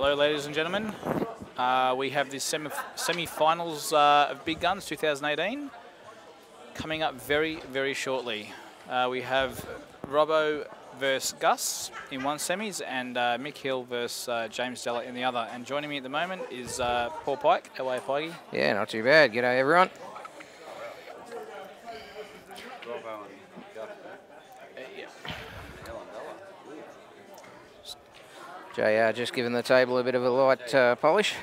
Hello, ladies and gentlemen. We have the semi-finals of Big Guns 2018 coming up very, very shortly. We have Robbo versus Gus in one semis and Mick Hill versus James Della in the other. And joining me at the moment is Paul Pike. How are you, Pikey? Yeah, not too bad. G'day, everyone. JR just giving the table a bit of a light polish.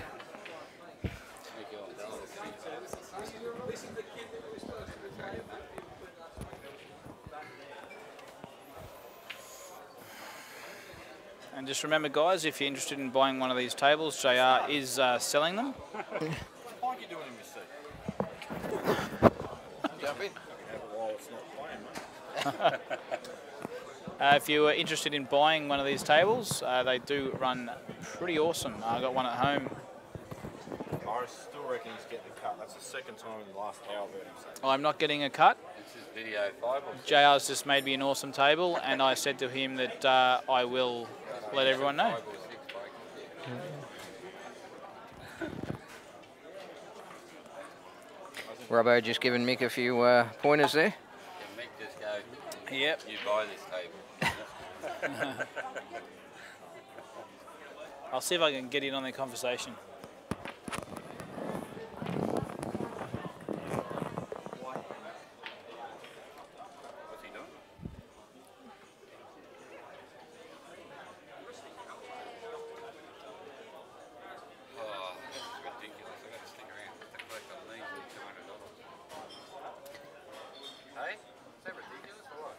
And just remember, guys, if you're interested in buying one of these tables, JR is selling them. What are you doing in your seat? Jump in. While it's not playing, mate. If you are interested in buying one of these tables, they do run pretty awesome. I got one at home. I still reckon he's getting the cut. That's the second time in the last hour I've heard him say. I'm not getting a cut. This is video 5 or 6? JR's just made me an awesome table, and I said to him that I will let everyone know. Robbo just giving Mick a few pointers there. And Mick just go, Yep. you buy this table. I'll see if I can get in on their conversation. What's he doing? Oh, this is ridiculous. I've got to stick around to collect on these with $200. Hey? Is that ridiculous or what?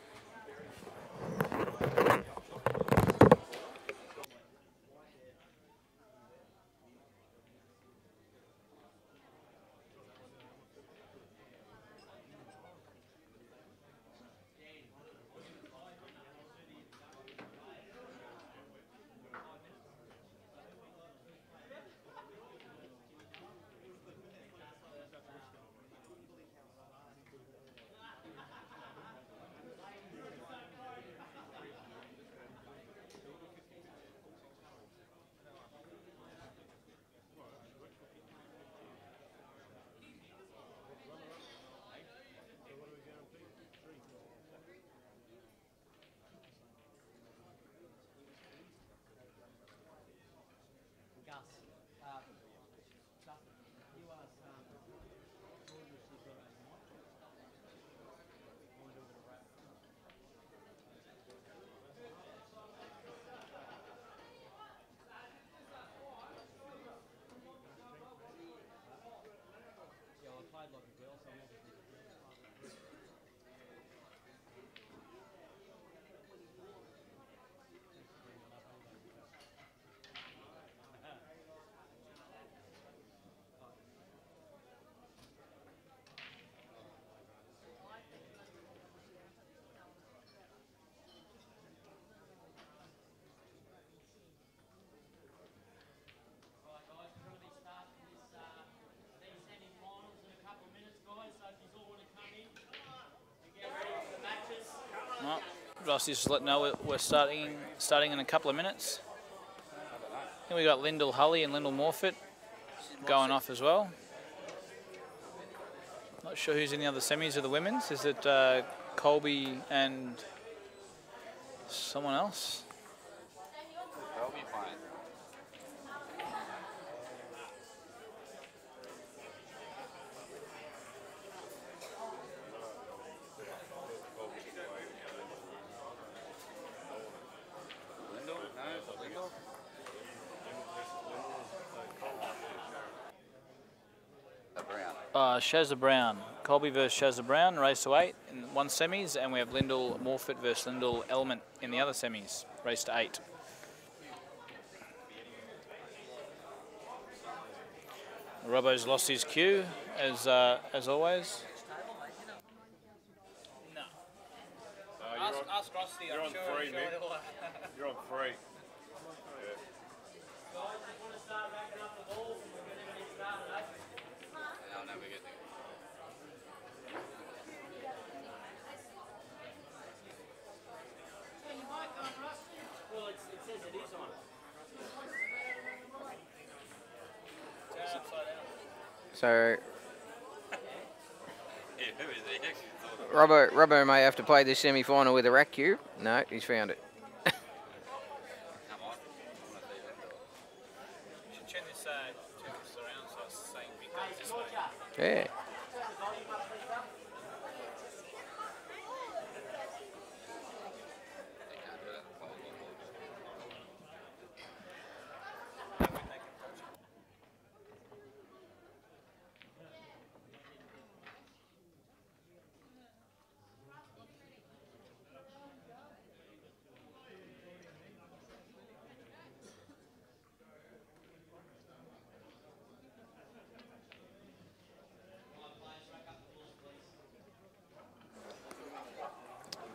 Well, Rossi's just letting know we're starting in a couple of minutes. Then we got Lyndall Hully and Lyndall Morfitt going off as well. Not sure who's in the other semis of the women's. Is it Colby and someone else? They'll be fine. Shazza Brown. Colby versus Shazza Brown, race to 8 in one semis, and we have Lyndall Morfitt versus Lyndall Element in the other semis, race to 8. Robbo's lost his cue, as always. No. Ask Rossi, You're on free, Mick. You're on free. I'll never get there. Well, it says it is on. So Robbo may have to play this semi-final with a rack cube. No, he's found it. Yeah.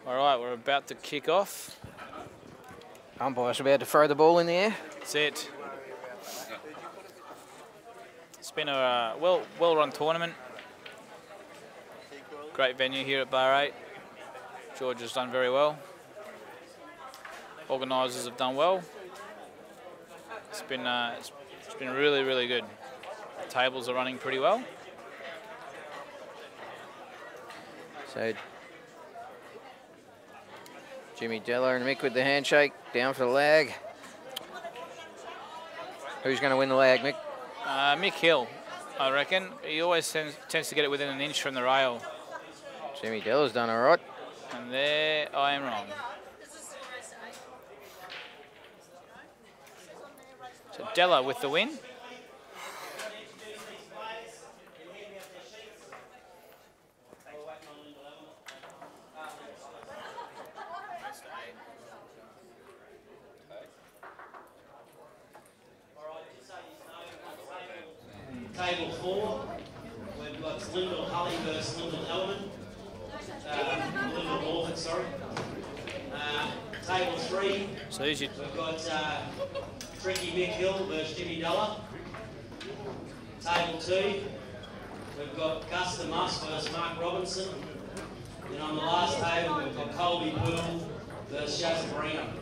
All right, we're about to kick off. Umpire's about to throw the ball in the air. That's it. It's been a well-run tournament. Great venue here at Bar 8. Giorgio's done very well. Organisers have done well. It's been really, really good. The tables are running pretty well. So Jimmy Della and Mick with the handshake, down for the lag. Who's going to win the lag, Mick? Mick Hill, I reckon. He always tends to get it within an inch from the rail. Jimmy Della's done all right. And there I am wrong. So Della with the win. Table 4, we've got Lyndall Hully versus Lyndall Element. Lyndall Morford, sorry. Table 3, so we've got Tricky Mick Hill versus Jimmy Della. Table 2, we've got Gus the Muss versus Marc Robertson. And on the last table, we've got Colby Poole versus Shazza Brown.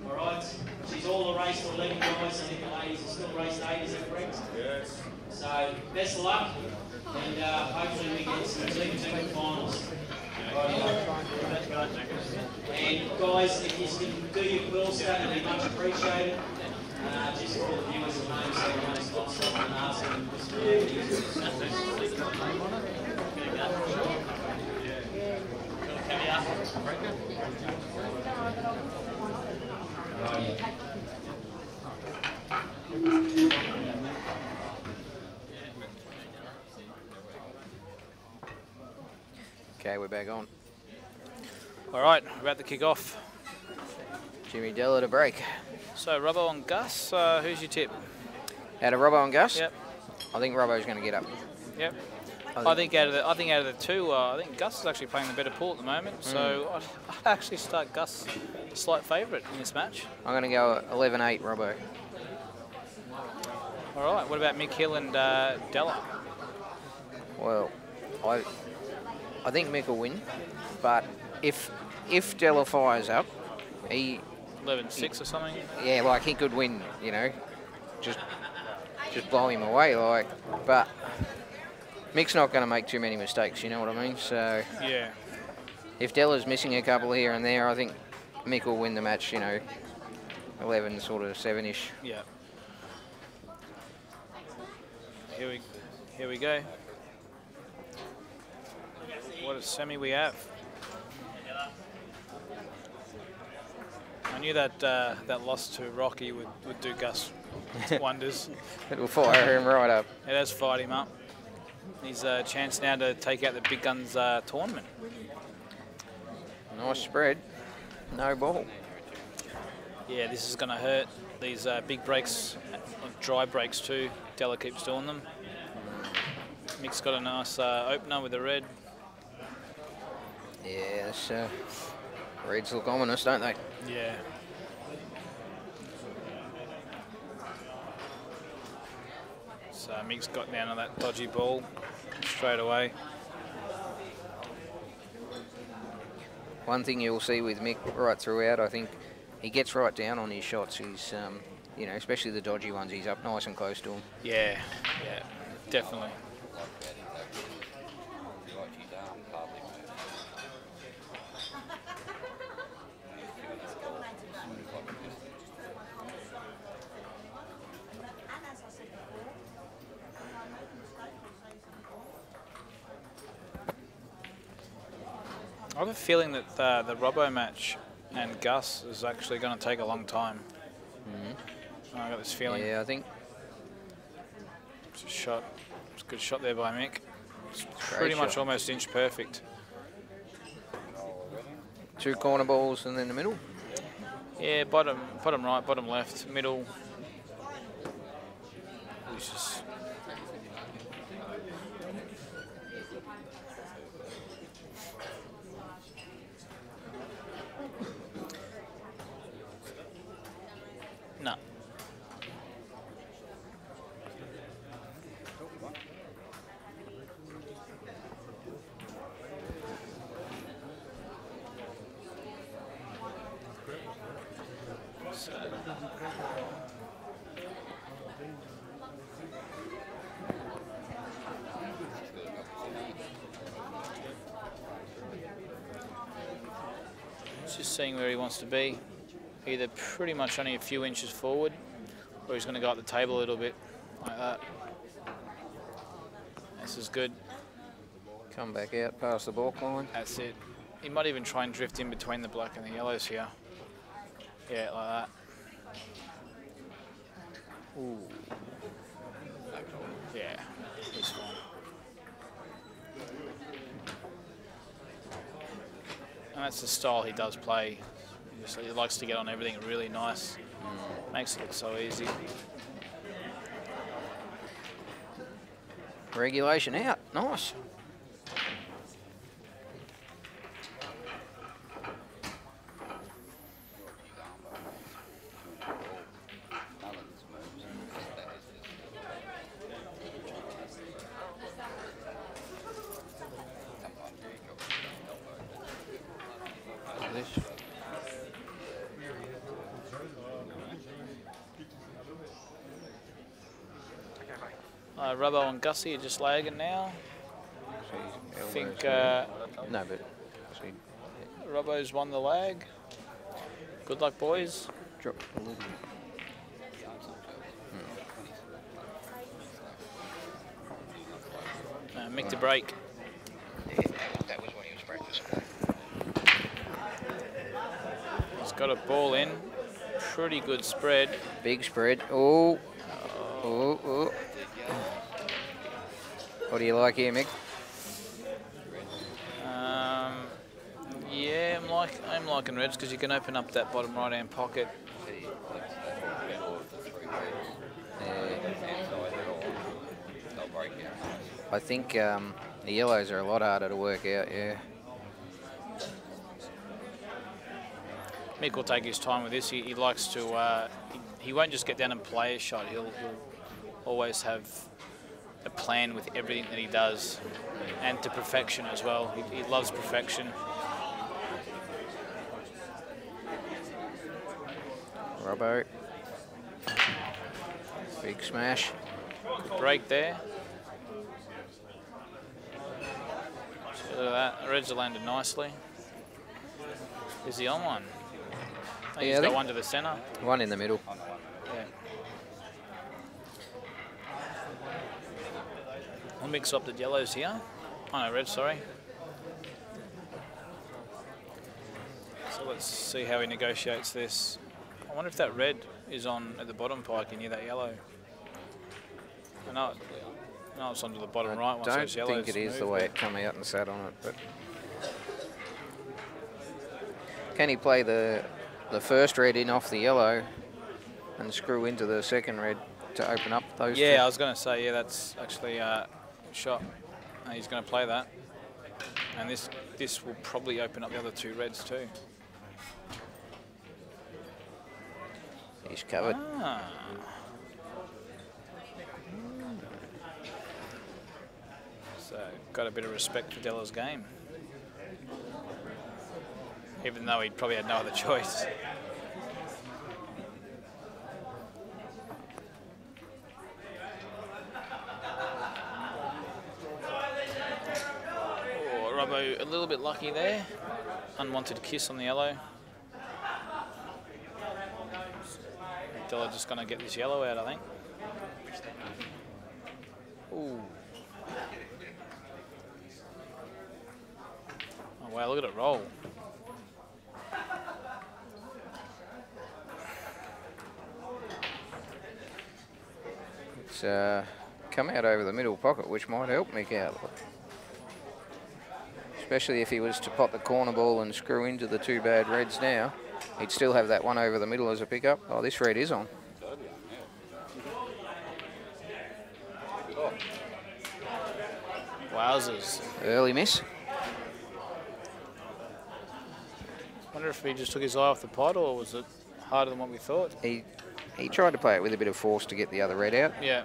All right, she's all the race to 11 guys. I think the ladies are still raced 8, is that correct? Yes. So, best of luck, and hopefully we get some team finals. And guys, if you can do your quill stuff, it'd be much appreciated. Just for all the viewers at home, so we don't stop stopping and asking. Okay, we're back on. all right, we're about to kick off. Jimmy Della to break. So Robbo and Gus, who's your tip? Out of Robbo and Gus? Yep. I think Robbo's going to get up. Yep. I think out of the two, I think Gus is actually playing the better pool at the moment. So I'd actually start Gus slight favourite in this match. I'm going to go 11-8 Robbo. All right. What about Mick Hill and Della? Well, I think Mick will win, but if Della fires up, he 11-6 or something. Yeah, like he could win, you know, just blow him away, like. But Mick's not going to make too many mistakes, you know what I mean? So yeah, if Della's missing a couple here and there, I think Mick will win the match, you know, 11 sort of 7-ish. yeah. Here we go. What a semi we have. I knew that that loss to Rocky would do Gus wonders. It will fire him right up. It has fired him up. He's a chance now to take out the Big Guns tournament. Nice spread. No ball. Yeah, this is going to hurt. These big breaks, dry breaks too. Della keeps doing them. Mick's got a nice opener with the red. Yes, reds look ominous, don't they? Yeah. So Mick's got down on that dodgy ball straight away. One thing you'll see with Mick right throughout, I think he gets right down on his shots. He's, you know, especially the dodgy ones, he's up nice and close to him. Yeah, yeah, definitely. I have a feeling that the Robbo match and Gus is actually going to take a long time. I got this feeling. Yeah, I think. It's a shot. It's a good shot there by Mick. It's pretty much almost inch perfect. 2 corner balls and then the middle. Yeah, bottom right, bottom left, middle. It's just no. Just seeing where he wants to be. Either pretty much only a few inches forward, or he's going to go up the table a little bit, like that. This is good. Come back out past the balk line. That's it. He might even try and drift in between the black and the yellows here. Yeah, like that. Ooh. Yeah, he's fine. And that's the style he does play. He likes to get on everything really nice. Makes it look so easy. Regulation out. Nice. Rubbo and Gussie are just lagging now. I think no, but Robbo's won the lag. Good luck, boys. Drop a little. Mick to break. Yeah, that was when he was practicing. He's got a ball in. Pretty good spread. Big spread. Oh. Oh, oh. What do you like here, Mick? Yeah, I'm liking reds because you can open up that bottom right-hand pocket. I think the yellows are a lot harder to work out, yeah. Mick will take his time with this. He likes to, he won't just get down and play a shot. He'll always have a plan with everything that he does, and to perfection as well. He loves perfection. Robbo. Big smash. Good break there. Look at that. The reds are landed nicely. Is he on one? Oh, he's got one to the centre. One in the middle. Yeah. I'll mix up the yellows here. Oh no, red, sorry. So let's see how he negotiates this. I wonder if that red is on at the bottom pike near that yellow. I know it's onto the bottom right once those yellows I don't think it is the way it come out and sat on it, but can he play the first red in off the yellow and screw into the second red to open up those two? Yeah, I was going to say, yeah, that's actually a shot. He's going to play that. And this will probably open up the other two reds too. He's covered. Ah. So, got a bit of respect for Della's game. Even though he probably had no other choice. Robbo a little bit lucky there. Unwanted kiss on the yellow. Della just going to get this yellow out, I think. Ooh. Oh, wow, look at it roll. It's come out over the middle pocket, which might help Mick out. Especially if he was to pot the corner ball and screw into the two bad reds now. He'd still have that one over the middle as a pickup. Oh, this red is on. Wowzers. Early miss. Wonder if he just took his eye off the pot, or was it harder than what we thought? He tried to play it with a bit of force to get the other red out. Yeah.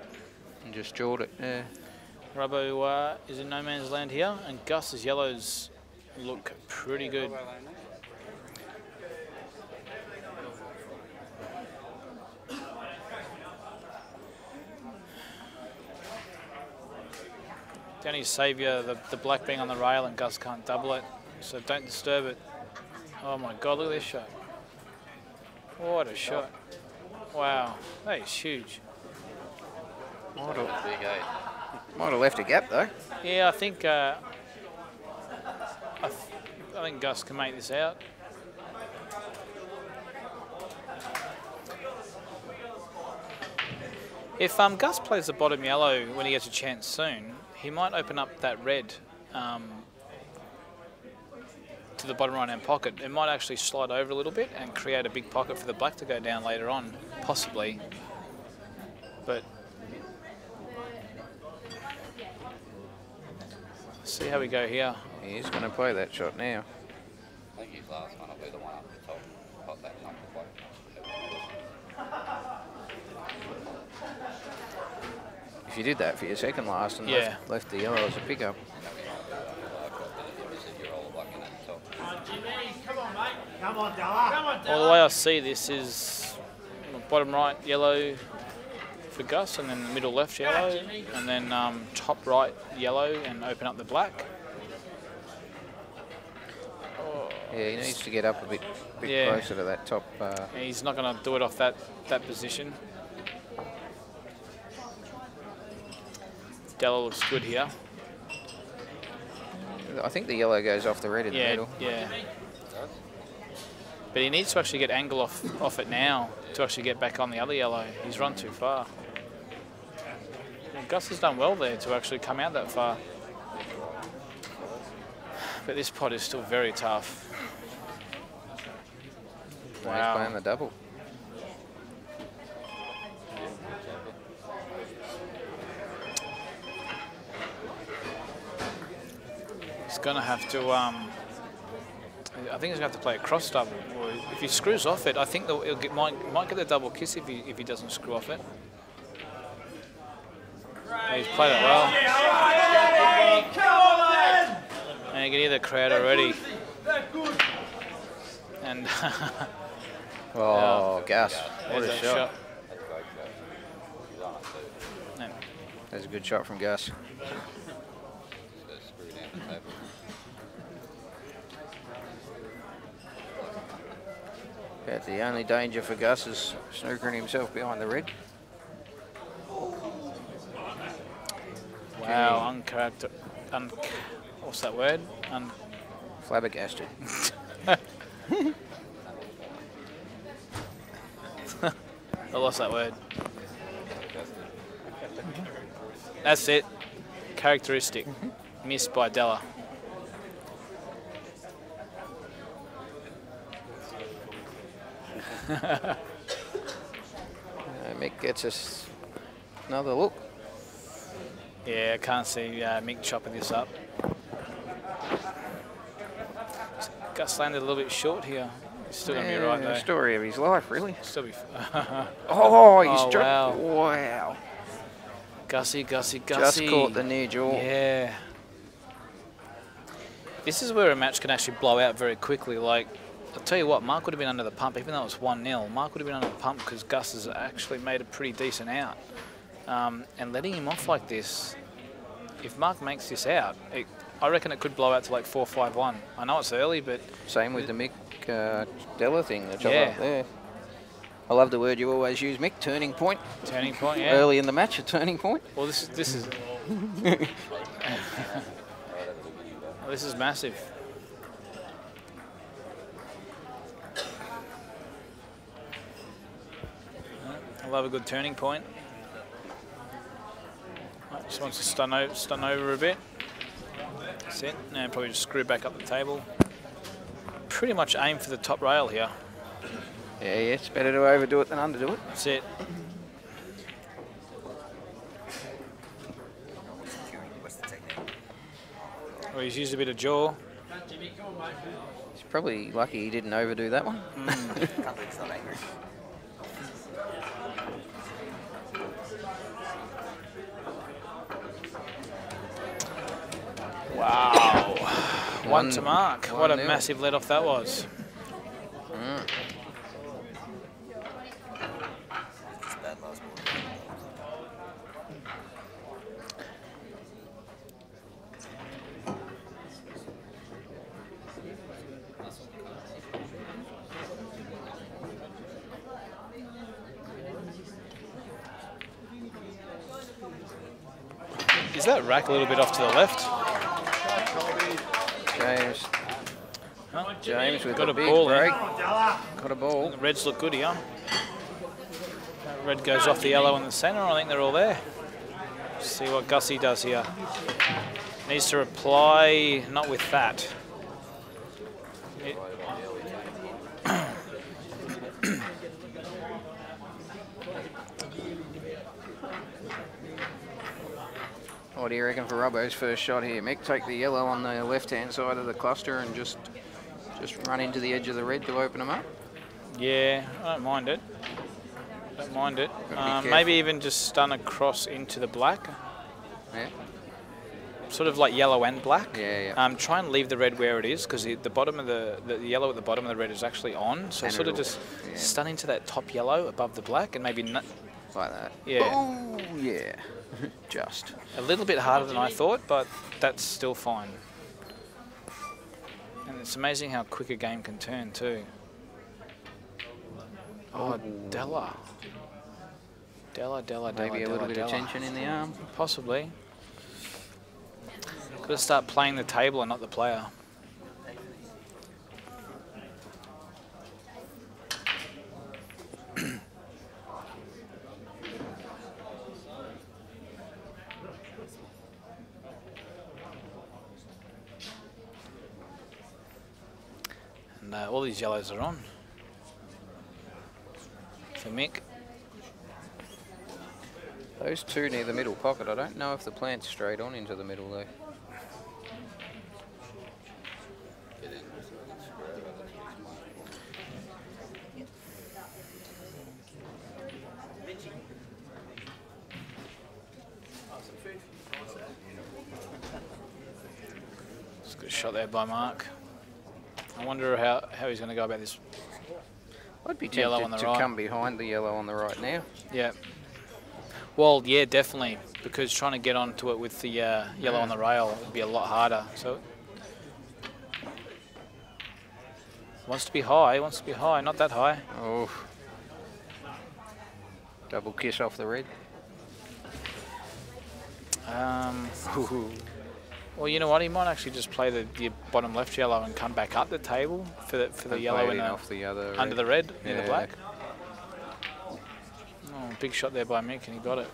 And just jawed it. Yeah. Robbo is in no man's land here, and Gus's yellows look pretty good. The only saviour, the black being on the rail, and Gus can't double it, so don't disturb it. Oh my God, look at this shot. What a shot. Wow, that is huge. Might have left a gap though. Yeah, I think I think Gus can make this out. If Gus plays the bottom yellow when he gets a chance soon, he might open up that red to the bottom right-hand pocket. It might actually slide over a little bit and create a big pocket for the black to go down later on, possibly. But see how we go here. He's going to play that shot now. I think his last one will be the one up the top. Pot that number plate. If you did that for your second last and left the yellow as a pickup. Come on, Della. Come on, Della. Well, the way I see this is bottom right yellow for Gus, and then the middle left yellow, and then top right yellow and open up the black. Oh. Yeah, he needs to get up a bit closer to that top. He's not going to do it off that position. Della looks good here. I think the yellow goes off the red in the middle. Yeah. But he needs to actually get angle off it now to actually get back on the other yellow. He's run too far. And Gus has done well there to actually come out that far. But this pot is still very tough. Wow. He's playing the double. He's going to have to, I think he's going to have to play a cross double. Or if he screws off it, I think might get the double kiss if he doesn't screw off it. He's played it well. And you can hear the crowd already. And Gus, what a shot. Yeah. That's a good shot from Gus. About the only danger for Gus is snookering himself behind the red. Wow, what's that word? Flabbergasted. I lost that word. That's it. Characteristic. Missed by Della. Mick gets us another look. Yeah, I can't see Mick chopping this up. Gus landed a little bit short here. He's still going to be right though. Story of his life, really. Still be. He's dropped. Wow. Wow. Gussie. Just caught the near jaw. Yeah. This is where a match can actually blow out very quickly. Like, I'll tell you what, Marc would have been under the pump, even though it was 1-0. Marc would have been under the pump because Gus has actually made a pretty decent out. And letting him off like this, if Marc makes this out, I reckon it could blow out to like 4-5-1. I know it's early, but Same with the Mick Della thing, the job Yeah. up there. I love the word you always use, Mick, turning point. turning point. Yeah. Early in the match, a turning point. Well, this is this is massive. I love a good turning point. Just wants to stun over a bit. That's it. Now probably just screw back up the table. Pretty much aim for the top rail here. Yeah, it's better to overdo it than underdo it. That's it. Well, he's used a bit of jaw. He's probably lucky he didn't overdo that one. Wow. One to Marc. What a 1-0. massive let off that was. Is that rack a little bit off to the left? James. James with Got a a big ball in. break. Got a ball. The Reds look good here. That red goes off the yellow in the centre. I think they're all there. See what Gussie does here. Needs to reply, not with that. What do you reckon for Robbo's first shot here? Mick, take the yellow on the left-hand side of the cluster and just run into the edge of the red to open them up. Yeah, I don't mind it. Don't mind it. Gotta be Maybe even just stun across into the black. Yeah. Sort of like yellow and black. Yeah, yeah. Try and leave the red where it is, because the bottom of the yellow at the bottom of the red is actually on. So And sort of it'll- just yeah. stun into that top yellow above the black, and maybe Like that. Yeah. Oh, yeah. Just. a little bit harder than I thought, but that's still fine. And it's amazing how quick a game can turn too. Oh, Della. Maybe a little bit of tension in the arm. Possibly. Got to start playing the table and not the player. And all these yellows are on. For Mick. Those two near the middle pocket, I don't know if the plant's straight on into the middle though. It's a good shot there by Marc. I wonder how he's going to go about this. I'd be Yellow tempted on the to right. come behind the yellow on the right now. Yeah. Well, yeah, definitely, because trying to get onto it with the yellow on the rail would be a lot harder. So wants to be high, not that high. Oh. Double kiss off the red. Well, you know what? He might actually just play the bottom left yellow and come back up the table for the And yellow play it and in off the other under red. the red near the Yeah. black. Oh, big shot there by Mick, and he got it.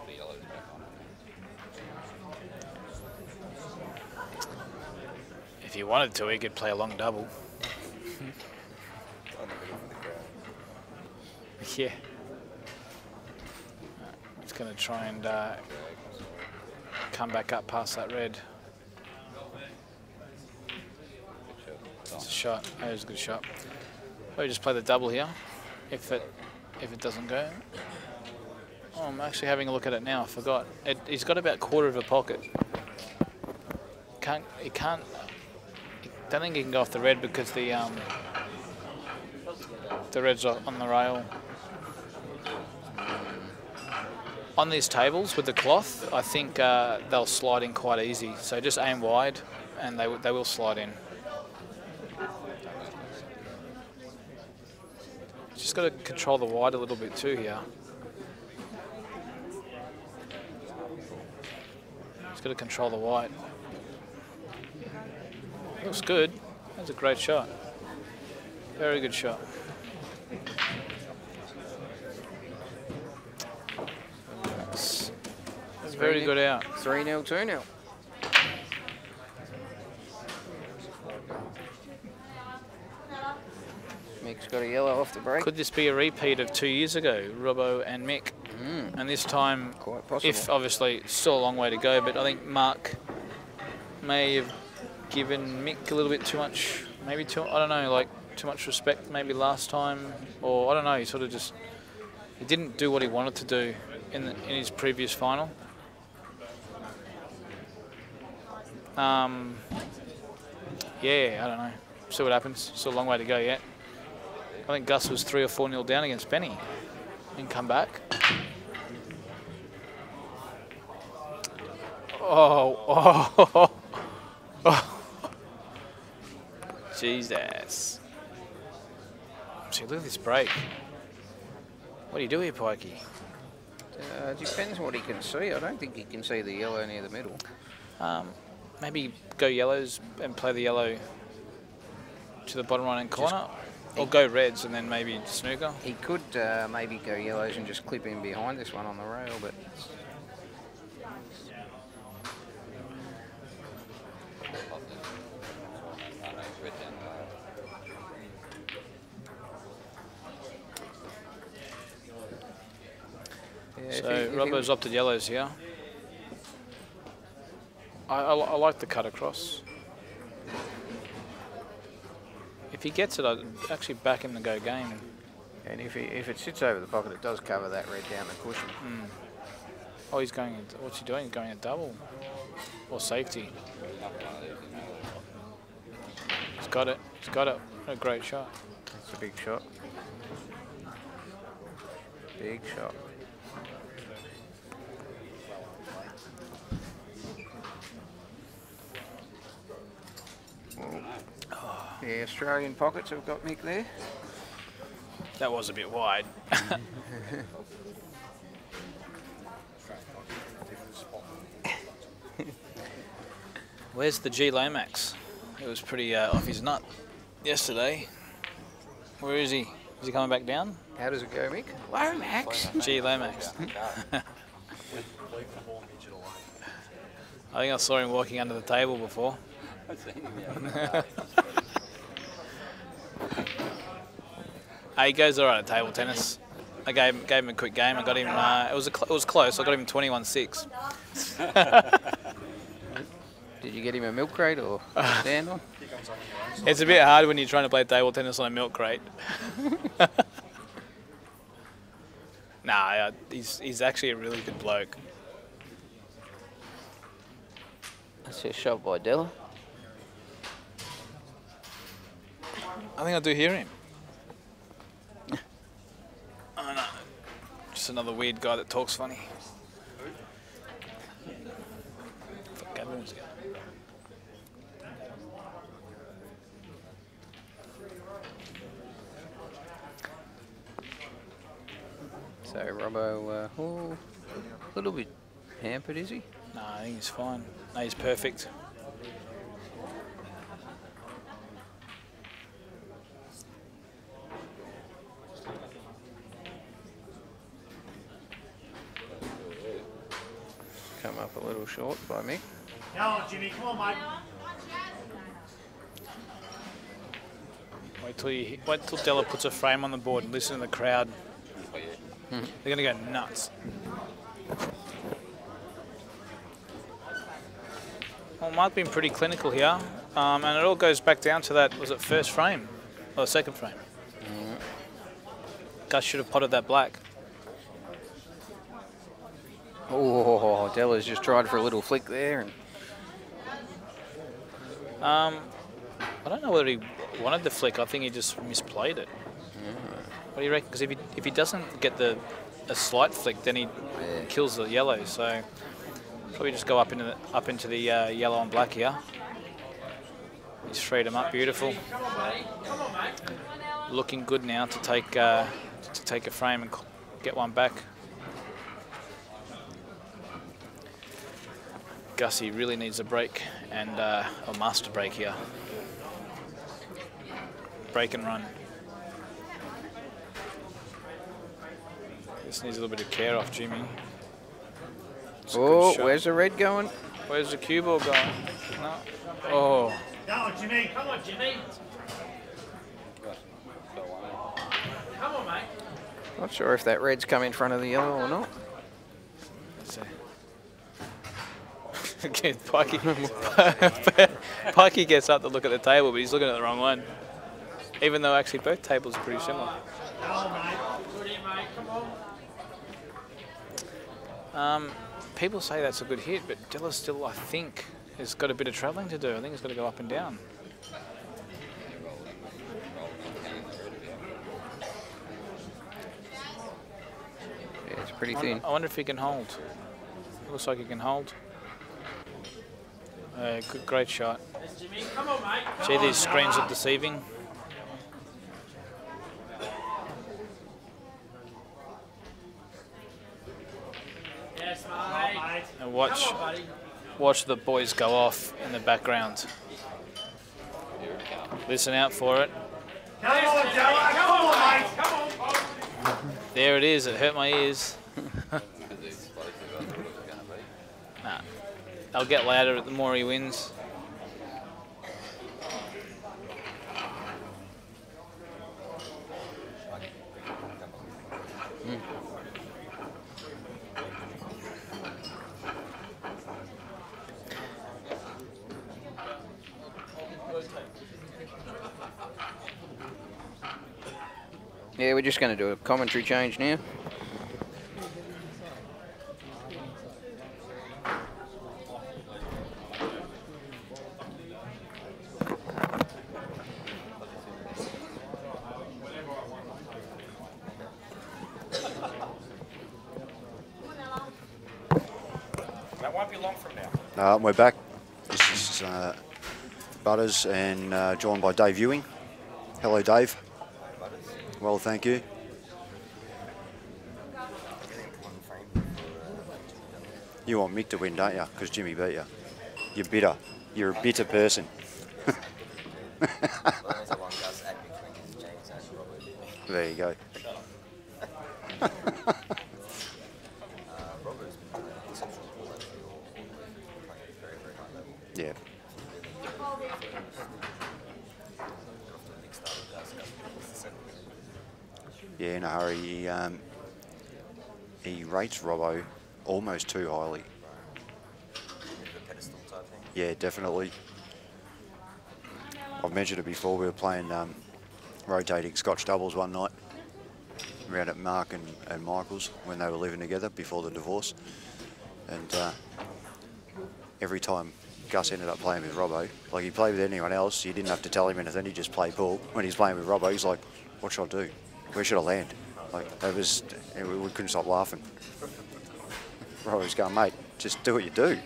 The yellow's back on it. If he wanted to, he could play a long double. Yeah. He's going to try and come back up past that red. It's a shot. That was a good shot. Maybe just play the double here, if it doesn't go. Oh, I'm actually having a look at it now. I forgot. He's got about quarter of a pocket. He can't. I don't think he can go off the red because the red's on the rail. On these tables with the cloth, I think they'll slide in quite easy. So just aim wide, and they will slide in. Just got to control the wide a little bit too here. Just got to control the wide. Looks good. That's a great shot. Very good shot. That's very good out. 3-0, 2-0. Mick's got a yellow off the break. Could this be a repeat of 2 years ago, Robbo and Mick? And this time, Quite possible. if obviously still a long way to go, but I think Marc may have given Mick a little bit too much, maybe too, I don't know, like too much respect maybe last time, or I don't know, he sort of just, he didn't do what he wanted to do in his previous final. Yeah, I don't know. See what happens. Still a long way to go yet. I think Gus was 3 or 4-0 down against Benny and come back. Oh. Jesus. See, look at this break. What do you do here, Pikey? Depends what he can see. I don't think he can see the yellow near the middle. Maybe go yellows and play the yellow to the bottom right-hand corner, or go reds and then maybe snooker. He could maybe go yellows and just clip in behind this one on the rail, but... Yeah, So Robbo's opted yellows here. I like the cut across. If he gets it, I'd actually back him to go game. And if it sits over the pocket, it does cover that red down the cushion. Oh, he's going. What's he doing? He's going a double or safety. He's got it. He's got it. What a great shot. That's a big shot. Big shot. The Australian pockets have got Mick there. That was a bit wide. Where's the G Lomax? It was pretty off his nut yesterday. Where is he? Is he coming back down? How does it go, Mick? Lomax. G Lomax. I think I saw him walking under the table before. He goes all right at table tennis. I gave him a quick game. I got him. It was close. I got him 21-6. Did you get him a milk crate or stand on? It's a bit hard when you're trying to play table tennis on a milk crate. Nah, he's actually a really good bloke. That's a shot by Della. I think I do hear him. Oh no, just another weird guy that talks funny. So Robbo, a little bit hampered, is he? No, I think he's fine. No, he's perfect. Come up a little short by Mick. Go on, Jimmy. Come on, mate. Wait till Della puts a frame on the board and listen to the crowd. They're going to go nuts. Well, Marc been pretty clinical here, and it all goes back down to that, was it first frame or second frame? Gus should have potted that black. Oh, Della's just tried for a little flick there. And I don't know whether he wanted the flick. I think he just misplayed it. What do you reckon? Because if he doesn't get the a slight flick, then he kills the yellow. So probably just go up into the yellow and black here. He's freed him up, beautiful. Looking good now to take a frame and get one back. Gussie really needs a break and a master break here. Break and run. This needs a little bit of care off Jimmy. Oh, where's the red going? Where's the cue ball going? No. Oh. Go on, Jimmy. Come on, Jimmy. Come on, mate. Not sure if that red's come in front of the yellow or not. Let's see. Again, Pikey gets up to look at the table, but he's looking at the wrong one. Even though actually both tables are pretty similar. Go on, mate. Good in, mate. Come on. People say that's a good hit, but Della still, I think, has got a bit of travelling to do. I think it's got to go up and down. Yeah, it's pretty thin. I wonder if he can hold. Looks like he can hold. Great shot. Come on, mate. See, these screens are deceiving. Yes, mate. And watch the boys go off in the background. Listen out for it. Come on, Della. Come on, mate. Come on. There it is. It hurt my ears. Nah. They'll get louder the more he wins. Yeah, we're just going to do a commentary change now. That won't be long from now. We're back. This is Butters and joined by Dave Ewing. Hello, Dave. Well, thank you. You want Mick to win, don't you? Because Jimmy beat you. You're bitter. You're a bitter person. There you go. Yeah. Yeah, in a hurry. He rates Robbo almost too highly. Yeah, definitely. I've mentioned it before. We were playing rotating Scotch doubles one night around at Marc and Michael's when they were living together before the divorce. And every time Gus ended up playing with Robbo, like he played with anyone else, you didn't have to tell him anything, he just played ball. When he's playing with Robbo, he's like, what should I do? Where should I land? Like, we couldn't stop laughing. Robbo's going, mate, just do what you do.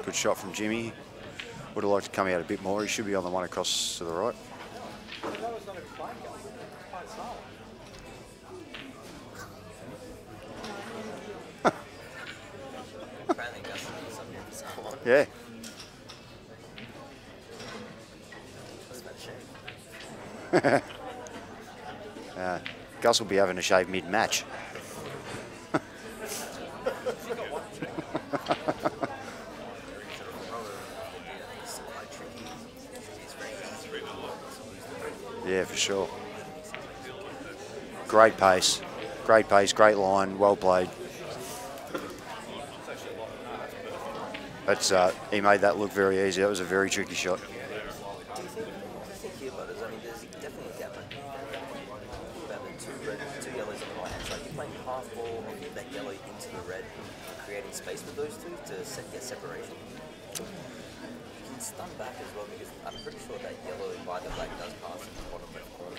Good shot from Jimmy. Would have liked to come out a bit more. He should be on the one across to the right. Yeah. Gus will be having a shave mid-match. Yeah, for sure. Great pace, great line, well played. That's he made that look very easy. That was a very tricky shot. Space with those two to get separation. You can stun back as well because I'm pretty sure that yellow by the black does pass in the bottom left corner.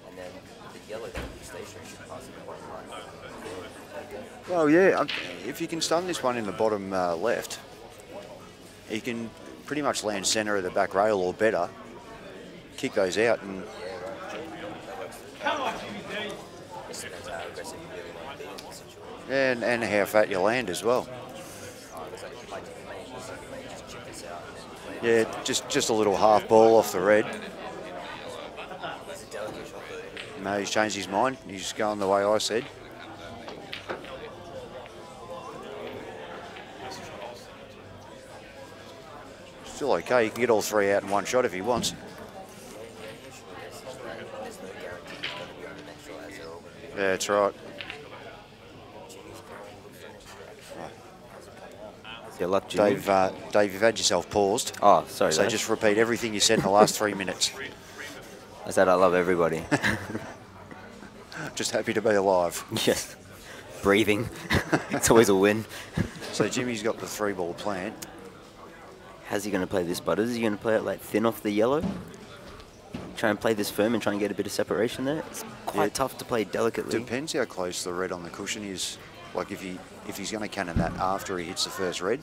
And and then the yellow that be stationary should pass in the bottom right. Well, yeah, if you can stun this one in the bottom left, he can pretty much land centre of the back rail or better, kick those out, and Come on, Jimmy. Just depends how aggressive you really want to be in the situation. and how fat you land as well. Because like you may just chip this out and then Yeah, just a little half ball off the red. it's a delicate shot though. No, he's changed his mind. He's going the way I said. Still okay. He can get all three out in one shot if he wants. There's no guarantee he's going to be on the next shot as they're all going to be. Yeah, that's right. Good luck, Jimmy. Dave, you've had yourself paused. Oh, sorry. So Dave. just repeat everything you said in the last 3 minutes. I said I love everybody. Just happy to be alive. Yes. Breathing. It's always a win. So Jimmy's got the 3-ball plan. How's he going to play this, Butters? Is he going to play it like thin off the yellow? Try and play this firm and try and get a bit of separation there? It's quite tough to play delicately. Depends how close the red on the cushion is. Like if he's going to cannon that after he hits the first red,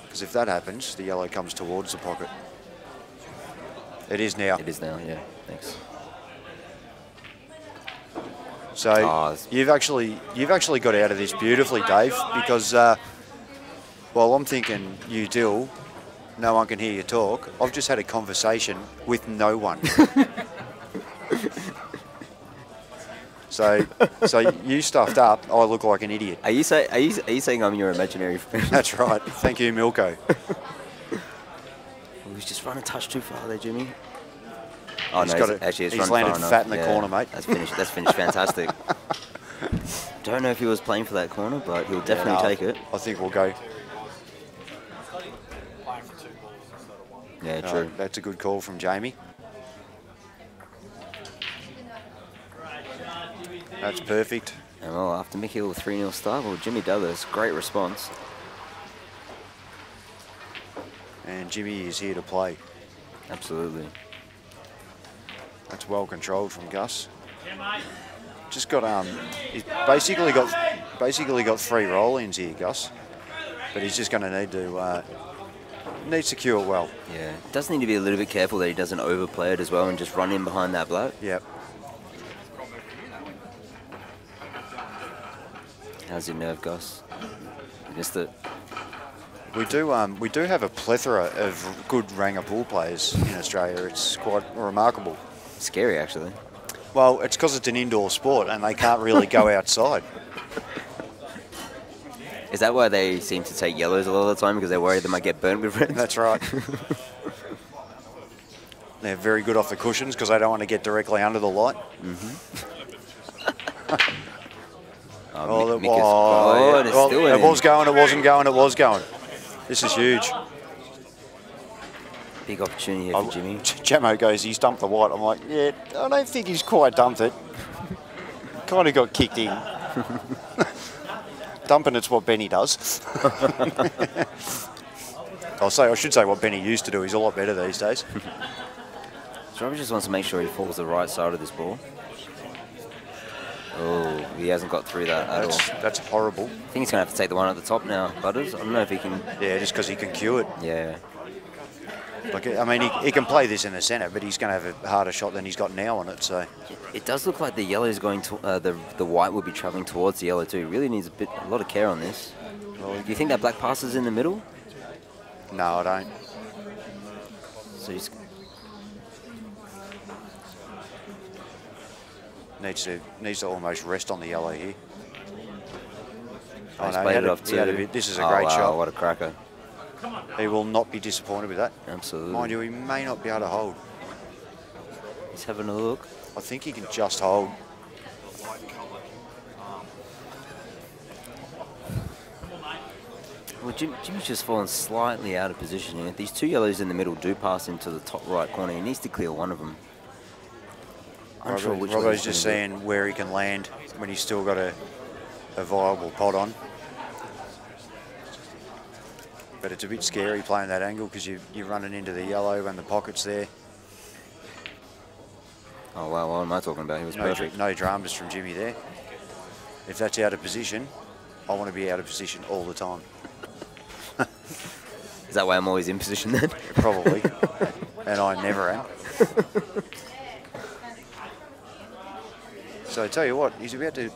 because if that happens, the yellow comes towards the pocket. It is now. It is now, yeah. Thanks. So you've actually got out of this beautifully, Dave, because while I'm thinking you Dill, no one can hear you talk. I've just had a conversation with no one. So you stuffed up. I look like an idiot. Are you saying I'm your imaginary friend? That's right. Thank you, Milko. He was just running a touch too far there, Jimmy. Oh He's no, got he's landed fat in the corner, mate. That's finished fantastic. Don't know if he was playing for that corner, but he'll definitely take it. I think we'll go. Yeah, true. That's a good call from Jamie. That's perfect. And well, after Mick Hill 3-0 start, well, Jimmy Douglas, great response. And Jimmy is here to play. Absolutely. That's well controlled from Gus. Just got he's basically got 3 roll-ins here, Gus. But he's just going to need to needs to cue it well. Yeah, does need to be a little bit careful that he doesn't overplay it as well and just run in behind that black. Yep. How's your nerve, Gus? You missed it. We do have a plethora of good Ranger pool players in Australia. It's quite remarkable. Scary, actually. Well, it's because it's an indoor sport and they can't really go outside. Is that why they seem to take yellows a lot of the time, because they're worried they might get burnt with reds? That's right. They're very good off the cushions because they don't want to get directly under the light. It was going, it wasn't going, it was going. This is huge. Big opportunity here for Jimmy. Jamo goes, he's dumped the white. I'm like, yeah, I don't think he's quite dumped it. Kind of got kicked in. Dumping it's what Benny does. I should say what Benny used to do. He's a lot better these days. So Robert just wants to make sure he falls the right side of this ball. Oh, he hasn't got through that at all. That's horrible. I think he's going to have to take the one at the top now, Butters. I don't know if he can... Yeah, just because he can cue it. Yeah. Like, I mean, he can play this in the centre, but he's going to have a harder shot than he's got now on it. So it does look like the yellow is going to the white will be travelling towards the yellow too. He really needs a lot of care on this. Well, do you think that black passes in the middle? No, I don't. So he's needs to almost rest on the yellow here. Oh, he's played it off too. This is a great shot. What a cracker. He will not be disappointed with that. Absolutely. Mind you, he may not be able to hold. He's having a look. I think he can just hold. Well, Jimmy's just fallen slightly out of position here. These 2 yellows in the middle do pass into the top right corner. He needs to clear one of them. Robbo's just seeing where he can land when he's still got a viable pot on. But it's a bit scary playing that angle because you're running into the yellow and the pocket's there. Oh, wow, what am I talking about? He was perfect. No dramas from Jimmy there. If that's out of position, I want to be out of position all the time. Is that why I'm always in position then? Probably. And I never am. So I tell you what, he's about to,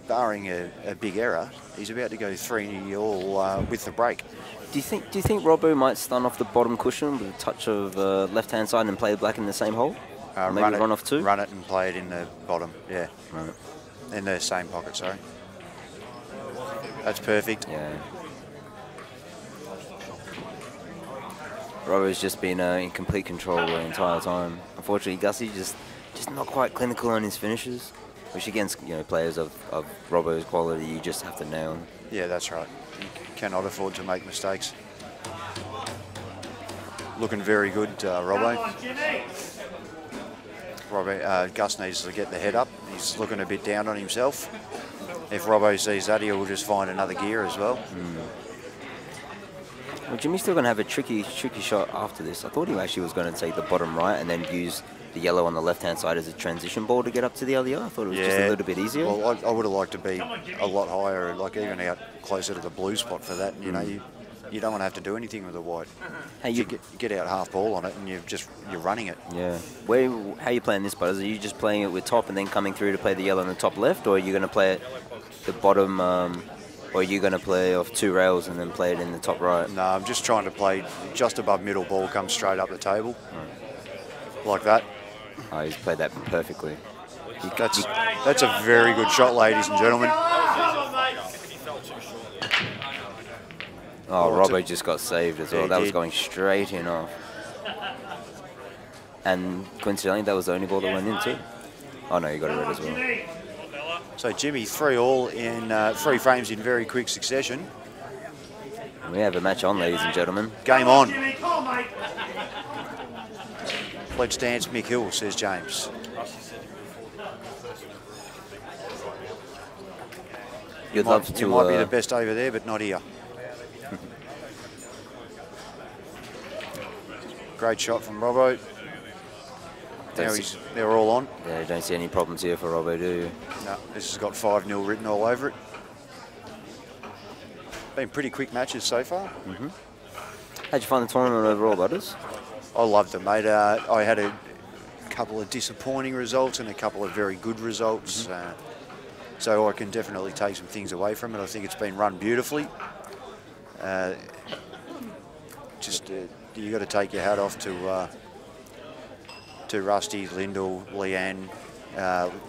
barring a big error, he's about to go 3-all with the break. Do you think Robbo might stun off the bottom cushion with a touch of left-hand side and play black in the same hole? Maybe run off 2? Run it and play it in the bottom, yeah. Right. In the same pocket, sorry. That's perfect. Yeah. Robbo's just been in complete control the entire time. Unfortunately, Gussie just not quite clinical on his finishes, which against players of Robbo's quality, you just have to nail. Yeah, that's right. You cannot afford to make mistakes. Looking very good, Robbo. Gus needs to get the head up. He's looking a bit down on himself. If Robbo sees that, he'll just find another gear as well. Well, Jimmy's still going to have a tricky shot after this. I thought he actually was going to take the bottom right and then use the yellow on the left-hand side as a transition ball to get up to the LDR. I thought it was just a little bit easier. Well, I would have liked to be a lot higher, like even out closer to the blue spot for that. You know, you don't want to have to do anything with the white. Hey, you get out half ball on it and you're running it. Yeah. How are you playing this, Butters? Are you just playing it with top and then coming through to play the yellow on the top left, or are you going to play it the bottom, or are you going to play off 2 rails and then play it in the top right? No, I'm just trying to play just above middle ball, come straight up the table, like that. Oh, he's played that perfectly. That's a very good shot, ladies and gentlemen. Oh, Robbo just got saved as well. That was going straight in off. And coincidentally, that was the only ball that went in too. Oh no, you got it red as well. So Jimmy, 3-all in 3 frames in very quick succession. We have a match on, ladies and gentlemen. Game on. Let's dance, Mick Hill, says James. You'd love to. You might be the best over there, but not here. Great shot from Robbo. Now they're all on. Yeah, you don't see any problems here for Robbo, do you? No, this has got 5-0 written all over it. Been pretty quick matches so far. How'd you find the tournament overall, Butters? I loved it, mate. I had a couple of disappointing results and a couple of very good results. So I can definitely take some things away from it. I think it's been run beautifully. You got to take your hat off to Rusty, Lyndall, Leanne,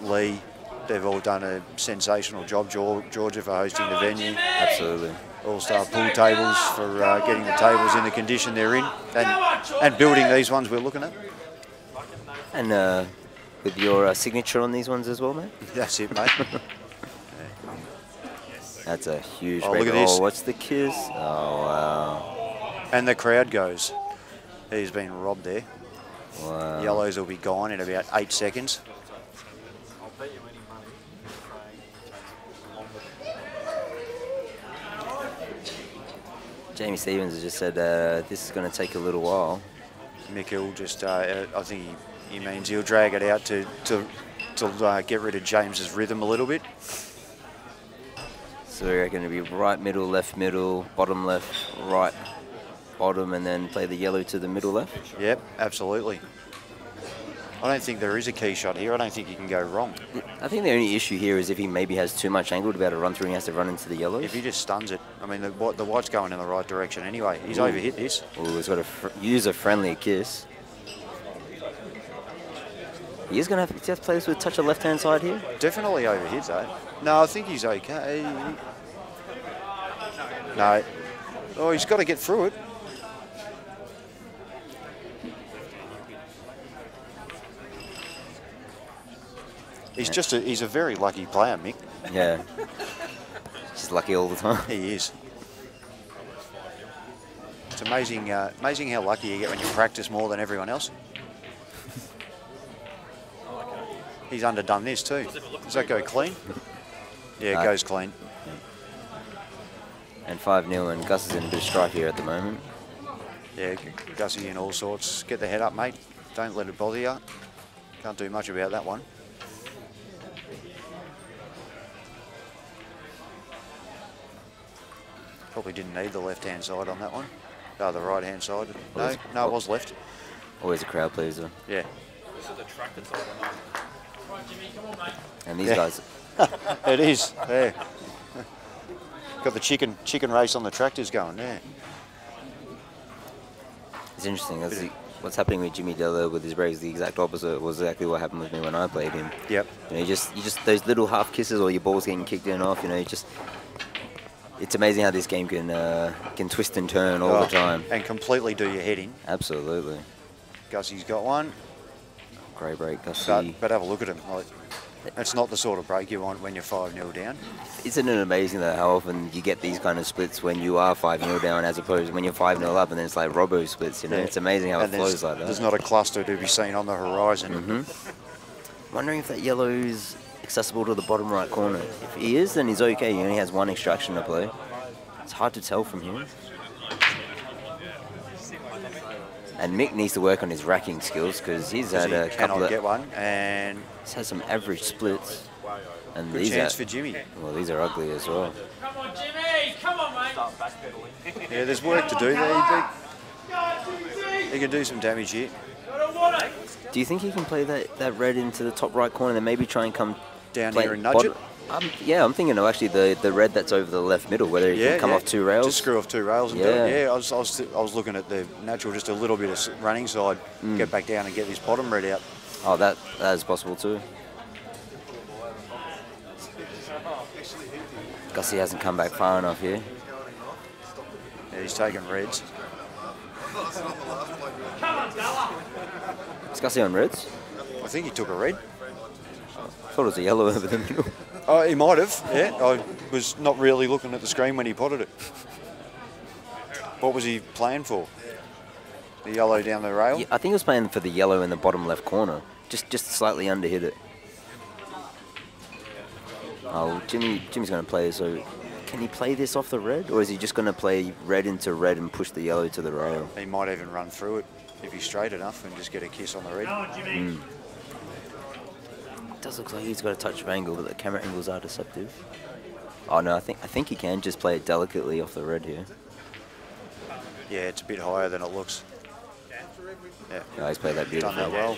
Lee. They've all done a sensational job. Giorgio for hosting the venue. Absolutely. All-star pool tables for getting the tables in the condition they're in and building these ones we're looking at. And with your signature on these ones as well, mate? That's it, mate. That's a huge look at this. Oh, what's the kiss? Oh, wow. And the crowd goes. He's been robbed there. Wow. Yellows will be gone in about 8 seconds. Jamie Stevens has just said this is going to take a little while. Mick Hill just, I think he means he'll drag it out to get rid of James's rhythm a little bit. So we're going to be right middle, bottom left, right, bottom, and then play the yellow to the middle left? Yep, absolutely. I don't think there is a key shot here. I don't think he can go wrong. I think the only issue here is if he maybe has too much angle to be able to run through and he has to run into the yellows. If he just stuns it. I mean, the white's going in the right direction anyway. He's overhit this. Oh, he's got to use a friendly kiss. He is going to have to play this with a touch of left-hand side here? Definitely overhit that. No, I think he's okay. No. Oh, he's got to get through it. He's a very lucky player, Mick. Yeah. Just lucky all the time. He is. It's amazing how lucky you get when you practice more than everyone else. He's underdone this too. Does that go clean? Yeah, it goes clean. And 5-0, and Gus is in a bit of strife here at the moment. Yeah, Gussie in all sorts. Get the head up, mate. Don't let it bother you. Can't do much about that one. Probably didn't need the left-hand side on that one. Oh, the right-hand side. No, it was left. Always a crowd pleaser. Yeah. This is the tractor side or not? And these guys, It is, yeah. Got the chicken race on the tractors going, yeah. it's interesting. What's happening with Jimmy Della with his breaks, the exact opposite was exactly what happened with me when I played him. Yep. You know, you just those little half kisses or your ball's getting kicked in off, you know, it's amazing how this game can twist and turn all the time. And completely do your head in. Absolutely. Gussie's got one. Great break, Gussie. But have a look at him. Like, it's not the sort of break you want when you're 5-0 down. Isn't it amazing that how often you get these kind of splits when you are 5-0 down as opposed to when you're 5-0 up and then it's like Robbo splits, you know? Yeah. It's amazing how And it flows like that. There's not a cluster to be seen on the horizon. Wondering if that yellow is accessible to the bottom right corner. If he is, then he's okay. He only has one extraction to play. It's hard to tell from here. And Mick needs to work on his racking skills because he's had a couple Cannot of... get one, and He's had some average splits. And good these chance are, for Jimmy. Well, these are ugly as well. Come on, Jimmy! Come on, mate! Yeah, there's work to do there. He can do some damage here. Do you think he can play that red into the top right corner and then maybe try and come Down here and nudge it? Yeah, I'm thinking of actually the red that's over the left middle, whether he can come off 2 rails. Just screw off 2 rails and do it. Yeah, I was looking at the natural, just a little bit of running side, get back down and get this bottom red out. Oh, that is possible too. Gussie hasn't come back far enough here. Yeah, he's taking reds. Is Gussie on reds? I think he took a red. I thought it was a yellow over the middle. Oh, he might have, yeah. I was not really looking at the screen when he potted it. What was he playing for? The yellow down the rail? Yeah, I think he was playing for the yellow in the bottom left corner. Just slightly under hit it. Oh, Jimmy's going to play, so can he play this off the red? Or is he just going to play red into red and push the yellow to the rail? He might even run through it if he's straight enough and just get a kiss on the red. It does look like he's got a touch of angle, but the camera angles are deceptive. Oh no, I think he can just play it delicately off the red here. Yeah, it's a bit higher than it looks. Yeah, Oh, he's played that done beautifully. that well.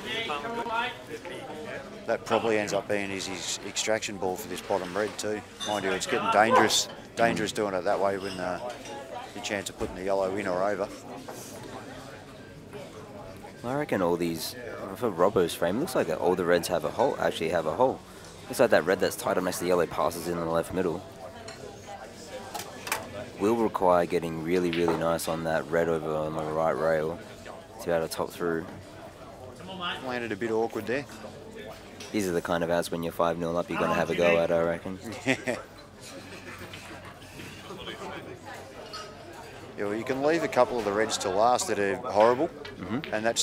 That probably ends up being his extraction ball for this bottom red too. Mind you, it's getting dangerous doing it that way when the chance of putting the yellow in or over. I reckon all these, for Robbo's frame, looks like all the reds have a hole. Actually, have a hole. Looks like that red that's tied up next to the yellow passes in the left middle. Will require getting really, really nice on that red over on the right rail to be able to top through. Landed a bit awkward there. These are the kind of outs when you're 5-0 up, you're going to have a go at, I reckon. Yeah, well, you can leave a couple of the reds to last that are horrible, and that's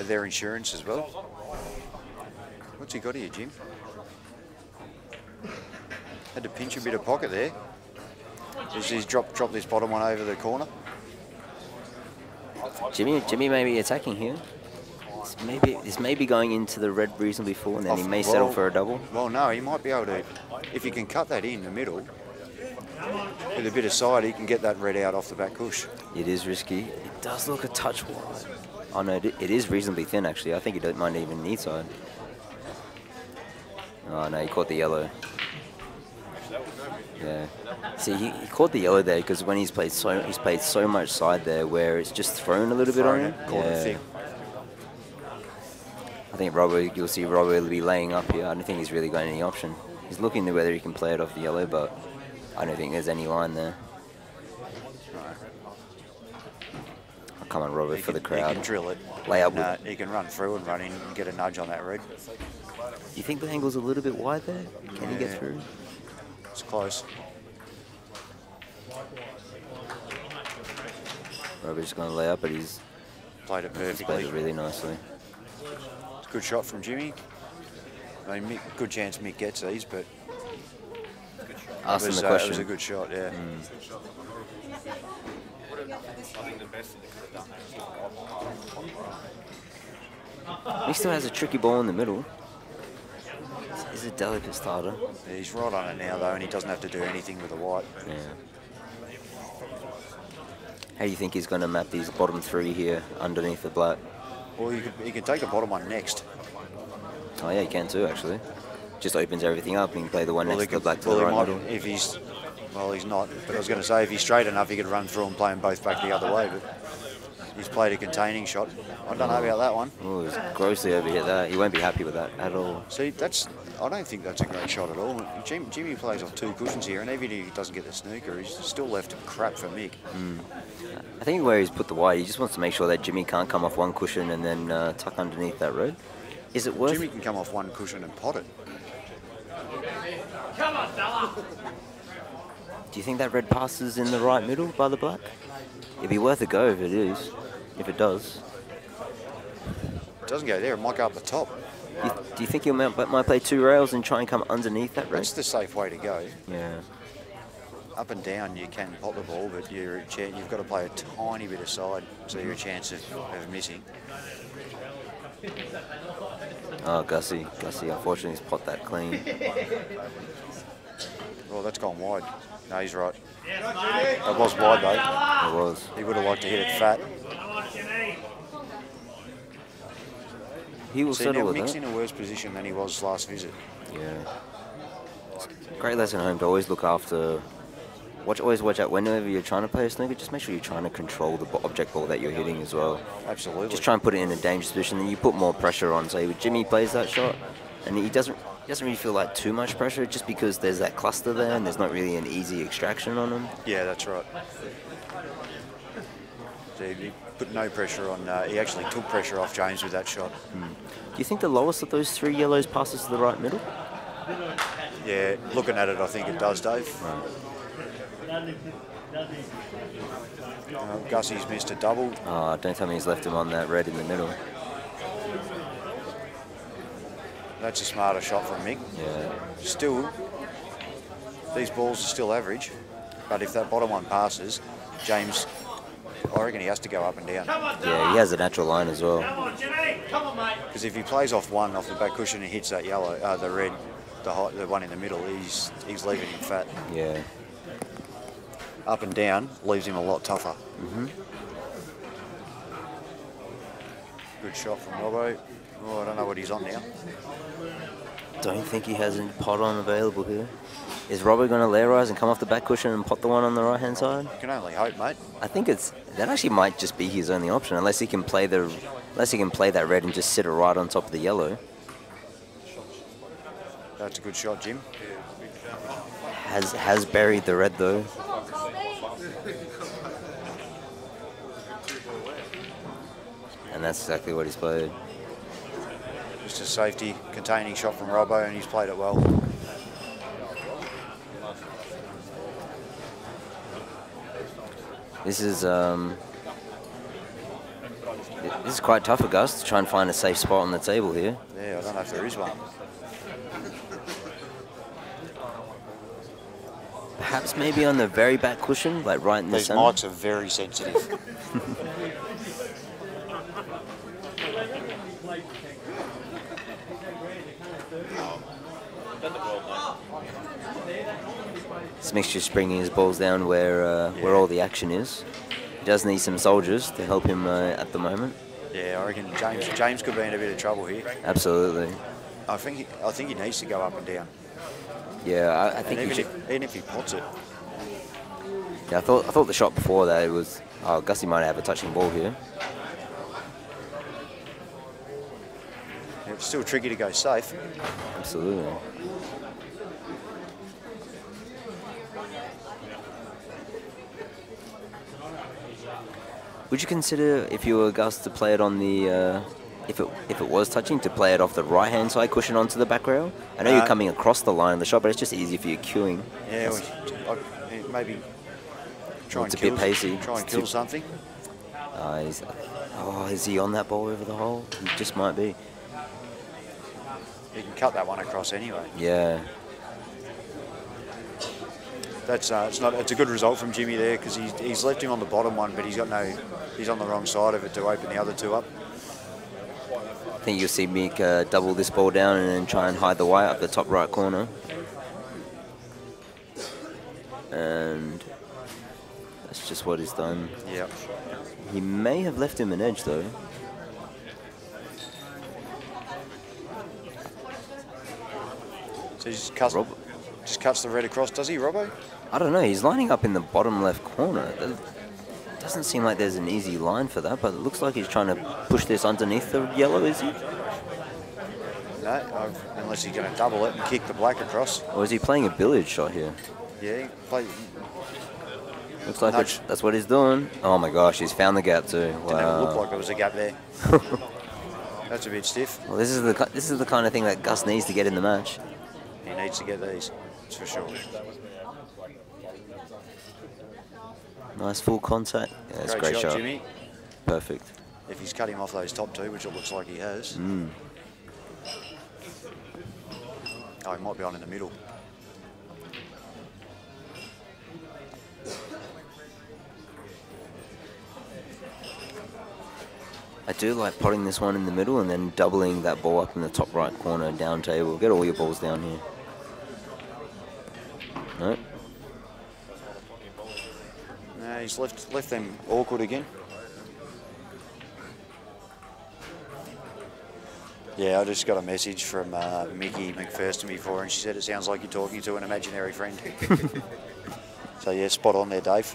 their insurance as well. What's he got here, Jim? Had to pinch a bit of pocket there. He's dropped this bottom one over the corner. Jimmy may be attacking here. This may be going into the red reasonably full, and then he may settle for a double. Well, no, he might be able to. If he can cut that in the middle, with a bit of side, he can get that red out off the back cush. It is risky. It does look a touch wide. Oh no, it is reasonably thin actually. I think it might even need side. Oh no, he caught the yellow. Yeah. See, he caught the yellow there because when he's played so much side there where it's just thrown a little bit on him. Caught it thick. I think you'll see Robbo will be laying up here. I don't think he's really got any option. He's looking to whether he can play it off the yellow, but I don't think there's any line there. Oh, come on, Robbo, for the crowd. He can drill it. Lay up. He can run through and run in and get a nudge on that red. You think the angle's a little bit wide there? Can he get through? It's close. Robbo's going to lay up, but he's played it perfectly. Played it really nicely. It's a good shot from Jimmy. I mean, good chance Mick gets these, but ask him the question. It was a good shot, yeah. He still has a tricky ball in the middle. He's a delicate starter. Yeah, he's right on it now, though, and he doesn't have to do anything with the white. Yeah. How do you think he's going to map these bottom three here underneath the black? Well, he could take the bottom one next. Oh yeah, he can too, actually. Just opens everything up and he can play the one next to the black to the he right might, middle. if he's, well, he's not. But I was going to say, if he's straight enough, he could run through and play them both back the other way. But he's played a containing shot. I don't know about that one. Oh, he's grossly overhit that. He won't be happy with that at all. See, I don't think that's a great shot at all. Jimmy plays off 2 cushions here, and even if he doesn't get the snooker, he's still left crap for Mick. I think where he's put the white, he just wants to make sure that Jimmy can't come off one cushion and then tuck underneath that red. Is it worth? Jimmy can come off one cushion and pot it. Come on, Della. Do you think that red passes in the right middle by the black? It'd be worth a go if it is. If it does. It doesn't go there. It might go up the top. Do you think he might play 2 rails and try and come underneath that red? That's the safe way to go. Yeah. Up and down, you can pot the ball, but you've got to play a tiny bit aside, so you're a chance of missing. Oh, Gussie, unfortunately, he's pot that clean. Well, that's gone wide. No, he's right. That was wide, though. It was. He would have liked to hit it fat. He will settle with Mick's that. in a worse position than he was last visit. Yeah. Great lesson at home to always look after. Always watch out whenever you're trying to play a snooker. Just make sure you're trying to control the object ball that you're hitting as well. Absolutely. Just try and put it in a dangerous position, and you put more pressure on. Say Jimmy plays that shot, and he doesn't really feel like too much pressure, just because there's that cluster there, and there's not really an easy extraction on him. Yeah, that's right. So he put no pressure on. He actually took pressure off James with that shot. Do you think the lowest of those 3 yellows passes to the right middle? Yeah, looking at it, I think it does, Dave. Gussie's missed a double. Oh, don't tell me he's left him on that red in the middle. That's a smarter shot from Mick. Yeah. Still, these balls are still average, but if that bottom one passes, James, I reckon he has to go up and down. Yeah, he has a natural line as well. Come on, Jimmy. Come on, mate. Because if he plays off one off the back cushion and hits that yellow, the red, the one in the middle, he's leaving him fat. Yeah. Up and down leaves him a lot tougher. Good shot from Robbo. Oh, I don't know what he's on now. Don't think he has a pot on available here. Is Robbo going to layer rise and come off the back cushion and pot the one on the right hand side? You can only hope, mate. I think that actually might just be his only option, unless he can play that red and just sit it right on top of the yellow. That's a good shot, Jim. Has buried the red though. And that's exactly what he's played. Just a safety containing shot from Robbo, and he's played it well. This is quite tough for Gus to try and find a safe spot on the table here. Yeah, I don't know if there is one. Perhaps maybe on the very back cushion, like right in the These center. mics are very sensitive. This Mick's just bringing his balls down where all the action is. He does need some soldiers to help him at the moment. Yeah, I reckon James could be in a bit of trouble here. Absolutely. I think he needs to go up and down. Yeah, I think even if he pots it. Yeah, I thought the shot before that it was. Oh, Gussie might have a touching ball here. It's still tricky to go safe. Absolutely. Would you consider, if you were Gus, to play it on the, if it was touching, to play it off the right-hand side cushion onto the back rail? I know you're coming across the line of the shot, but it's just easy for your queuing. Yeah, maybe try It's and a bit pacey. Try and kill something. Is he on that ball over the hole? He just might be. He can cut that one across anyway. Yeah. That's it's a good result from Jimmy there, because he's left him on the bottom one, but he's on the wrong side of it to open the other two up. I think you'll see Mick double this ball down and then try and hide the white up the top right corner. And that's just what he's done. Yep. He may have left him an edge though. So he just cuts the red across, does he, Robbo? I don't know, he's lining up in the bottom left corner. It doesn't seem like there's an easy line for that, but it looks like he's trying to push this underneath the yellow, is he? No, unless he's going to double it and kick the black across. Or is he playing a billiard shot here? Yeah, Looks like that's what he's doing. Oh my gosh, he's found the gap too. Wow. Didn't even look like there was a gap there. That's a bit stiff. Well, this is the kind of thing that Gus needs to get in the match. He needs to get these, that's for sure. Nice full contact. Yeah, that's a great shot. Jimmy. Perfect. If he's cut him off those top two, which it looks like he has. Oh, he might be on in the middle. I do like potting this one in the middle and then doubling that ball up in the top right corner, down table. Get all your balls down here. No. No, he's left them awkward again. Yeah, I just got a message from Mickey McPherson before, and she said it sounds like you're talking to an imaginary friend. So yeah, spot on there, Dave.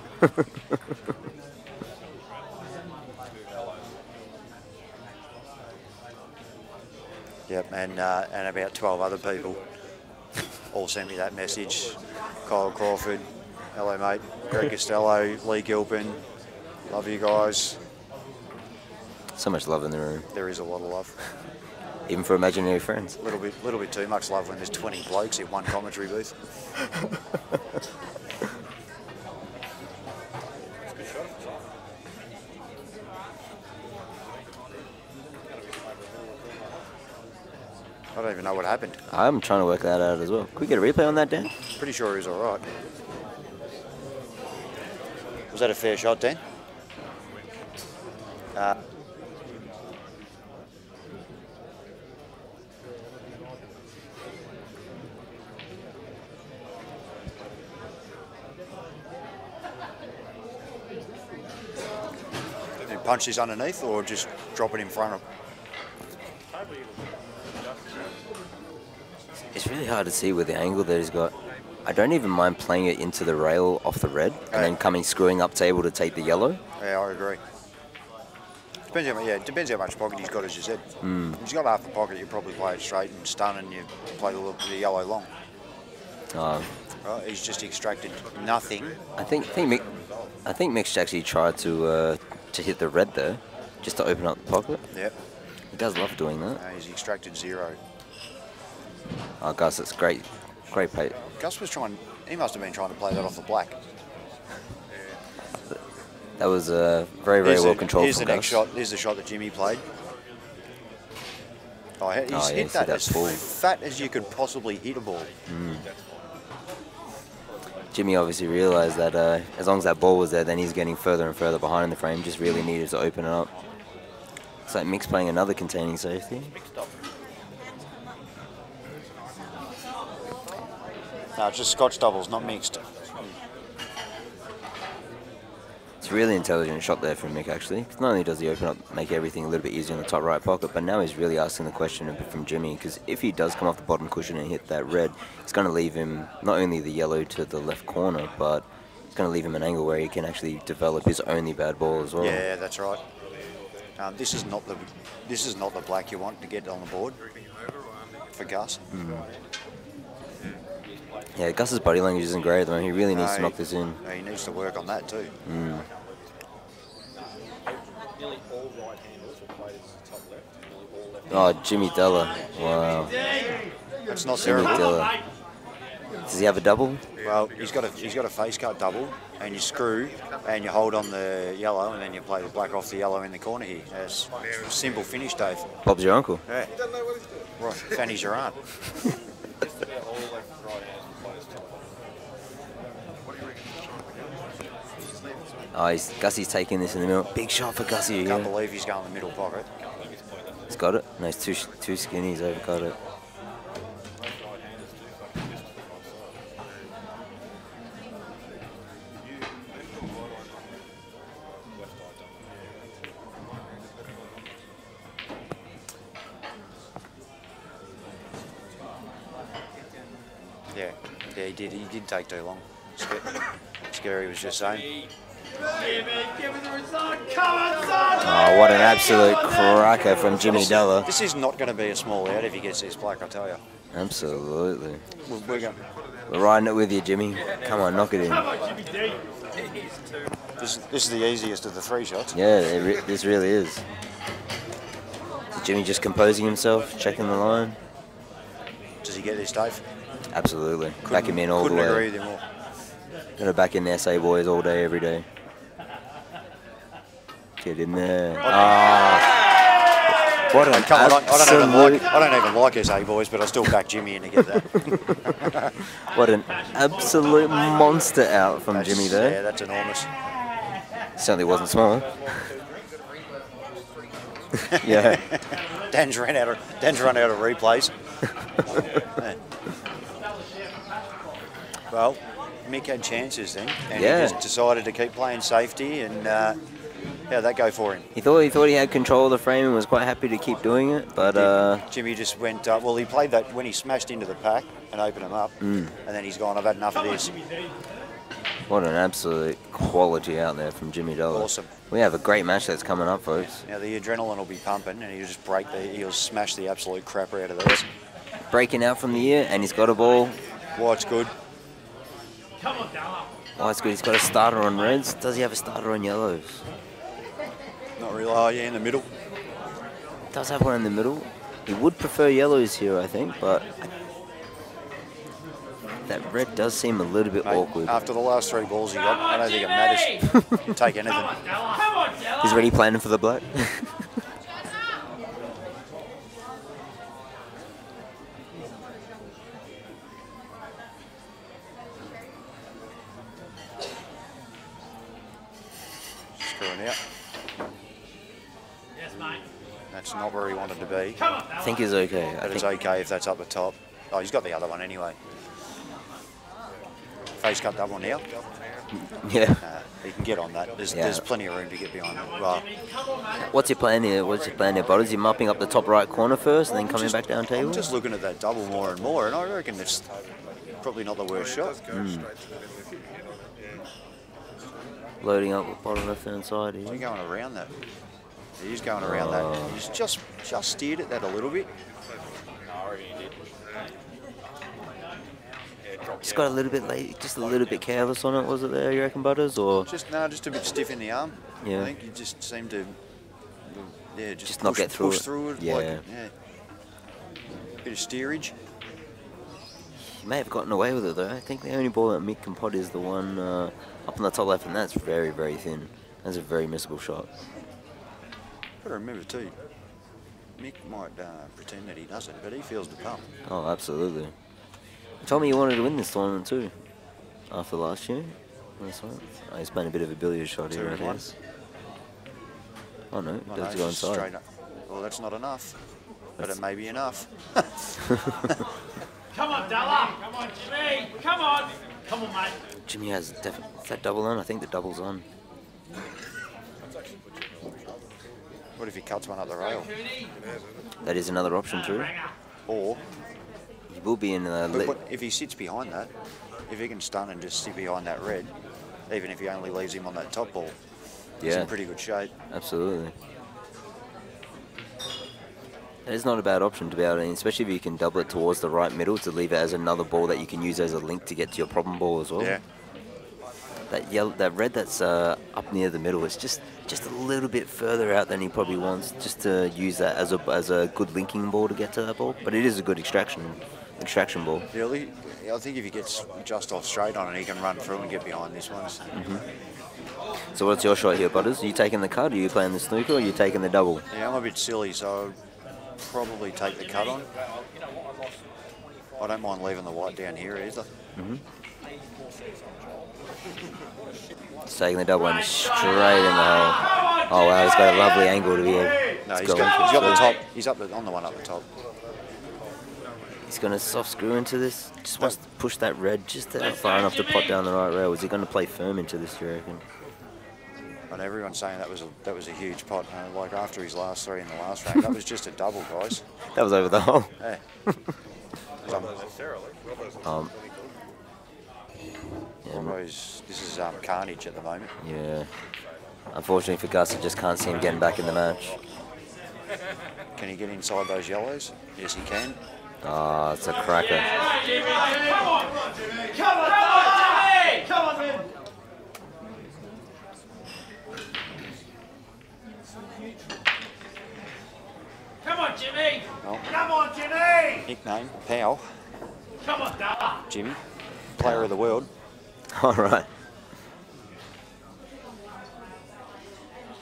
Yep, and about 12 other people all sent me that message. Kyle Crawford, hello mate, Greg Costello, Lee Gilpin, love you guys. So much love in the room. There is a lot of love. Even for imaginary friends. A little bit too much love when there's 20 blokes in one commentary booth. I don't even know what happened. I'm trying to work that out as well. Can we get a replay on that, Dan? Pretty sure he was all right. Was that a fair shot, Dan? Did he punch this underneath or just drop it in front of? It's really hard to see with the angle that he's got. I don't even mind playing it into the rail off the red and then screwing up table to take the yellow. Yeah, I agree. Depends how much pocket he's got, as you said. If he's got half a pocket, you probably play it straight and stun, and you play the yellow long. Right, he's just extracted nothing. I think Mick's actually tried to hit the red there, just to open up the pocket. Yep. He does love doing that. He's extracted zero. Oh, Gus, that's great play. Gus was he must have been trying to play that off the black. That was very well controlled. Here's from the next Gus. shot. Here's the shot that Jimmy played. Oh, he's hit that as full. fat as you could possibly hit a ball. Jimmy obviously realised that as long as that ball was there, then he's getting further and further behind in the frame. Just really needed to open it up. It's like Mick's playing another containing safety. No, it's just Scotch doubles, not mixed. It's a really intelligent shot there from Mick, actually. 'Cause not only does he open up, make everything a little bit easier in the top right pocket, but now he's really asking the question a bit from Jimmy, because if he does come off the bottom cushion and hit that red, it's going to leave him not only the yellow to the left corner, but it's going to leave him an angle where he can actually develop his only bad ball as well. Yeah, that's right. This is not the black you want to get on the board for Gus. Yeah, Gus's body language isn't great at the moment. He really needs to knock this in. He needs to work on that too. Nearly all right-handers will play this top left. Nearly all left. Oh, Jimmy Della. Wow. That's not Jimmy terrible. Della. Does he have a double? Well, he's got a face cut double, and you screw, and you hold on the yellow, and then you play the black off the yellow in the corner here. It's a simple finish, Dave. Bob's your uncle. Yeah. Right, Fanny's your aunt. Oh, Gussie's taking this in the middle. Big shot for Gussie. Can't believe he's going in the middle pocket. He's got it. Nice two skinnies overcut it. Yeah, he did take too long. Scary was just saying. Oh, what an absolute cracker from Jimmy Della. This is not going to be a small out if he gets this black, I tell you. Absolutely. We're riding it with you, Jimmy. Come on, knock it in. This is the easiest of the 3 shots. Yeah, this really is. Is Jimmy just composing himself, checking the line? Does he get this, Dave? Absolutely. Back him in all the way. Couldn't agree with you more. Gotta back in the SA boys all day, every day. Get in there. Ah, what an absolute... I don't even like SA boys, but I still back Jimmy in to get that. What an absolute monster out from Jimmy there. Yeah, that's enormous. Certainly wasn't small. Yeah. Dan's run out of replays. Yeah. Well, Mick had chances then, and he just decided to keep playing safety, and how'd that go for him? He thought he had control of the frame and was quite happy to keep doing it, but Jimmy just went. Well, he played that when he smashed into the pack and opened him up, and then he's gone. I've had enough of this. What an absolute quality out there from Jimmy Della. Awesome. We have a great match that's coming up, folks. Now the adrenaline will be pumping, and he'll smash the absolute crapper out of these. Breaking out from the ear, and he's got a ball. White's good. White's good. He's got a starter on reds. Does he have a starter on yellows? Not really. Oh yeah, in the middle. Does have one in the middle. He would prefer yellows here, I think, but that red does seem a little bit awkward. After the last 3 balls he got, I don't think it matters. He'll take anything. He's already planning for the black. Screwing out. Yes, mate. That's not where he wanted to be. I think he's okay. But it's okay if that's up the top. Oh, he's got the other one anyway. Face cut that one now. Yeah. He can get on that. There's plenty of room to get behind it. Well, what's your plan here? Bud? Is he mopping up the top right corner first and then coming back down table? I'm just looking at that double more and more, and I reckon it's probably not the worst shot. Loading up the bottom left-hand side here. Is he going around that? He's going around that. He's just steered at that a little bit. Just got a little bit late, just a little bit careless on it, was it there, you reckon, Butters? Or just a bit stiff in the arm. Yeah. I think you just seem to just not get through push it. through it. Yeah. Like, bit of steerage. He may have gotten away with it though. I think the only ball that Mick can pot is the one up on the top left, and that's very, very thin. That's a very missable shot. Got to remember too, Mick might pretend that he doesn't, but he feels the pump. Oh, absolutely. You told me you wanted to win this tournament too, after last year. That's right. Oh, he's playing a bit of a billiard shot here, I guess. Oh no, it does go inside. Well, that's not enough, but it may be enough. Come on, Della! Come on, Jimmy! Come on! Come on, mate! Jimmy has is that double on? I think the double's on. What if he cuts one up the rail? That is another option too. Or he will be in but if he sits behind that, if he can stun and just sit behind that red, even if he only leaves him on that top ball, he's in pretty good shape. Absolutely. That is not a bad option to be able to, especially if you can double it towards the right middle to leave it as another ball that you can use as a link to get to your problem ball as well. Yeah. That red that's up near the middle is just a little bit further out than he probably wants, just to use that as a good linking ball to get to that ball. But it is a good extraction ball. Yeah, I think if he gets just off straight on it, he can run through and get behind this one. So what's your shot here, Butters? Are you taking the cut? Are you playing the snooker? Or are you taking the double? Yeah, I'm a bit silly, so I'll probably take the cut on. I don't mind leaving the white down here either. Just taking the double one straight in the hole. Oh wow, he's got a lovely angle to be here. No, It's he's going got for the it. top. He's up on the one up the top. He's going to soft screw into this. Just wants to push that red just far enough to pot down the right rail. Is he going to play firm into this, do you reckon? And everyone's saying that was a huge pot. Like after his last 3 in the last round, that was just a double, guys. That was over the hole. Yeah. This is carnage at the moment. Yeah. Unfortunately for Gus, I just can't see him getting back in the match. Can he get inside those yellows? Yes, he can. Ah, it's a cracker. Come on, Jimmy! Come on, Jimmy! Come on, man! Come on, Jimmy! Oh. Come on, Jimmy! Nickname, Powell. Come on, Della! Jimmy, player of the world. All right.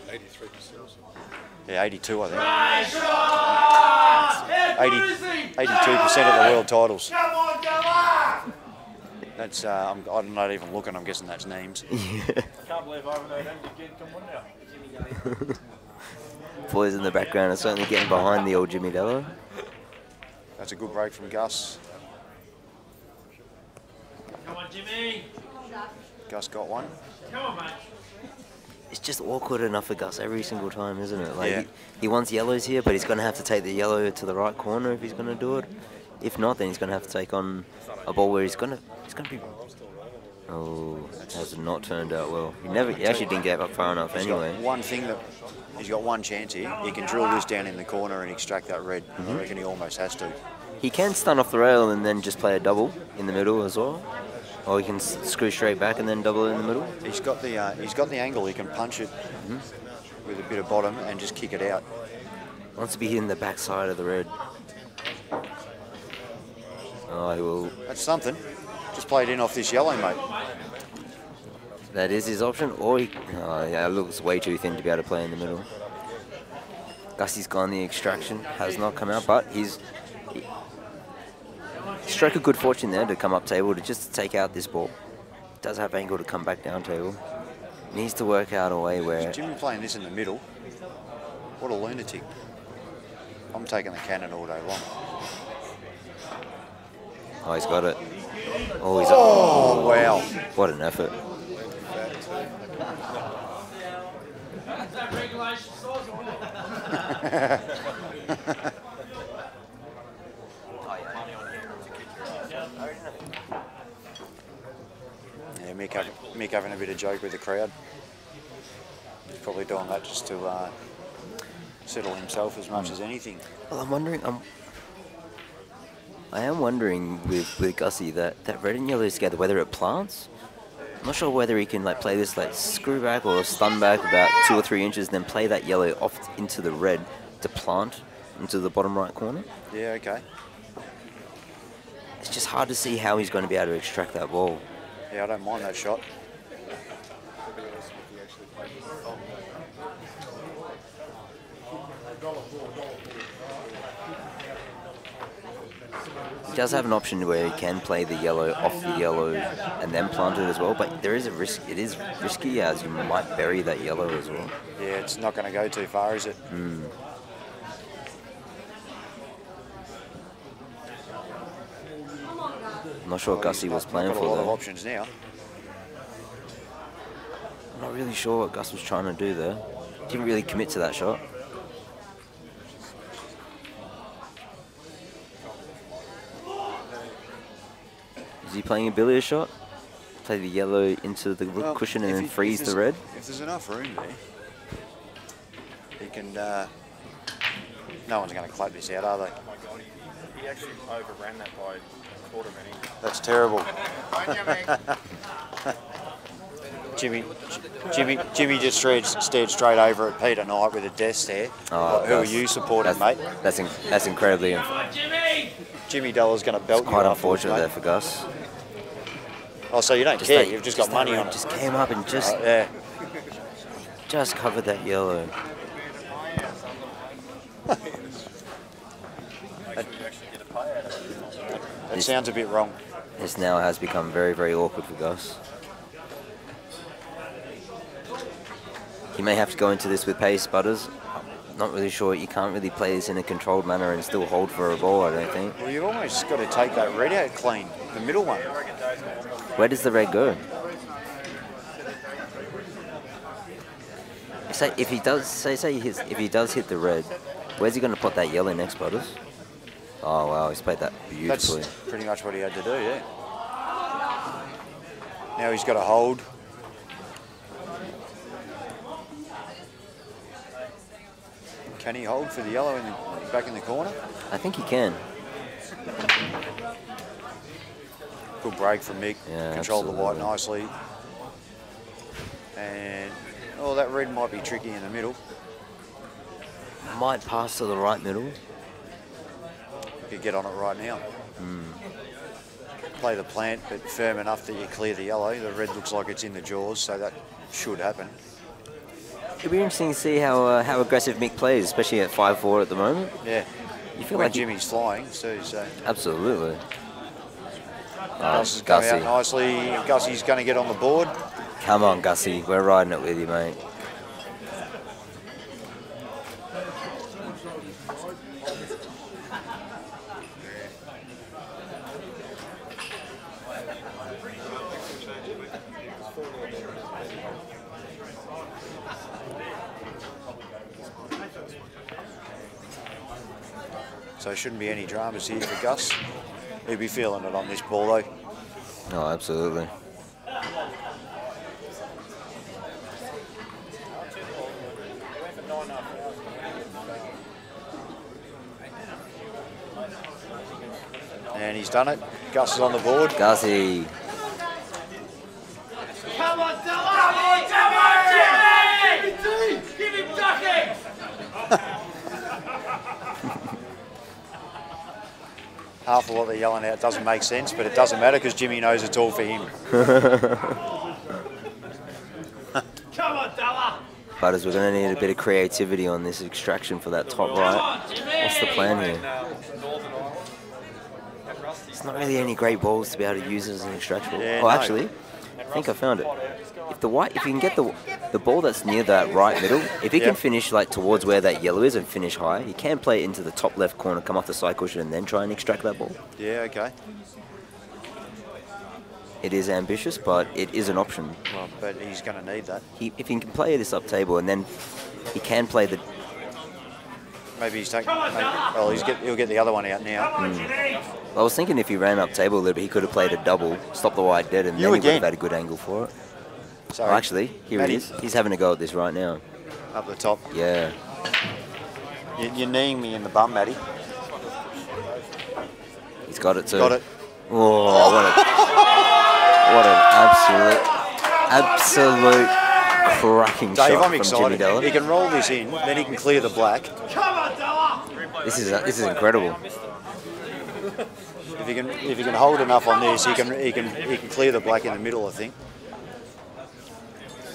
83%. Yeah, 82, I think. Nice shot! 82% of the world titles. Come on, Della! That's, I'm not even looking, I'm guessing that's names. Can't believe I haven't heard him again. Come on now. Boys in the background are certainly getting behind the old Jimmy Dello. That's a good break from Gus. Come on, Jimmy! Gus got one. Come on, mate! It's just awkward enough for Gus every single time, isn't it? Like Yeah. he wants yellows here, but he's going to have to take the yellow to the right corner if he's going to do it. If not, then he's going to have to take on a ball where he's going to be. Oh, that has not turned out well. He actually didn't get up far enough anyway. Got one thing that he's got one chance here. He can drill this down in the corner and extract that red. I reckon he almost has to. He can stun off the rail and then just play a double in the middle as well. Or he can screw straight back and then double it in the middle. He's got the angle. He can punch it with a bit of bottom and just kick it out. Wants to be hitting the back side of the red. Oh, he will. That's something. Just play it in off this yellow, mate. That is his option. Or he, it looks way too thin to be able to play in the middle. Gussie's gone the extraction, has not come out, but he struck a good fortune there to come up table to just take out this ball. Does have angle to come back down table. Needs to work out a way where... Is Jimmy playing this in the middle? What a lunatic. I'm taking the cannon all day long. Oh, he's got it. Oh, he's Oh, wow. What an effort. Yeah, Mick having a bit of joke with the crowd. He's probably doing that just to settle himself as much as anything. Well, I'm wondering... I am wondering with Gussie that red and yellow together, whether it plants. I'm not sure whether he can play this screw back or stun back about 2 or 3 inches, then play that yellow off into the red to plant into the bottom right corner. Yeah, okay. It's just hard to see how he's going to be able to extract that ball. Yeah, I don't mind that shot. He does have an option where he can play the yellow off the yellow and then plant it as well, but there is a risk. It is risky as you might bury that yellow as well. Yeah, it's not going to go too far, is it? I'm not sure what Gussie was playing got for a lot of there. options now. I'm not really sure what Gus was trying to do there. Didn't really commit to that shot. Is he playing a billiard shot? Play the yellow into the cushion and then freeze the red? If there's enough room there, he can... no one's going to clap this out, are they? Oh my God, he actually overran that by a quarter minute. That's terrible. Jimmy just stared straight over at Peter Knight with a death stare. Oh, Who are you supporting, mate? That's incredibly... Jimmy Della's going to belt you. Quite unfortunate there for Gus. Oh, so you don't care? You've just got money on it. Just came up and just covered that yellow. It sounds a bit wrong. This now has become very, very awkward for Gus. He may have to go into this with pace, Butters. Not really sure. You can't really play this in a controlled manner and still hold for a ball, I don't think. Well, you've almost got to take that red out clean, the middle one. Where does the red go? Say if he does, if he does hit the red, where's he going to put that yellow next, Butters? Oh wow, he's played that beautifully. That's pretty much what he had to do, yeah. Now he's got to hold. Can he hold for the yellow in the, back in the corner? I think he can. Good break from Mick. Yeah, controlled the white absolutely. nicely. And, oh, that red might be tricky in the middle. Might pass to the right middle. You could get on it right now. Play the plant, but firm enough that you clear the yellow. The red looks like it's in the jaws, so that should happen. It'll be interesting to see how aggressive Mick plays, especially at 5-4 at the moment. Yeah. You feel when like Jimmy's flying, too, so. Absolutely. Gus has come out nicely. Gussie's going to get on the board. Come on, Gussie. We're riding it with you, mate. So shouldn't be any dramas here for Gus. He'll be feeling it on this ball though. Oh, absolutely. And he's done it. Gus is on the board. Gussie. Come on, Delahunty! Come on, Jimmy! Give him ducking! Half of what they're yelling out doesn't make sense, but it doesn't matter because Jimmy knows it's all for him. Come on, Della! Butters, we're going to need a bit of creativity on this extraction for that top right. What's the plan here? It's not really any great balls to be able to use as an extraction. Yeah, oh, no. actually, I think I found it. If you can get the ball that's near that right middle, if he can finish like towards where that yellow is and finish high, he can play it into the top left corner, come off the side cushion, and then try and extract that ball. Yeah, okay. It is ambitious, but it is an option. Well, but he's going to need that. If he can play this up table, and then he can play the. Maybe he's taking. Well, he'll get the other one out now. I was thinking if he ran up table a little bit, he could have played a double, stopped the wide dead, and then he would have had a good angle for it. Sorry. Oh, actually, here he is. He's having a go at this right now. Up the top. Yeah. You're kneeing me in the bum, Matty. He's got it too. Got it. Oh, what an absolute cracking Dave, shot I'm from excited. Jimmy Della. He can roll this in, then he can clear the black. Come on, Della! This is incredible. If he can hold enough on this, he can clear the black in the middle, I think.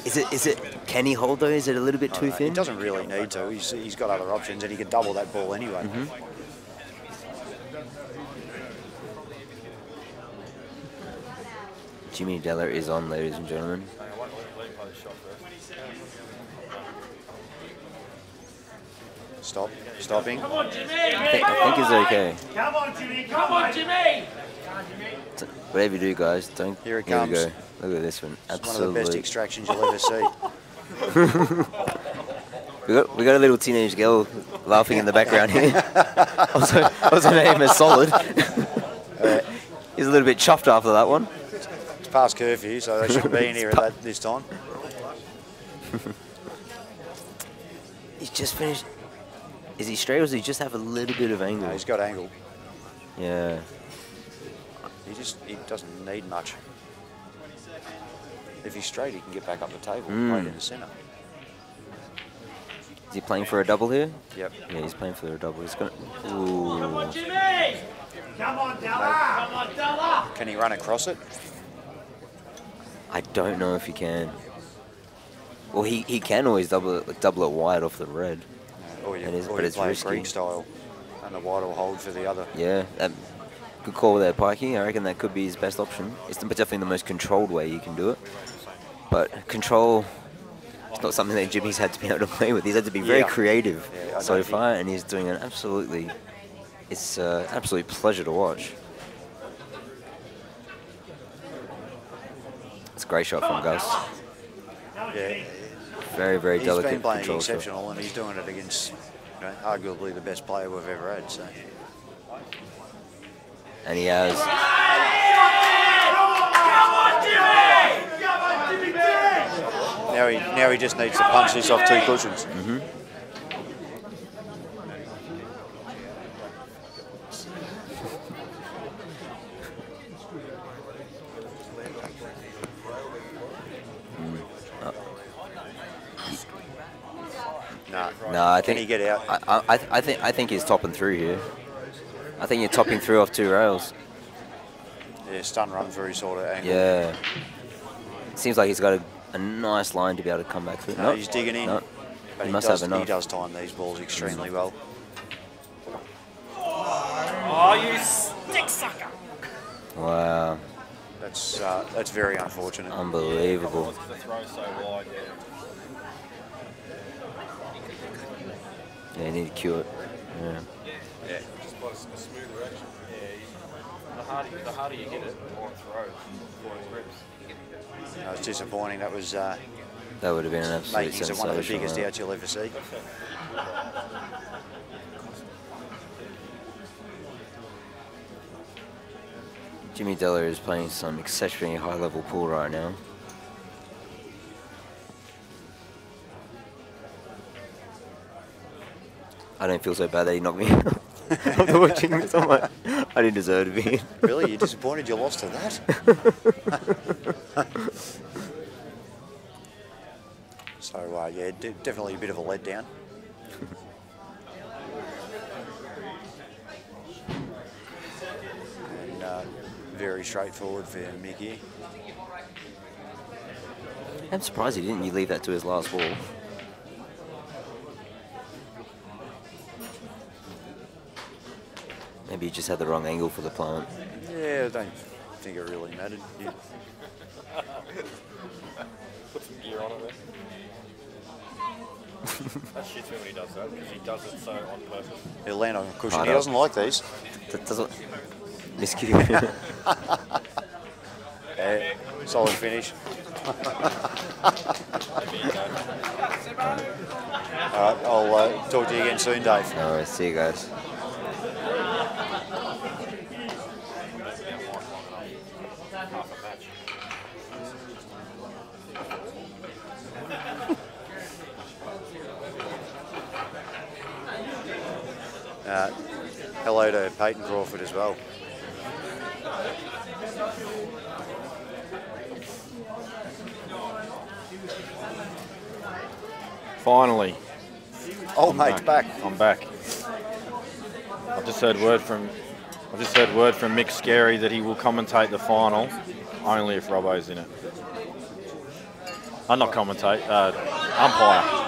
Is it? Can he hold though? Is it a little bit too thin? He doesn't really need to. He's got other options, and he can double that ball anyway. Jimmy Della is on, ladies and gentlemen. Stopping. Come on, Jimmy! I think he's okay. Come on, Jimmy! Come on, Jimmy! Whatever you do, guys, don't. Here it we comes. go. Look at this one. It's one of the best extractions you'll ever see. we got a little teenage girl laughing in the background here. I was going to aim as solid. He's a little bit chuffed after that one. It's past curfew, so they shouldn't be in here at this time. He's just finished. Is he straight or does he just have a little bit of angle? No, he's got angle. Yeah. He doesn't need much. If he's straight, he can get back up the table and play it in the centre. Is he playing for a double here? Yep. Yeah, he's playing for a double. He's gonna. Come on, Jimmy! Come on, Della! Come on, Della! Can he run across it? I don't know if he can. Well, he can always double it wide off the red. Or you it's play risky. Greek style, and the white will hold for the other. Yeah, good call there, Pikey. I reckon that could be his best option. It's definitely the most controlled way you can do it. But control not something that Jimmy's had to be able to play with. He's had to be very creative so far, and he's doing an absolutely... It's an absolute pleasure to watch. It's a great shot from Gus. Yeah. Very, very delicate He's been playing control exceptional, shot. and he's doing it against, arguably the best player we've ever had. So. And he has. Now he just needs to punch this off 2 cushions. No, I think he get out? I think he's topping through here. I think you're topping through off 2 rails. Yeah, stun run through sort of angle. Yeah. Seems like he's got a nice line to be able to come back through. No, he's digging in. No. But He must have enough. He does time these balls extremely well. Oh, you stick sucker! Wow. That's very unfortunate. Unbelievable. The throw so wide, Yeah, you need to cue it. Yeah. Yeah, just by a smoother action. Yeah, the harder you hit it, the more it throws, the more it grips. That was disappointing. That was That would have been an absolute makings of sensation. one of the biggest outs you'll ever see. Jimmy Della is playing some exceptionally high-level pool right now. I don't feel so bad that he knocked me out. After watching this, I'm like, I didn't deserve to be in. Really? You're disappointed you lost to that? So, yeah, definitely a bit of a letdown. And very straightforward for Mickey. I'm surprised he didn't. You leave that to his last ball. Maybe he just had the wrong angle for the plant. Yeah, I don't think it really mattered. Yeah. Put some gear on it there. That shits me when he does that, because he does it so on purpose. He'll land on a cushion. Hard He up. doesn't like these. That doesn't... Miscue. Yeah, solid finish. All right, I'll talk to you again soon, Dave. All right, see you guys. Hello to Peyton Crawford as well. Finally. Old mate's back. I'm back. I've just heard word from Mick Scary that he will commentate the final only if Robbo's in it. Not commentate, umpire.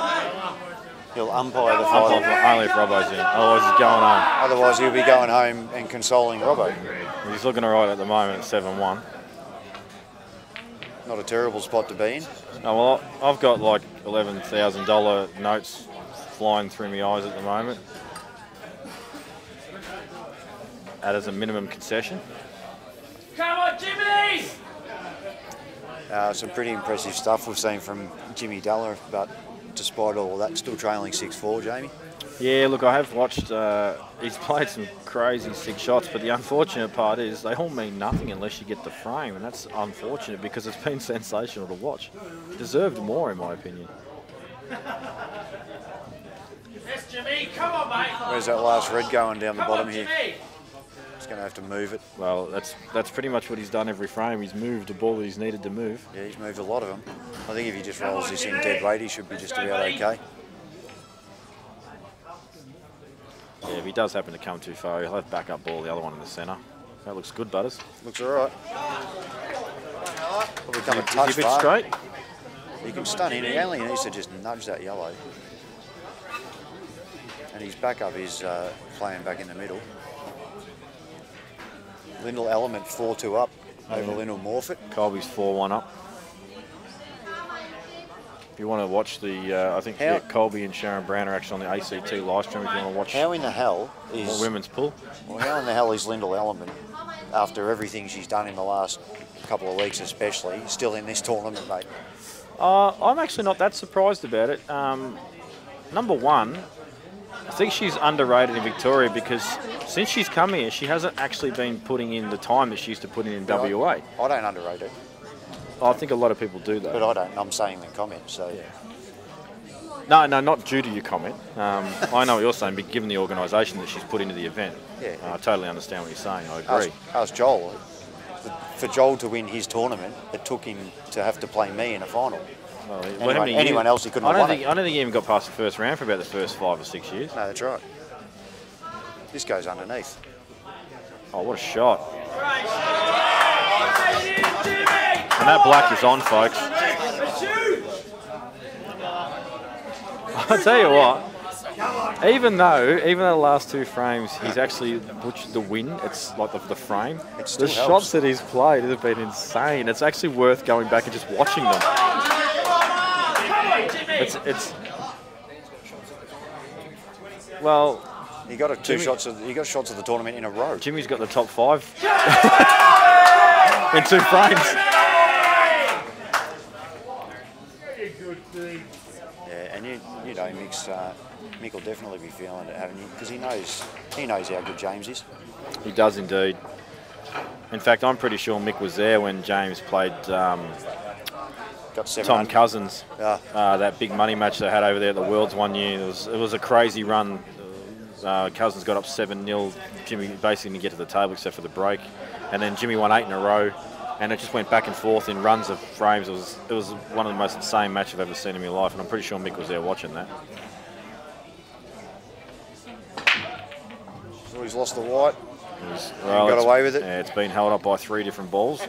He'll umpire the final. Only if Robbo's in it. Otherwise he's going home. Otherwise he'll be going home and consoling Robbo. He's looking alright at the moment at 7-1. Not a terrible spot to be in. No, well, I've got like $11,000 notes flying through my eyes at the moment. That is a minimum concession. Come on, Jimmy! Some pretty impressive stuff we've seen from Jimmy Della, but despite all of that, still trailing 6-4, Jamie. Yeah, look, I have watched, he's played some crazy sick shots, but the unfortunate part is they all mean nothing unless you get the frame, and that's unfortunate because it's been sensational to watch. Deserved more, in my opinion. Yes, Jimmy, come on, mate. Where's that last red going down the Come bottom on, here? Jimmy. He's going to have to move it. Well, that's pretty much what he's done every frame. He's moved the ball that he's needed to move. Yeah, he's moved a lot of them. I think if he just rolls this in dead weight, he should be just about okay. Yeah, if he does happen to come too far, he'll have backup ball, the other one in the centre. That looks good, Butters. Looks all right. Probably come a Is he touch a bit far. straight? He can stun in. He only needs to just nudge that yellow. And his backup is playing back in the middle. Lyndall Element 4-2 up over Lyndall Morfitt. Colby's 4-1 up. If you want to watch the, I think Colby and Sharon Brown are actually on the ACT live stream if you want to watch. How in the hell is women's pool? Well, how in the hell is Lyndall Ellerman, after everything she's done in the last couple of weeks especially, still in this tournament, mate? I'm actually not that surprised about it. Number one, I think she's underrated in Victoria because since she's come here, she hasn't actually been putting in the time that she used to put in WA. I don't underrate it. I think a lot of people do, though. But I don't. I'm saying the comment, so... Yeah. No, not due to your comment. I know what you're saying, but given the organisation that she's put into the event, yeah. I totally understand what you're saying. I agree. Ask Joel. For Joel to win his tournament, it took him to have to play me in a final. Well, anyone else he couldn't have won it. I don't think he even got past the first round for about the first 5 or 6 years. No, that's right. This goes underneath. Oh, what a shot. And that black is on, folks. I'll tell you what, even though the last 2 frames he's actually butchered the win, it's like the frame. The shots that he's played have been insane. It's actually worth going back and just watching them. It's well, he got shots of the tournament in a row. Jimmy's got the top 5 in 2 frames. Yeah, and you know, Mick will definitely be feeling it, haven't you? Because he knows how good James is. He does indeed. In fact, I'm pretty sure Mick was there when James played Tom Cousins. Yeah. That big money match they had over there at the Worlds one year. It was a crazy run. Cousins got up 7-0. Jimmy basically didn't get to the table except for the break, and then Jimmy won 8 in a row. And it just went back and forth in runs of frames. It was one of the most insane matches I've ever seen in my life, and I'm pretty sure Mick was there watching that. So he's lost the white. Well, got away with it. Yeah, it's been held up by 3 different balls.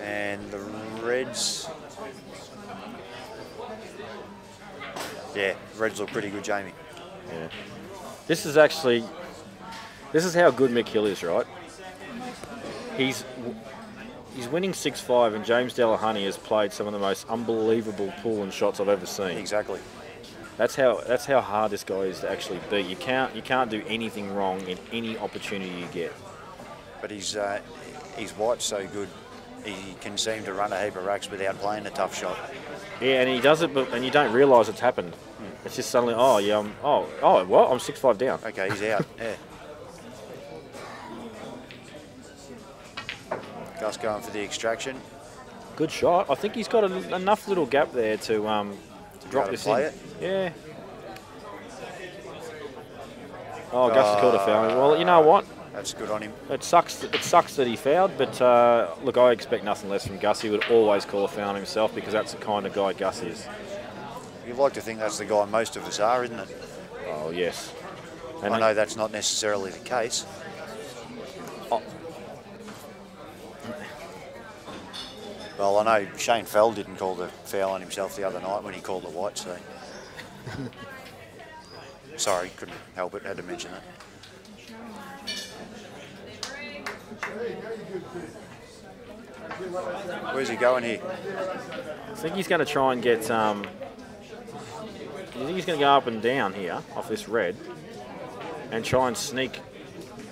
And the Reds. Yeah, Reds look pretty good, Jamie. Yeah. This is how good Mick Hill is, right? He's winning 6-5, and James Delahunty has played some of the most unbelievable pull and shots I've ever seen. Exactly. That's how hard this guy is to actually beat. You can't do anything wrong in any opportunity you get. But his white's so good, he can seem to run a heap of racks without playing a tough shot. Yeah, and he does it, and you don't realise it's happened. It's just suddenly, what? I'm 6-5 down. Okay, he's out. Yeah. Gus going for the extraction. Good shot. I think he's got enough little gap there to drop this in. Yeah. Oh, Gus has called a foul. Well, you know what? That's good on him. It sucks that he fouled, but look, I expect nothing less from Gus. He would always call a foul on himself because that's the kind of guy Gus is. You'd like to think that's the guy most of us are, isn't it? Oh, yes. And I know that's not necessarily the case. Well, I know Shane Fell didn't call the foul on himself the other night when he called the white, so... Sorry, couldn't help it, had to mention that. Where's he going here? I think he's going to try and get... I think he's going to go up and down here off this red and try and sneak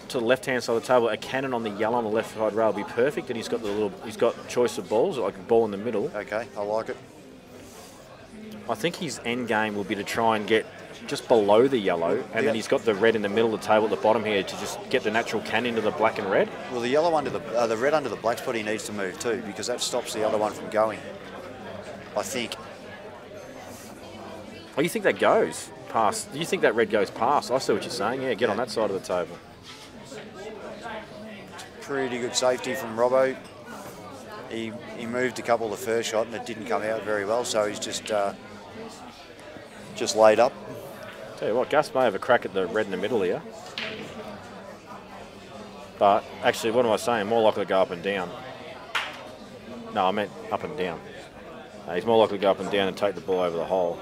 to the left-hand side of the table. A cannon on the yellow on the left side rail will be perfect, and he's got choice of balls, like a ball in the middle. Okay, I like it. I think his end game will be to try and get just below the yellow, and then he's got the red in the middle of the table at the bottom here to just get the natural cannon into the black and red. Well, the yellow under the red under the black spot he needs to move too, because that stops the other one from going. I think. Oh, you think that goes past? You think that red goes past? I see what you're saying. Yeah, get on that side of the table. Pretty good safety from Robbo. He moved a couple the first shot and it didn't come out very well, so he's just laid up. Tell you what, Gus may have a crack at the red in the middle here. But actually, what am I saying? More likely to go up and down. No, I meant up and down. He's more likely to go up and down and take the ball over the hole.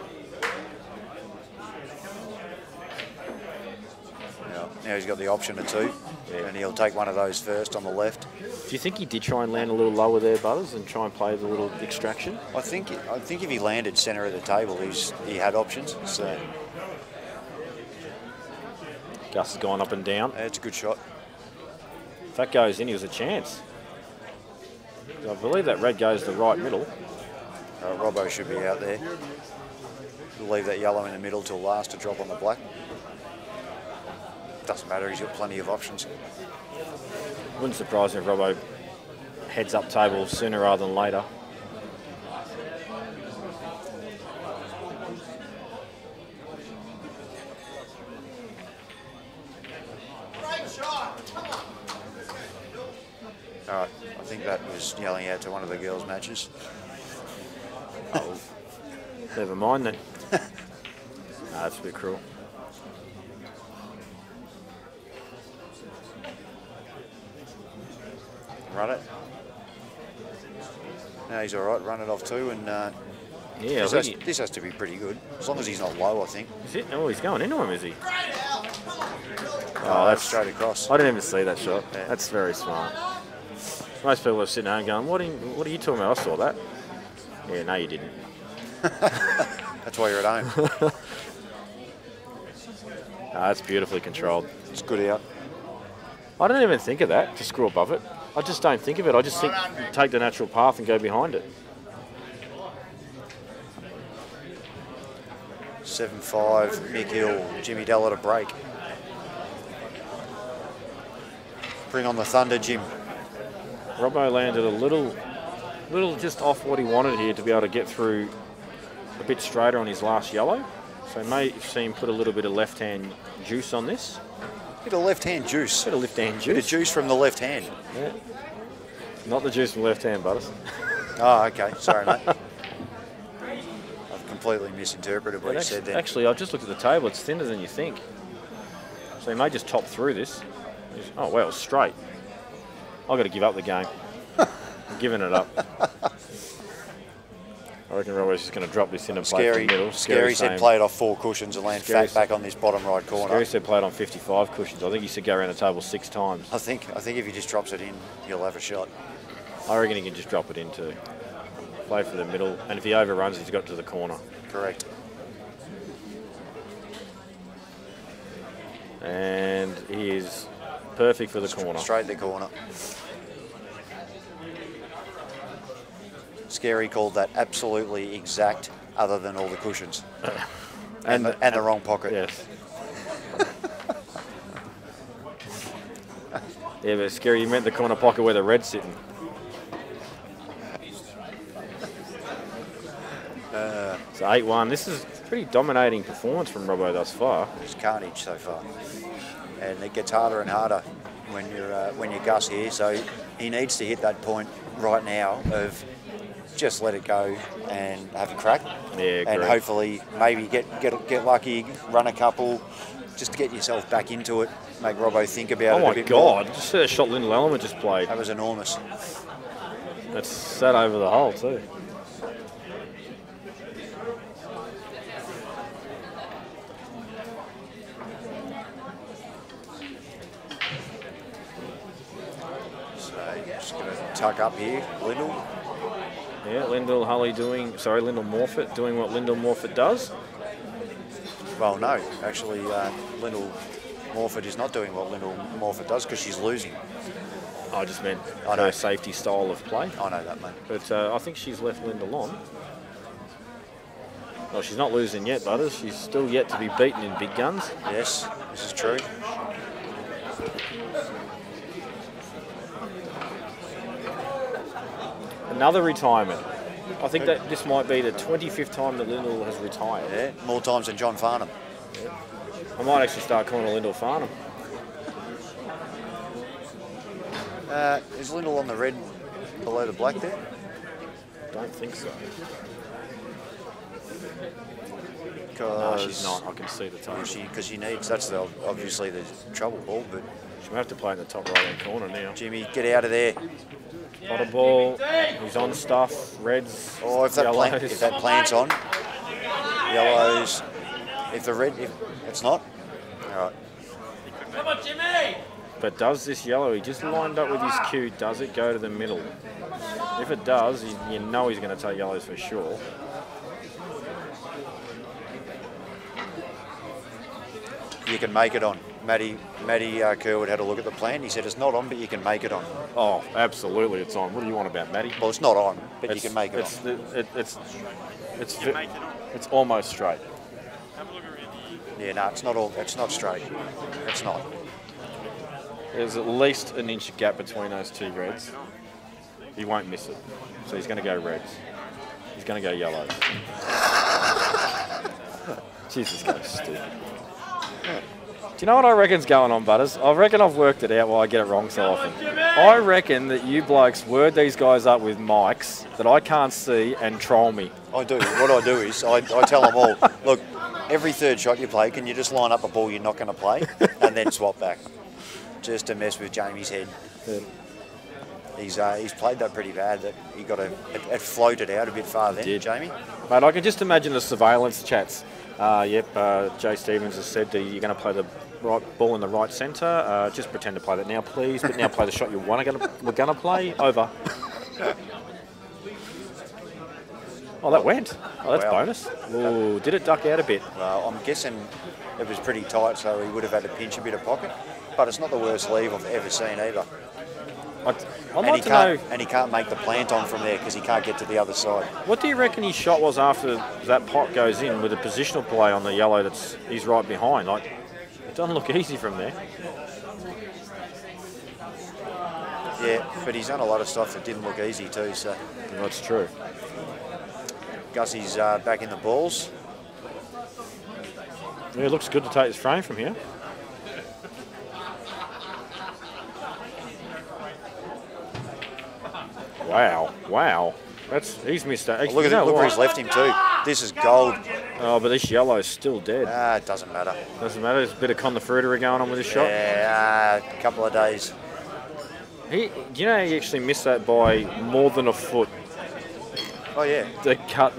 Yeah. Now he's got the option of 2, and he'll take one of those first on the left. Do you think he did try and land a little lower there, Butters, and try and play the little extraction? I think if he landed centre of the table, he had options. So Gus has gone up and down. it's a good shot. If that goes in, he was a chance. I believe that red goes the right middle. Robbo should be out there. We'll leave that yellow in the middle till last to drop on the black. Doesn't matter, he's got plenty of options. Wouldn't surprise me if Robbo heads up table sooner rather than later. All right, I think that was yelling out to one of the girls' matches. Oh, never mind then. That's a bit cruel. Run it. No, he's all right. Run it off 2, and yeah, this has to be pretty good. As long as he's not low, I think. Is it? Oh, he's going into him, is he? Oh, that's straight across. I didn't even see that shot. Yeah. That's very smart. Most people are sitting there going, what are you talking about? I saw that. Yeah, no, you didn't. That's why you're at home. That's beautifully controlled. It's good out. I don't even think of that, to screw above it. I just don't think of it. I just think take the natural path and go behind it. 7-5, Mick Hill, Jimmy Della to break. Bring on the thunder, Jim. Robbo landed a little just off what he wanted here to be able to get through a bit straighter on his last yellow. So you may see him put a little bit of left-hand juice on this. Bit of left-hand juice. Bit of left-hand juice. Bit of juice from the left hand. Yeah. Not the juice from left hand, Butters. Oh, okay. Sorry, mate. I've completely misinterpreted what you said then. Actually, I've just looked at the table. It's thinner than you think. So he may just top through this. Oh, well, it's straight. I've got to give up the game. I'm giving it up. I reckon Robbo's just going to drop this in and play from the middle. Scary said play it off 4 cushions and land fat back on this bottom right corner. Scary said play it on 55 cushions. I think he said go around the table 6 times. I think if he just drops it in, he'll have a shot. I reckon he can just drop it in too. Play for the middle, and if he overruns, he's got to the corner. Correct. And he is perfect for the corner. Straight the corner. Scary called that absolutely exact, other than all the cushions. and the wrong pocket. Yes. Yeah, but Scary, you meant the corner pocket where the red's sitting. So 8-1. This is a pretty dominating performance from Robbo thus far. It's carnage so far, and it gets harder and harder when you're Gus here. So he needs to hit that point right now of just let it go and have a crack. Yeah, and great. hopefully maybe get lucky, run a couple, just to get yourself back into it. Make Robbo think about it a bit more. Oh my God! Just see that shot Lyndall Element just played. That was enormous. That's sat over the hole too. Just going to tuck up here, Lyndall. Yeah, Lyndall Morfitt doing what Lyndall Morfitt does. Well, no, actually, Lyndall Morfitt is not doing what Lyndall Morfitt does because she's losing. I just meant no safety style of play. I know that, mate. But I think she's left Lyndall on. Well, she's not losing yet, Butters. She's still yet to be beaten in big guns. Yes, this is true. Another retirement. I think that this might be the 25th time that Lyndall has retired. Yeah, more times than John Farnham. Yeah. I might actually start calling her Lyndall Farnham. Is Lyndall on the red below the black there? Don't think so. No, she's not. I can see the table. Because she needs, that's obviously the trouble ball, but... She'll have to play in the top right-hand corner now. Jimmy, get out of there. Bottom ball, he's on stuff, reds, if that plant's on, yellows, if it's not, all right. Come on, Jimmy! But does this yellow, he just lined up with his cue, does it go to the middle? If it does, you know he's going to take yellows for sure. You can make it on. Matty Kerwood had a look at the plan. He said it's not on, but you can make it on. Oh, absolutely, it's on. What do you want about Matty? Well, it's not on, but you can make it on. It's almost straight. Yeah, no, it's not all. It's not straight. It's not. There's at least an inch gap between those two reds. He won't miss it. So he's going to go reds. He's going to go yellows. Jesus, this guy's stupid. Do you know what I reckon's going on, Butters? I reckon I've worked it out why I get it wrong so often. I reckon that you blokes word these guys up with mics that I can't see and troll me. I do. What I do is I tell them all, look, every third shot you play, can you just line up a ball you're not going to play and then swap back? Just to mess with Jamie's head. Yeah. He's played that pretty bad. That he got it floated out a bit far then, Jamie. Mate, I can just imagine the surveillance chats. Jay Stevens has said that you're going to play the right ball in the right centre. Just pretend to play that now, please. But now play the shot we're going to play. Over. Oh, that went. Oh, that's bonus. Ooh, did it duck out a bit? Well, I'm guessing it was pretty tight, so he would have had to pinch a bit of pocket. But it's not the worst leave I've ever seen either. And he can't make the plant on from there because he can't get to the other side. What do you reckon his shot was after that pot goes in with a positional play on the yellow he's right behind? Like, it doesn't look easy from there. Yeah, but he's done a lot of stuff that didn't look easy too, so. That's true. Gussie's back in the balls. Yeah, it looks good to take his frame from here. Wow. He's missed that. Oh, look where he's left him too. This is gold. Oh, but this yellow's still dead. It doesn't matter. Doesn't matter. There's a bit of conthefruitery going on with this shot. Yeah, a couple of days. Do you know he actually missed that by more than a foot? Oh yeah. The cut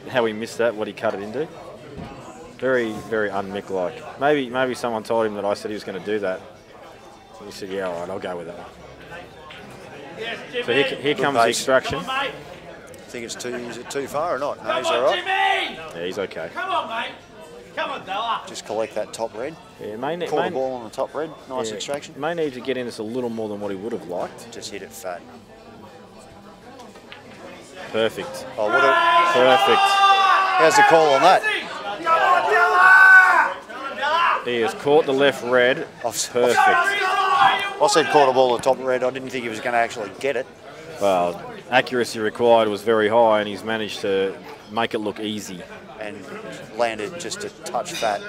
how he missed that, what he cut it into. Very, very un-Mick-like. Maybe someone told him that I said he was going to do that. So he said, yeah, all right, I'll go with that one. So here comes the extraction. I think is it too far or not? No, he's all right. Yeah, he's okay. Come on, mate. Come on, Della. Just collect that top red. Yeah, Caught the ball on the top red. Nice extraction. May need to get in this a little more than what he would have liked. Just hit it fat. Perfect. Oh, Perfect. How's the call on that? He has caught the left red. Perfect. I said caught a ball on the top red. I didn't think he was going to actually get it. Well, accuracy required was very high, and he's managed to make it look easy. And landed just a touch fat.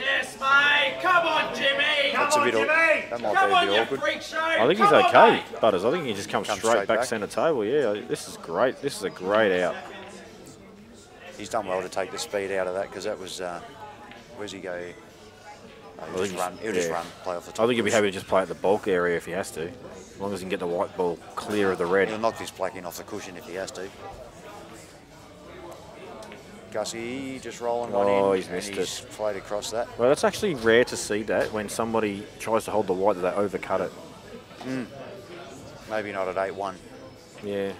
Yes, mate. Come on, Jimmy. That's a bit awkward. That might be a bit awkward. I think he's okay, Butters. I think he just comes straight back centre table. Yeah, this is great. This is a great out. He's done well to take the speed out of that because that was. Where's he go? He'll just run, play off the top. I think he'll be happy to just play at the bulk area if he has to, as long as he can get the white ball clear of the red. He'll knock this black in off the cushion if he has to. Gussie just rolling one in. Oh, he's missed it. He's played across that. Well, that's actually rare to see that when somebody tries to hold the white that they overcut it. Maybe not at 8-1. Yeah.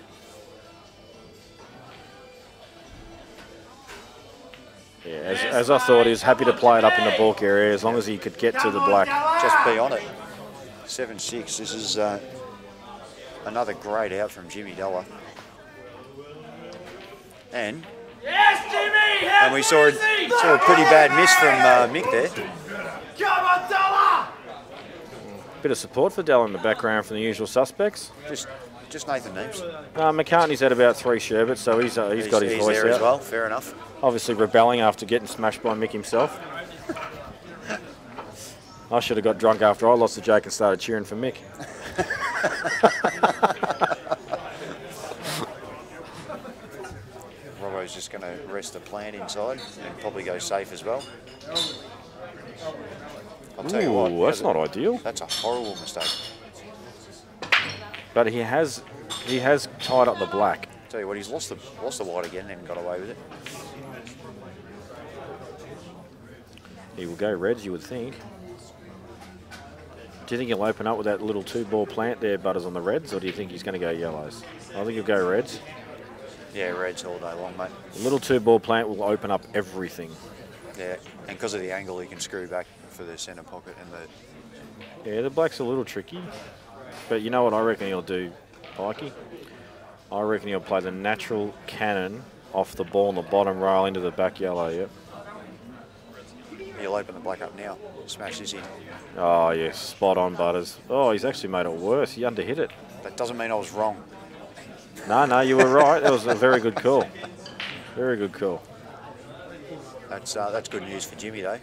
Yeah, as I thought, he was happy to play it up in the bulk area as long as he could get to the black. Just be on it. 7-6. This is another great out from Jimmy Della. And we saw a pretty bad miss from Mick there. Come on, Della! Bit of support for Della in the background from the usual suspects. Just Nathan Neeps. McCartney's had about 3 sherbets, so he's got his voice there out. As well. Fair enough. Obviously rebelling after getting smashed by Mick himself. I should have got drunk after I lost the joke and started cheering for Mick. Robbo's just going to rest the plant inside and probably go safe as well. I'll tell you what. That's not ideal. That's a horrible mistake. But he has tied up the black. Tell you what, he's lost the white again and got away with it. He will go reds, you would think. Do you think he'll open up with that little 2-ball plant there, Butters, on the reds, or do you think he's going to go yellows? I think he'll go reds. Yeah, reds all day long, mate. The little 2-ball plant will open up everything. Yeah, and because of the angle, he can screw back for the centre pocket and the... Yeah, the black's a little tricky. But you know what I reckon he'll do, Pikey? I reckon he'll play the natural cannon off the ball in the bottom rail into the back yellow, yep. He'll open the black up now. Smash this in. Oh, yes, spot on, Butters. Oh, he's actually made it worse. He underhit it. That doesn't mean I was wrong. No, you were right. That was a very good call. Very good call. That's good news for Jimmy, though.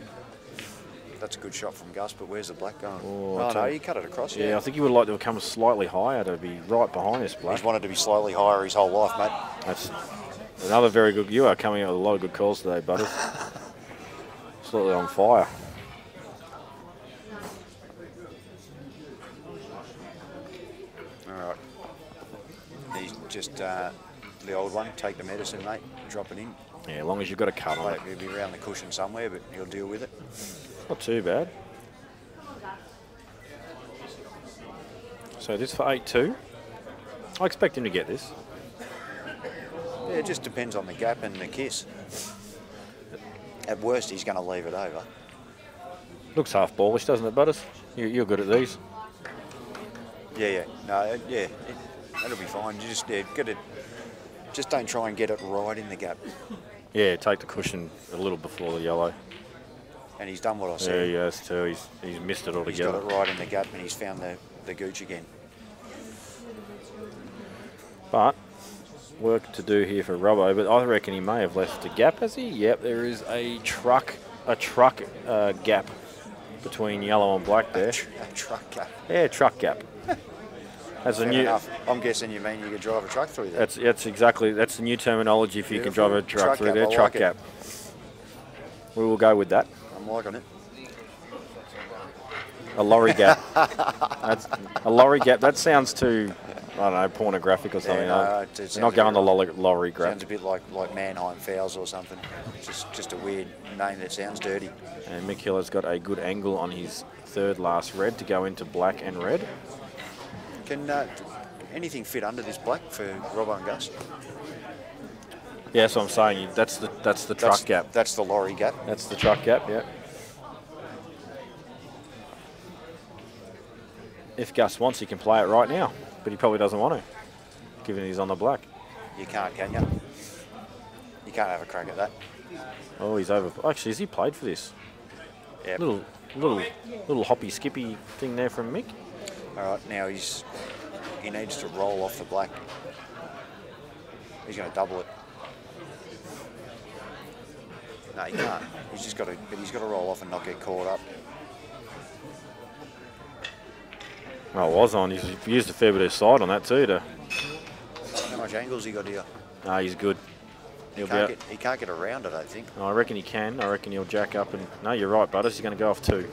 That's a good shot from Gus, but where's the black going? Oh, no, he cut it across. Yeah, I think he would like to come slightly higher to be right behind this black. He's wanted to be slightly higher his whole life, mate. That's another very good... You are coming out with a lot of good calls today, Butters. Absolutely on fire. All right. He's just the old one. Take the medicine, mate. Drop it in. Yeah, as long as you've got a cut on it. He'll be around the cushion somewhere, but he'll deal with it. Not too bad. So this for 8-2. I expect him to get this. Yeah, it just depends on the gap and the kiss. At worst, he's going to leave it over. Looks half ballish, doesn't it, Butters? You're good at these. Yeah. No, yeah. That'll be fine. You just just don't try and get it right in the gap. Yeah, take the cushion a little before the yellow. And he's done what I said. Yeah, he has too. He's missed it altogether. He's got it right in the gap and he's found the gooch again. But work to do here for Robbo, but I reckon he may have left the gap, has he? Yep, there is a truck gap between yellow and black there. A truck gap. Yeah, truck gap. That's a new. Enough. I'm guessing you mean you could drive a truck through there. That's exactly the new terminology if you can drive a truck through there. Truck gap. We will go with that. I'm liking it. A lorry gap. That's a lorry gap. That sounds too, I don't know, pornographic or something. Yeah, no, They're not going to lorry gap. Sounds a bit like Mannheim Fowls or something. Just a weird name that sounds dirty. And Mick Hill has got a good angle on his third last red to go into black and red. Can anything fit under this black for Robbo and Gus? Yeah, that's what I'm saying. That's the truck gap. That's the lorry gap. That's the truck gap, yeah. If Gus wants, he can play it right now, but he probably doesn't want to, given he's on the black. You can't, can you? You can't have a crack at that. Oh, he's over. Actually, has he played for this? Yeah. Little hoppy skippy thing there from Mick. All right, now he needs to roll off the black. He's going to double it. No, he can't. He's got to roll off and not get caught up. Oh, it was on. He's used a fair bit of side on that too. How much angle's he got here? No, he's good. He can't get around it, I think. No, I reckon he can. I reckon he'll jack up and... No, you're right, Butters. He's going to go off 2.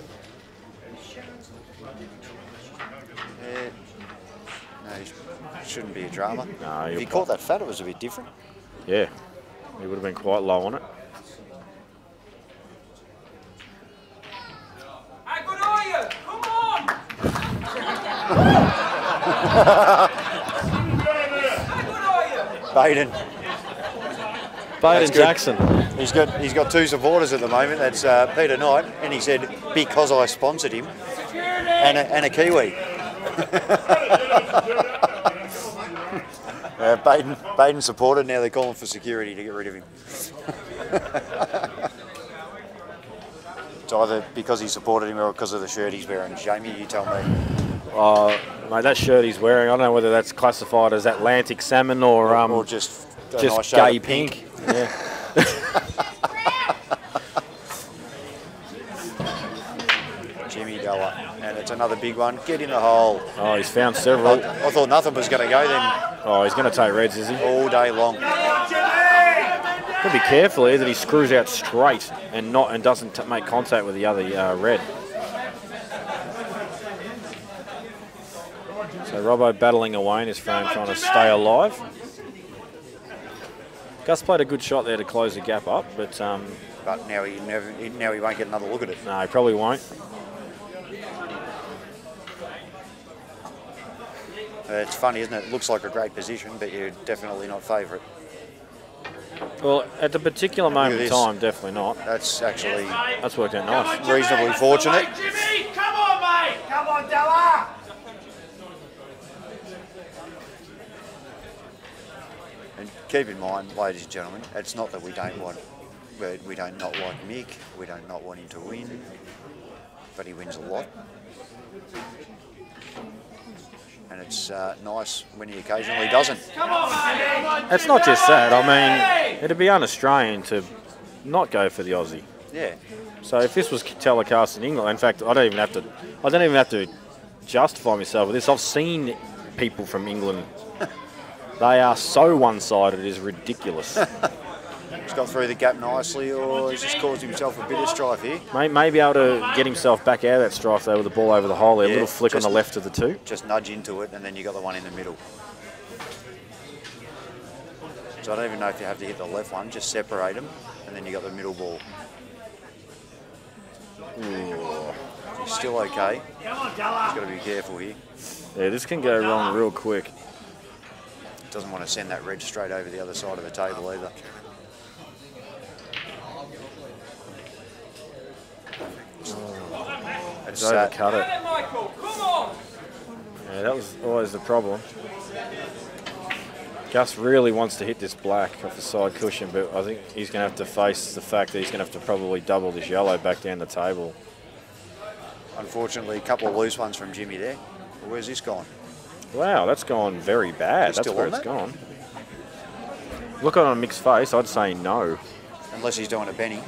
No, it shouldn't be a drama. No, if he caught that fat, it was a bit different. Yeah, he would have been quite low on it. How good are you? Come on! Baden. Baden Jackson. He's got 2 supporters at the moment. That's Peter Knight, and he said because I sponsored him, and a Kiwi. Baden supported. Now they're calling for security to get rid of him. It's either because he supported him or because of the shirt he's wearing. Jamie, you tell me. Mate, that shirt he's wearing, I don't know whether that's classified as Atlantic salmon or just nice gay pink. Yeah. Jimmy Della, and it's another big one. Get in the hole. Oh, he's found several. I thought nothing was going to go then. Oh, he's going to take reds, is he? All day long. Got to be careful here that he screws out straight and doesn't make contact with the other red. So Robbo battling away in his frame, trying to stay alive. Gus played a good shot there to close the gap up, but now he won't get another look at it. no, he probably won't. It's funny, isn't it? It looks like a great position, but you're definitely not favourite. Well, at the particular moment in time, definitely not. That's actually... That's worked out nice. Reasonably fortunate. Jimmy, come on, mate! Come on, Della! And keep in mind, ladies and gentlemen, it's not that we don't not like Mick, we don't not want him to win, but he wins a lot. And it's nice when he occasionally doesn't. Come on, mate! It's not just that. I mean, it'd be un-Australian to not go for the Aussie. Yeah. So if this was telecast in England, in fact, I don't even have to justify myself with this. I've seen people from England. They are so one-sided, it is ridiculous. He's got through the gap nicely, or he's just caused himself a bit of strife here. May be able to get himself back out of that strife though with the ball over the hole there. A little flick on the left of the two. Just nudge into it, and then you got the one in the middle. So I don't even know if you have to hit the left one, just separate them, and then you got the middle ball. Ooh. He's still okay. He's got to be careful here. Yeah, this can go wrong real quick. Doesn't want to send that red straight over the other side of the table either. It's overcut it. Yeah, that was always the problem. Gus really wants to hit this black off the side cushion, but I think he's going to have to face the fact that he's going to have to probably double this yellow back down the table. Unfortunately, a couple of loose ones from Jimmy there. Where's this gone? Wow, that's gone very bad. That's where it's gone. Look on Mick's face, I'd say no. Unless he's doing a Benny.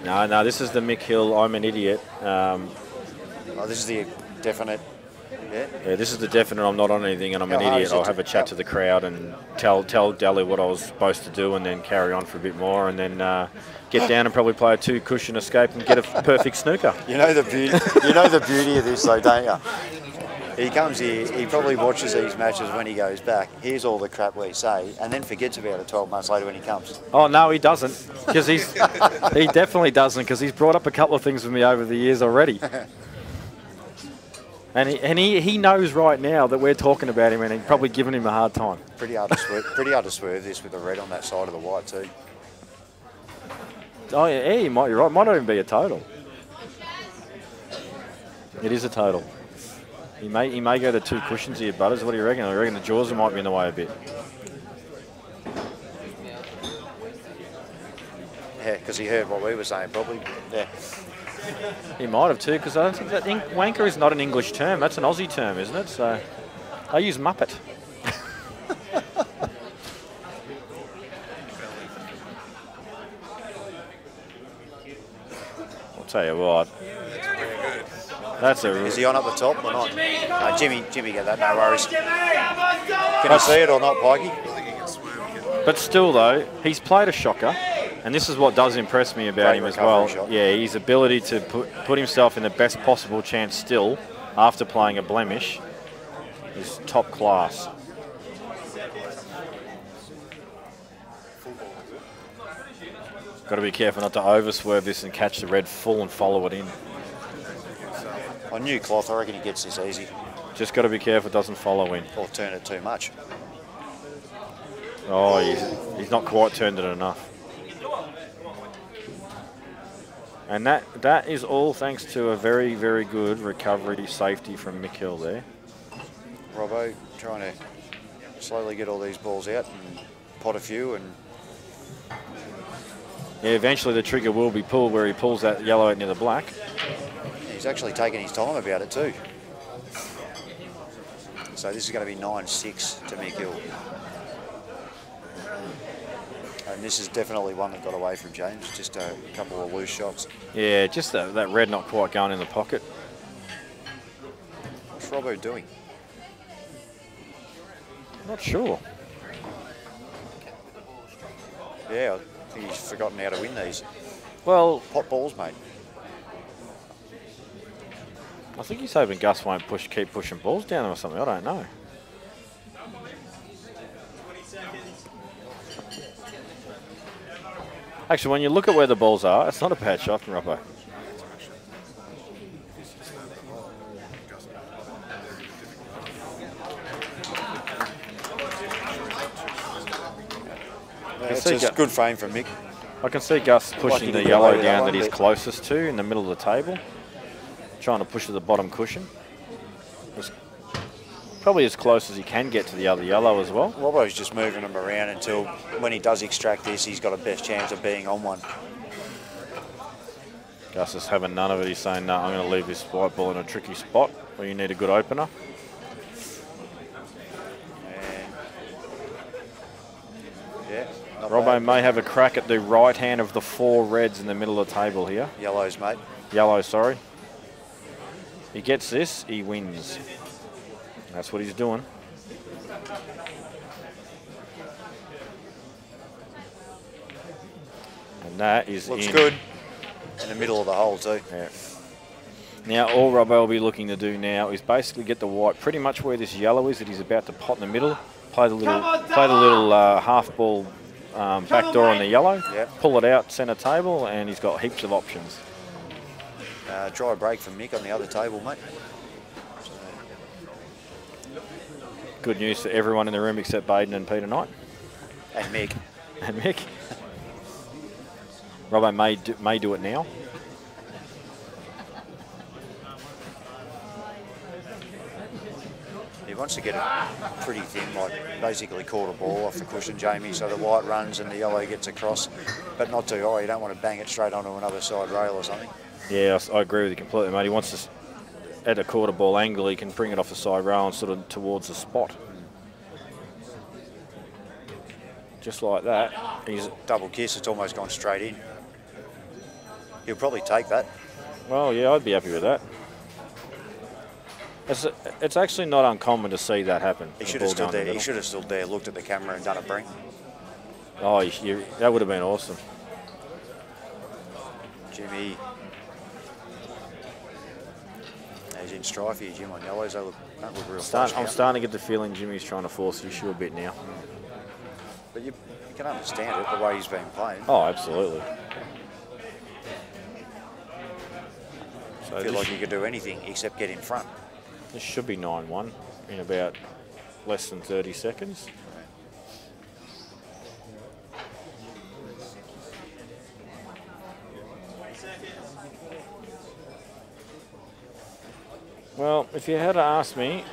No, this is the Mick Hill, I'm an idiot. Oh, this is the definite. Yeah, this is the definite I'm not on anything and I'm an idiot. I'll have a chat to the crowd and tell Deli what I was supposed to do and then carry on for a bit more and then get down and probably play a two cushion escape and get a perfect snooker. You know the beauty of this though, don't you? He comes here, he probably watches these matches when he goes back, hears all the crap we say, and then forgets about it 12 months later when he comes. Oh, no, he doesn't. Because he definitely doesn't, because he's brought up a couple of things with me over the years already. and he knows right now that we're talking about him and he's probably giving him a hard time. Pretty hard to swerve this with the red on that side of the white too. Oh, yeah, you might be right. Might not even be a total. It is a total. He may go to two cushions here, Butters. What do you reckon? I reckon the Giorgio might be in the way a bit. Yeah, because he heard what we were saying, probably. Yeah. He might have too, because I don't think that wanker is not an English term. That's an Aussie term, isn't it? So I use Muppet. I'll tell you what. That's a. Is he on at the top or not? No, Jimmy get that. No worries. Can you see it or not, Pikey? But still, though, he's played a shocker, and this is what does impress me about him as well. Shot. Yeah, his ability to put himself in the best possible chance still after playing a blemish is top class. Got to be careful not to overswerve this and catch the red full and follow it in. On new cloth, I reckon he gets this easy. Just got to be careful it doesn't follow in. Or turn it too much. Oh, he's not quite turned it enough. And that is all thanks to a very, very good recovery safety from Mick Hill there. Robbo trying to slowly get all these balls out and pot a few and... Yeah, eventually the trigger will be pulled where he pulls that yellow out near the black. He's actually taking his time about it too. So this is going to be 9-6 to Mick Hill. And this is definitely one that got away from James, just a couple of loose shots. Yeah, just that red not quite going in the pocket. What's Robbo doing? Not sure. Yeah, I think he's forgotten how to win these. Well, pot balls, mate. I think he's hoping Gus won't keep pushing balls down or something. I don't know. Actually, when you look at where the balls are, it's not a bad shot from Robbo. It's a good frame from Mick. I can see Gus pushing the yellow down that he's closest to in the middle of the table, trying to push to the bottom cushion. It's probably as close as he can get to the other yellow as well. Robbo's just moving him around until when he does extract this, he's got a best chance of being on one. Gus is having none of it. He's saying, no, I'm going to leave this white ball in a tricky spot where you need a good opener. Yeah. Robbo may have a crack at the right hand of the 4 reds in the middle of the table here. Yellows, mate. Yellow, sorry. He gets this, he wins. That's what he's doing. And that is Looks in. good. In the middle of the hole too. Yeah. Now all Robbo will be looking to do now is basically get the white pretty much where this yellow is that he's about to pot in the middle. Play the little half ball back door on the yellow. Yep. Pull it out centre table, and he's got heaps of options. Dry break from Mick on the other table, mate. Good news for everyone in the room except Baden and Peter Knight. And Mick. And Mick. Robbo may do it now. He wants to get it pretty thin, like basically quarter ball off the cushion, Jamie, so the white runs and the yellow gets across, but not too high. You don't want to bang it straight onto another side rail or something. Yeah, I agree with you completely, mate. He wants to, at a quarter ball angle, he can bring it off the side rail and sort of towards the spot. Just like that. He's a double kiss, it's almost gone straight in. He'll probably take that. Well, yeah, I'd be happy with that. It's actually not uncommon to see that happen. He should have stood there. He should have stood there, looked at the camera, and done a bring. Oh, that would have been awesome. Jimmy. He's in strife here, Jim, on yellows. They look real flush I'm now. starting to get the feeling Jimmy's trying to force the issue a bit now. But you can understand it, the way he's been playing. Oh, absolutely. So I feel like you could do anything except get in front. This should be 9-1 in about less than 30 seconds. Well, if you had asked me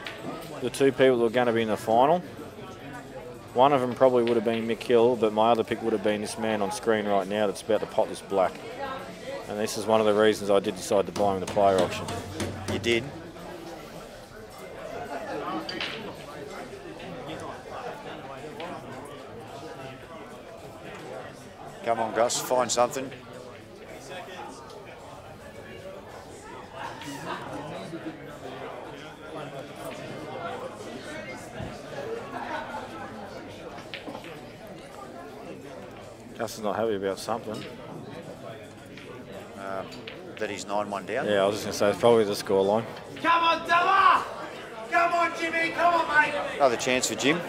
the 2 people who are going to be in the final, one of them probably would have been Mick Hill, but my other pick would have been this man on screen right now that's about to pot this black. And this is one of the reasons I did decide to buy him in the player auction. You did? Come on, Gus, find something. Gus is not happy about something. That he's 9-1 down? Yeah, I was just going to say, it's probably the scoreline. Come on, Della! Come on, Jimmy! Come on, mate! Another chance for Jim.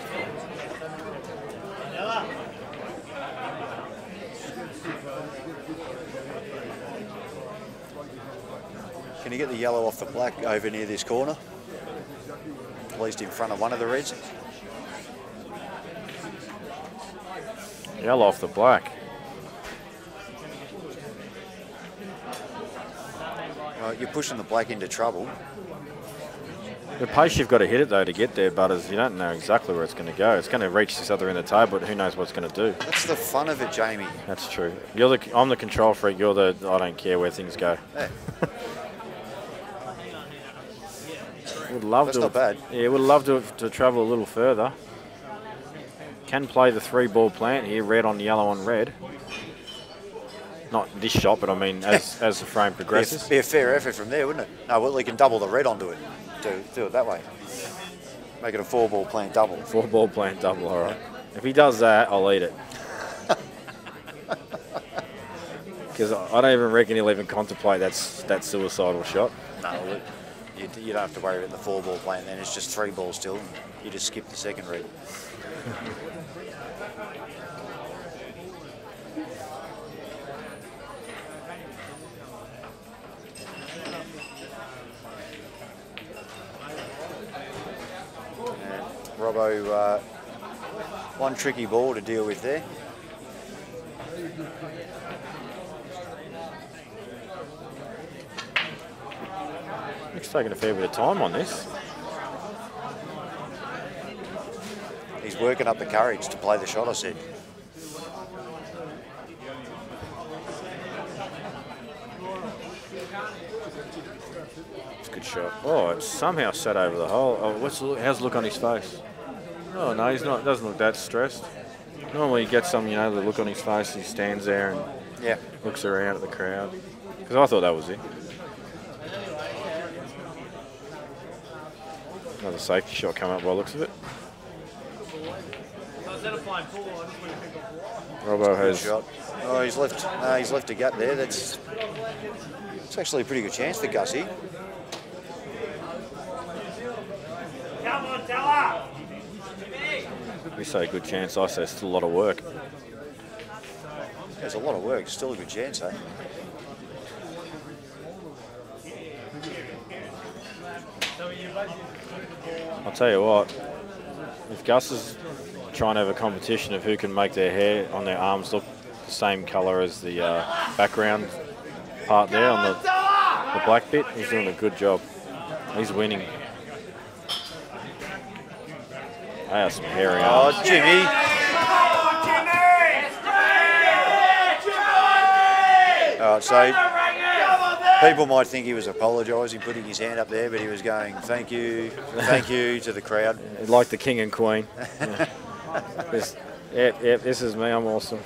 Can you get the yellow off the black over near this corner? At least in front of one of the reds. Yellow off the black. Well, you're pushing the black into trouble. The pace you've got to hit it though to get there, Butters, you don't know exactly where it's going to go. It's going to reach this other end of the table, but who knows what it's going to do. That's the fun of it, Jamie. That's true. I'm the control freak. You're the I don't care where things go. Yeah. Would love That's to. not bad. Yeah, would love to travel a little further. Can play the 3-ball plant here, red on yellow on red. Not this shot, but I mean as the frame progresses. Be a fair effort from there, wouldn't it? No, well, he can double the red onto it. Do it that way. Make it a 4-ball plant double. 4-ball plant double, all right. If he does that, I'll eat it. Because I don't even reckon he'll even contemplate that suicidal shot. No, you don't have to worry about the 4-ball plant then. It's just 3 balls still. And you just skip the second red. Robbo, one tricky ball to deal with there. Mick's taking a fair bit of time on this. He's working up the courage to play the shot, I said. It's a good shot. Oh, it's somehow sat over the hole. Oh, how's the look on his face? Oh no, he's not. Doesn't look that stressed. Normally, you get some, you know, the look on his face. He stands there and looks around at the crowd. Because I thought that was it. Another safety shot come up by the looks of it. Robbo has. Shot. Oh, he's left. No, he's left a gap there. It's actually a pretty good chance for Gussie. Come on, Della! We say good chance. I say still a lot of work. There's a lot of work. Still a good chance, eh? I'll tell you what. If Gus is trying to have a competition of who can make their hair on their arms look the same colour as the background part there on the black bit, he's doing a good job. He's winning. They are some hairy arms. Oh, Jimmy. So people might think he was apologising, putting his hand up there, but he was going, thank you to the crowd. Like the king and queen. This is me, I'm awesome.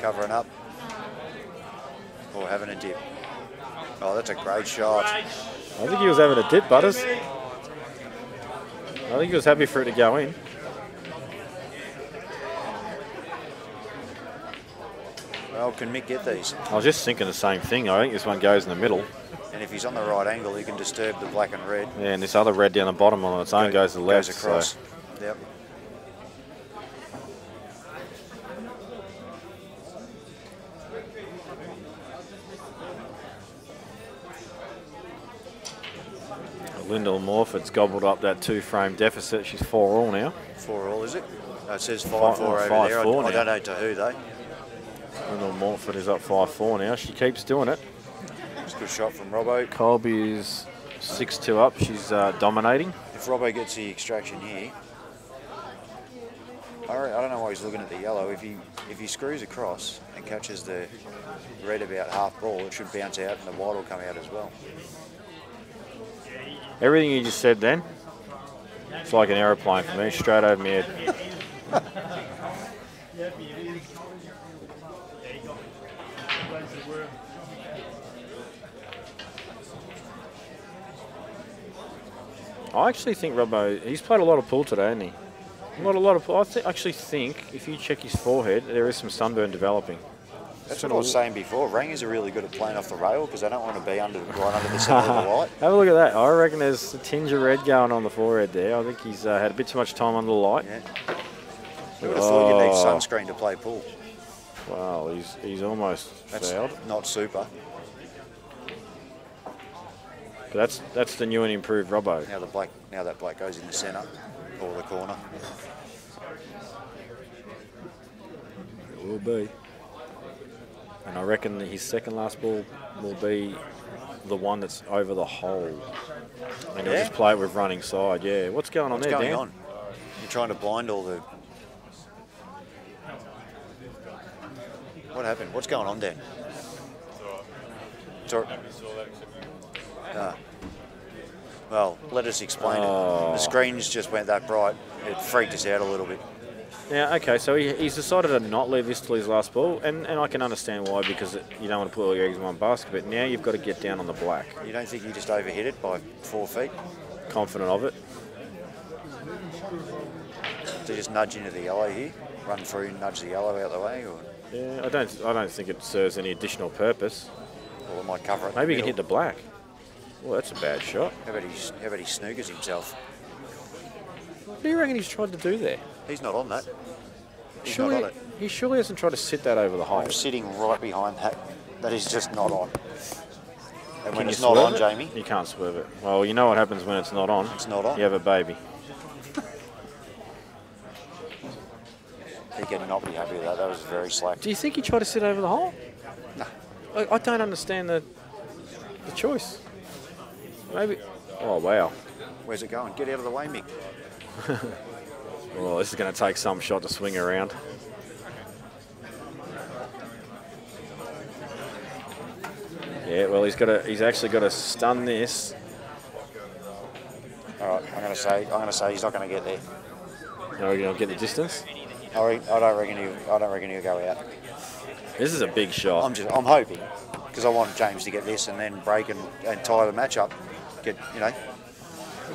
Covering up or having a dip. Oh, that's a great shot. I think he was having a dip, Butters. I think he was happy for it to go in. Well, can Mick get these? I was just thinking the same thing. I think this one goes in the middle. And if he's on the right angle, he can disturb the black and red. Yeah, and this other red down the bottom on its own goes to the left. Goes across. So. Yep. Lyndall Morford's gobbled up that 2-frame deficit. She's 4-all now. 4-all, is it? No, it says 5-4 over there. I don't know to who, though. Lyndall Morford is up 5-4 now. She keeps doing it. It's a good shot from Robbo. Colby is 6-2 up. She's dominating. If Robbo gets the extraction here, I don't know why he's looking at the yellow. If he screws across and catches the red about half ball, it should bounce out and the white will come out as well. Everything you just said then, it's like an aeroplane for me, straight over my head. I actually think Robbo, he's played a lot of pool today, hasn't he? A lot of pool. I actually think if you check his forehead, there is some sunburn developing. That's what I was saying before. Rangers are really good at playing off the rail because they don't want to be right under the centre of the light. Have a look at that. I reckon there's a tinge of red going on the forehead there. I think he's had a bit too much time under the light. Yeah. Who would have thought you need sunscreen to play pool? Well, he's almost fouled. Not super. But that's the new and improved Robbo. Now that black goes in the centre or the corner. It will be. And I reckon that his second last ball will be the one that's over the hole. And he'll just play it with running side. Yeah. What's going on there, Dan? What's going on? You're trying to blind all the... What happened? What's going on, Dan? It's all right. Well, let us explain it. The screens just went that bright. It freaked us out a little bit. Yeah, okay, so he's decided to not leave this till his last ball, and I can understand why, because you don't want to put all your eggs in one basket, but now you've got to get down on the black. You don't think he just overhit it by 4 feet? Confident of it. To just nudge into the yellow here, run through and nudge the yellow out of the way? Or? Yeah, I don't think it serves any additional purpose. Or it might cover it. Maybe he can hit the black. Well, that's a bad shot. How about he snookers himself? What do you reckon he's tried to do there? He's not on that. He's not on it. He surely hasn't tried to sit that over the hole. I'm sitting right behind that. That is just not on. And when Can it's you not swerve on, it? Jamie, You can't swerve it. Well, you know what happens when it's not on. it's not on. You have a baby. He cannot be happy with that. That was very slack. Do you think he tried to sit over the hole? No. I don't understand the choice. Maybe. Oh, wow. Where's it going? Get out of the way, Mick. Well, this is going to take some shot to swing around. Yeah, well, he's actually got to stun this. All right, I'm going to say he's not going to get there. No, you don't get the distance. I don't reckon he'll go out. This is a big shot. I'm hoping, because I want James to get this and then break and tie the match up. Get, you know.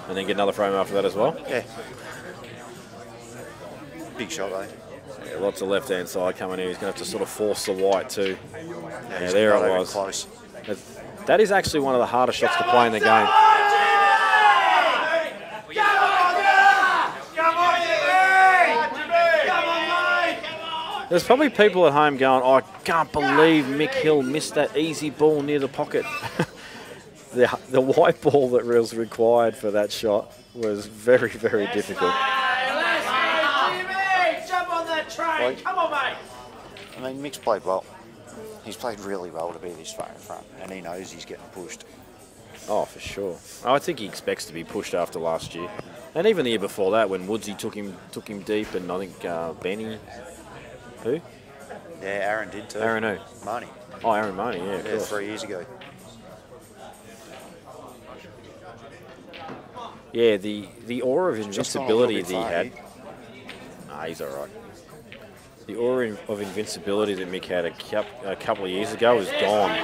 And then get another frame after that as well. Yeah. Big shot though. Yeah, lots of left-hand side coming in. He's going to have to sort of force the white too. Yeah, there it was. Close. That is actually one of the hardest shots to play in the game. There's probably people at home going, oh, I can't believe Mick Hill missed that easy ball near the pocket. The white ball that was required for that shot was very, very difficult. Jump on that train. Come on, mate. I mean, Mick's played well. He's played really well to be this far in front, and he knows he's getting pushed. Oh, for sure. I think he expects to be pushed after last year. And even the year before that, when Woodsy took him deep, and I think Benny... Who? Yeah, Aaron did too. Aaron who? Marnie. Oh, Aaron Marnie, yeah, of course. 3 years ago. Yeah, the aura of invincibility that he far, had. Nah, he's all right. The aura of invincibility that Mick had a couple of years ago is gone.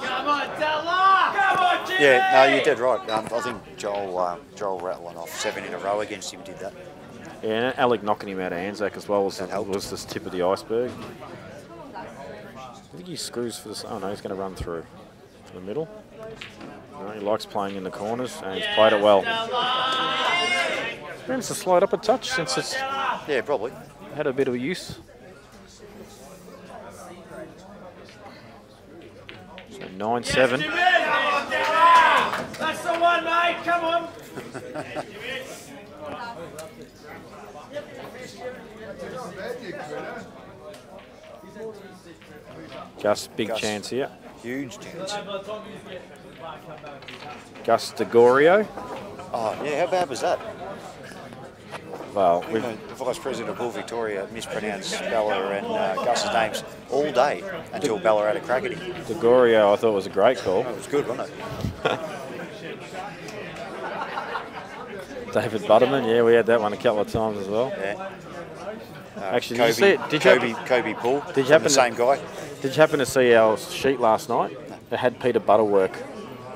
Come on, Della! Come on, Jimmy! Yeah, no, you're dead right. I think Joel rattling off 7 in a row against him did that. Yeah, and Alec knocking him out of Anzac as well was the tip of the iceberg. I think he screws for this. Oh no, he's going to run through to the middle. No, he likes playing in the corners, and he's played it well. It's to slide up a touch since it's probably had a bit of use. So 9-7. That's the one, mate. Come on. Gus, big chance here. Huge chance. Gus DeGorio. Oh, yeah, how bad was that? Well, the Vice President of Bull Victoria mispronounced Bella and Gus's names all day until Bella had a crack at him. DeGorio, I thought was a great call. Oh, it was good, wasn't it? David Butterman, yeah, we had that one a couple of times as well. Yeah. Actually, Kobe, did you see it? Kobe Paul. Did you happen the same guy? Did you happen to see our sheet last night? It had Peter Butterwork.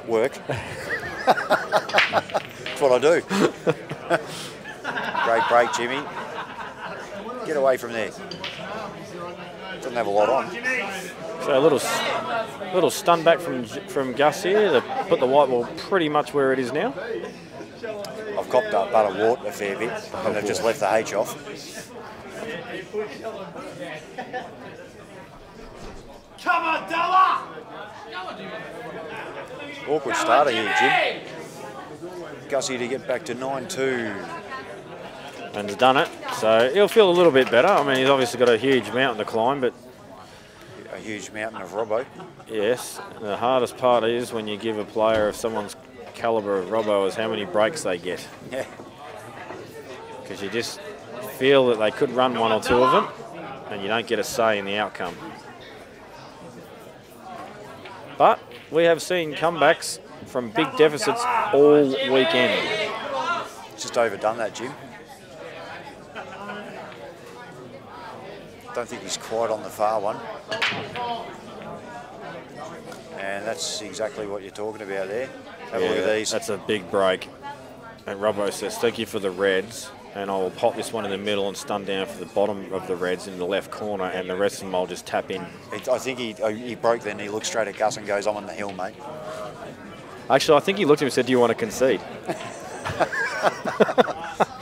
Work. That's what I do. Great break, Jimmy. Get away from there. Doesn't have a lot on. So a little stun back from Gus here to put the white ball pretty much where it is now. I've copped up Butterwart a fair bit, and they've just left the H off. Come on, Della! Awkward starter here, Jim. Gussie to get back to 9-2. And he's done it, so he'll feel a little bit better. I mean, he's obviously got a huge mountain to climb, but... A huge mountain of Robbo. Yes, the hardest part is when you give a player of someone's calibre of Robbo is how many breaks they get. Yeah. Because you just feel that they could run one or two of them, and you don't get a say in the outcome. But we have seen comebacks from big deficits all weekend. Just overdone that, Jim. Don't think he's quite on the far one. And that's exactly what you're talking about there. Have a look at these. That's a big break. And Robbo says, thank you for the reds. And I'll pop this one in the middle and stun down for the bottom of the reds in the left corner, and the rest of them I'll just tap in. I think he broke then. He looked straight at Gus and goes, I'm on the hill, mate. Actually, I think he looked at him and said, do you want to concede?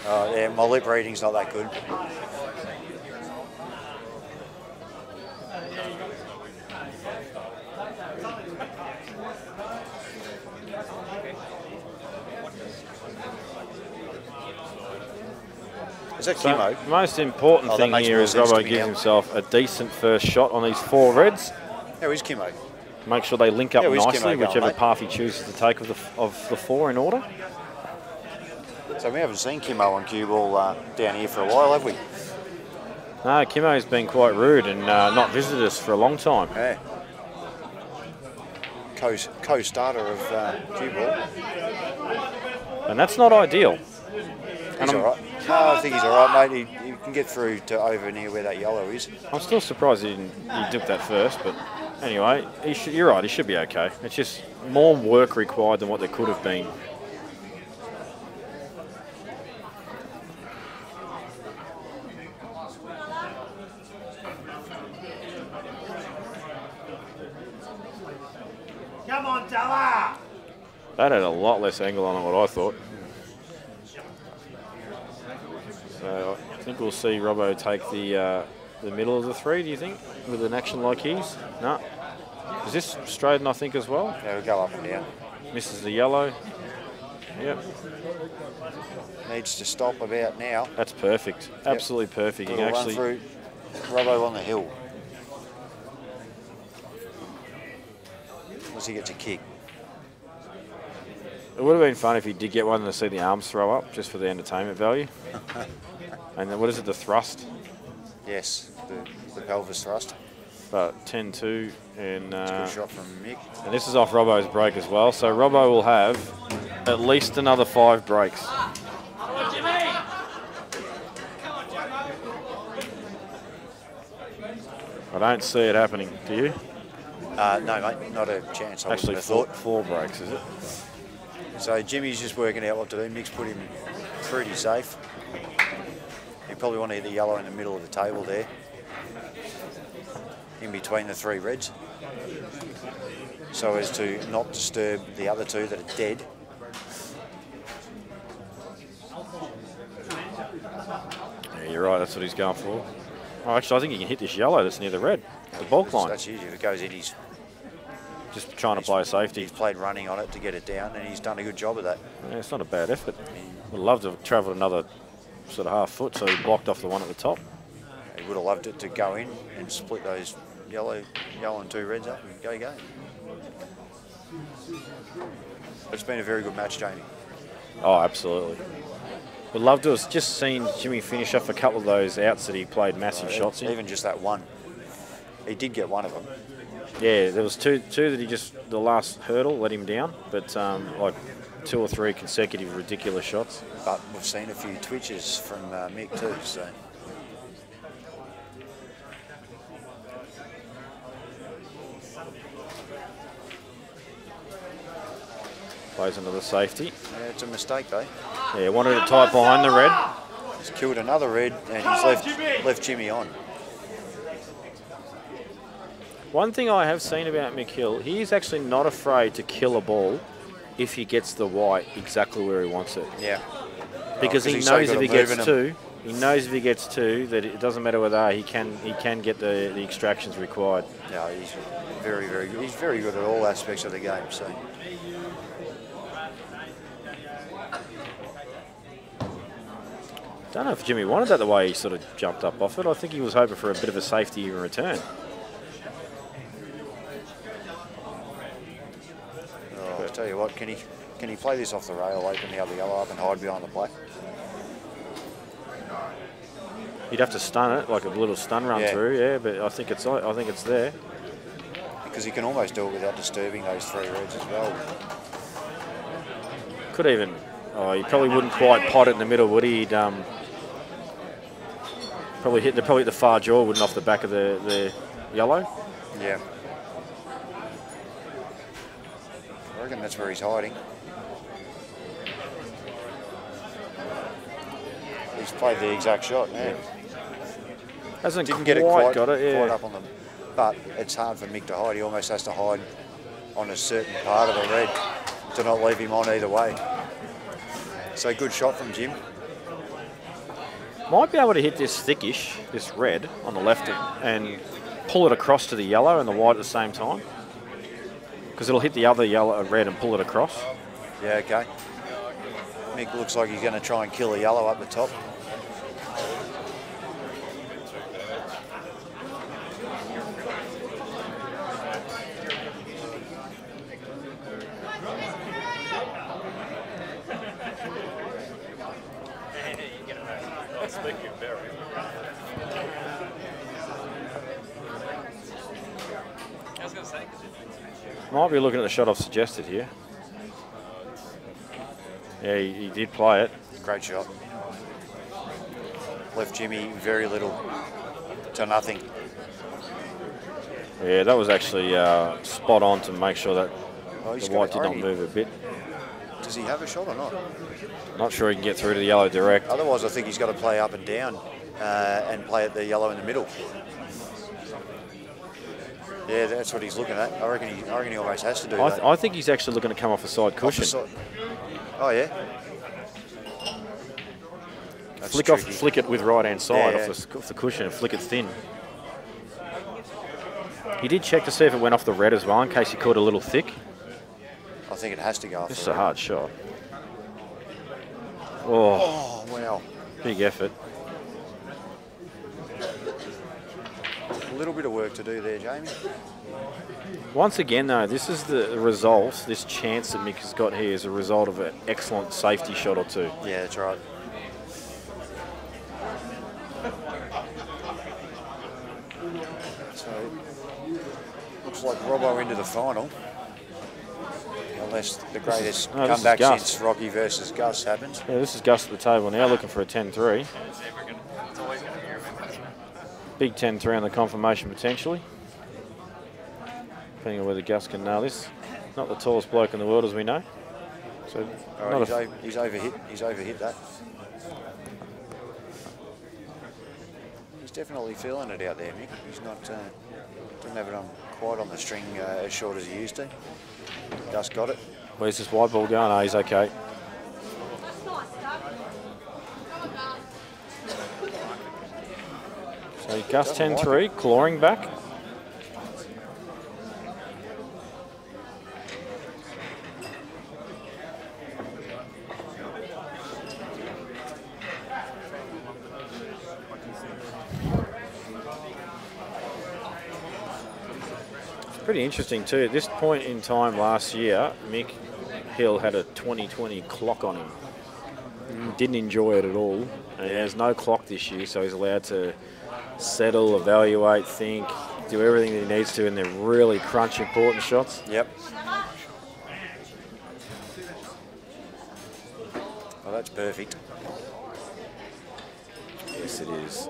Yeah, my lip reading's not that good. Is that So Kimmo? the most important thing makes here more is sense to Robbo me gives now. himself a decent first shot on these 4 reds. How is Kimmo? Make sure they link up Yeah, where's nicely, Kimmo going, whichever mate? path he chooses to take of the 4 in order. So we haven't seen Kimmo on cue ball down here for a while, have we? No, Kimmo's been quite rude and not visited us for a long time. Yeah. Co-starter of cue ball. And that's not ideal. He's all right. No, I think he's all right, mate. He can get through to over near where that yellow is. I'm still surprised he dipped that first, but anyway, you're right, he should be okay. It's just more work required than what there could have been. Come on, Della! That had a lot less angle on it than what I thought. So I think we'll see Robbo take the middle of the 3, do you think, with an action like his? No. Is this straighten, I think, as well? Yeah, we'll go up and down. Misses the yellow. Yep. Needs to stop about now. That's perfect. Absolutely perfect. You Little can actually run through Robbo on the hill. Unless he gets a kick. It would have been fun if he did get one to see the arms throw up, just for the entertainment value. And then what is it, the thrust? Yes, the pelvis thrust. But 10-2, and It's a good shot from Mick. and this is off Robbo's break as well. So Robbo will have at least another 5 breaks. I don't see it happening. Do you? No, mate, not a chance. I Actually, wouldn't have thought. 4 breaks, is it? So Jimmy's just working out what to do. Mick's put him pretty safe. You probably want to hit the yellow in the middle of the table there, in between the 3 reds, so as to not disturb the other 2 that are dead. Yeah, you're right. That's what he's going for. Oh, actually, I think he can hit this yellow that's near the red, the bulk line. That's usually if it goes in. He's just trying to play a safety. He's played running on it to get it down, and he's done a good job of that. Yeah, it's not a bad effort. Would love to have travelled another sort of half foot, so he blocked off the one at the top. He would have loved it to go in and split those yellow and 2 reds up and go. It's been a very good match, Jamie. Oh, absolutely. Would love to have just seen Jimmy finish off a couple of those outs that he played massive shots in. Even just that one. He did get one of them. Yeah, there was two that he just, the last hurdle let him down, but like 2 or 3 consecutive ridiculous shots. But we've seen a few twitches from Mick too, so. Plays another safety. Yeah, it's a mistake though. Yeah, wanted it tight behind the red. He's killed another red and he's left Jimmy on. One thing I have seen about Mick Hill, he's actually not afraid to kill a ball if he gets the white exactly where he wants it. Yeah. Because he knows if he gets 2, that it doesn't matter whether he can get the extractions required. Yeah, he's very good. He's very good at all aspects of the game. So. Don't know if Jimmy wanted that the way he sort of jumped up off it. I think he was hoping for a bit of a safety in return. Oh, I'll tell you what, can he play this off the rail, open the other yellow up and hide behind the black? He'd have to stun it, like a little stun run through, yeah, but I think it's there. Because he can almost do it without disturbing those 3 reds as well. Could even, he probably wouldn't quite pot it in the middle, would he? He'd probably hit the far jaw, wouldn't off the back of the yellow. Yeah. I reckon that's where he's hiding. He's played the exact shot, yeah. Hasn't Didn't get it quite quite got it, yeah. quite up on them. But it's hard for Mick to hide. He almost has to hide on a certain part of the red to not leave him on either way. So good shot from Jim. Might be able to hit this thickish, this red on the left, and pull it across to the yellow and the white at the same time. Because it'll hit the other yellow red and pull it across. Yeah, okay. Mick looks like he's going to try and kill the yellow up the top. Speaking of Barry. I was going to say. Might be looking at the shot I've suggested here. Yeah, he did play it. Great shot. Left Jimmy very little to nothing. Yeah, that was actually spot on to make sure that the white did not move a bit. Does he have a shot or not? Not sure he can get through to the yellow direct. Otherwise, I think he's got to play up and down and play at the yellow in the middle. Yeah, that's what he's looking at. I reckon he almost has to do that. I think he's actually looking to come off the side cushion. Oh, yeah? Flick it with right hand side Yeah, off the cushion and flick it thin. He did check to see if it went off the red as well, in case he caught a little thick. I think it has to go off. This is a hard shot. Oh, wow. Big effort. A little bit of work to do there, Jamie. Once again, though, this is the result, this chance that Mick has got here is a result of an excellent safety shot or two. Yeah, that's right. So, looks like Robbo into the final. Unless the greatest comeback since Rocky versus Gus happens. Yeah, this is Gus at the table now, looking for a 10-3. Big 10-3 on the confirmation potentially. Depending on whether Gus can nail this. Not the tallest bloke in the world, as we know. So he's overhit. He's overhit that. He's definitely feeling it out there, Mick. He's not didn't have it on quite on the string as short as he used to. Gus got it. Where's this white ball going? Oh, he's okay. So Gus 10-3, clawing back. Pretty interesting too. At this point in time last year, Mick Hill had a 20/20 clock on him. Didn't enjoy it at all. And he has no clock this year, so he's allowed to settle, evaluate, think, do everything that he needs to in the really crunch important shots. Yep. Well, that's perfect. Yes, it is.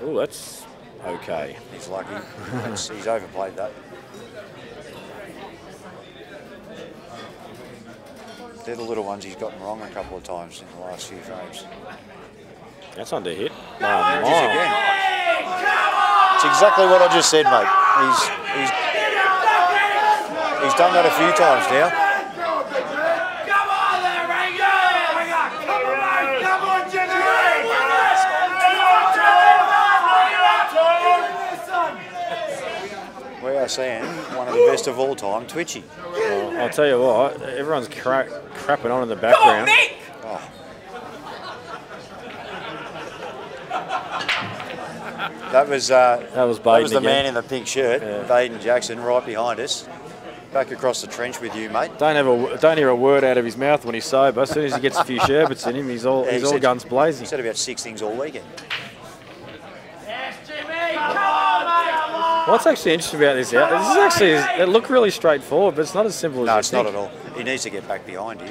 Oh, that's okay. He's lucky. He's overplayed that. They're the little ones he's gotten wrong a couple of times in the last few frames. That's under hit. Again. It's exactly what I just said, mate. He's done that a few times now. We are seeing one of the best of all time, Twitchy. Well, I'll tell you what, everyone's crapping on in the background. Oh. That was the man in the pink shirt, Baden Jackson, right behind us. Back across the trench with you, mate. Don't hear a word out of his mouth when he's sober. As soon as he gets a few sherbets in him, he's all guns blazing. He said about 6 things all weekend. What's actually interesting about this it looked really straightforward, but it's not as simple as no, you it's think. not at all. He needs to get back behind you.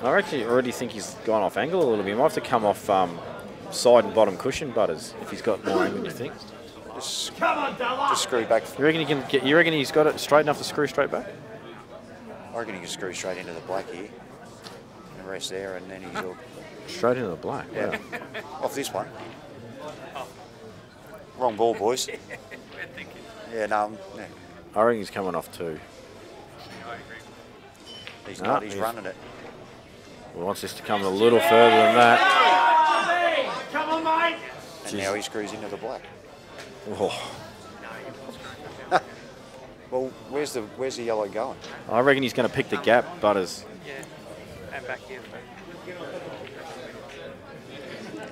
I actually already think he's gone off angle a little bit. He might have to come off side and bottom cushion butters if he's got more angle than you think. Just screw back. You reckon he's got it straight enough to screw straight back? I reckon he can screw straight into the black here. And rest there, and then he's all... Straight into the black? Yeah. Wow. Off this one. Wrong ball, boys. Yeah, no. Yeah. I reckon he's coming off too. He's not. He's running it. He wants this to come a little further than that. Come on, mate. And now he screws into the black. Oh. Well, where's the yellow going? I reckon he's going to pick the gap, Butters. Yeah, and back here.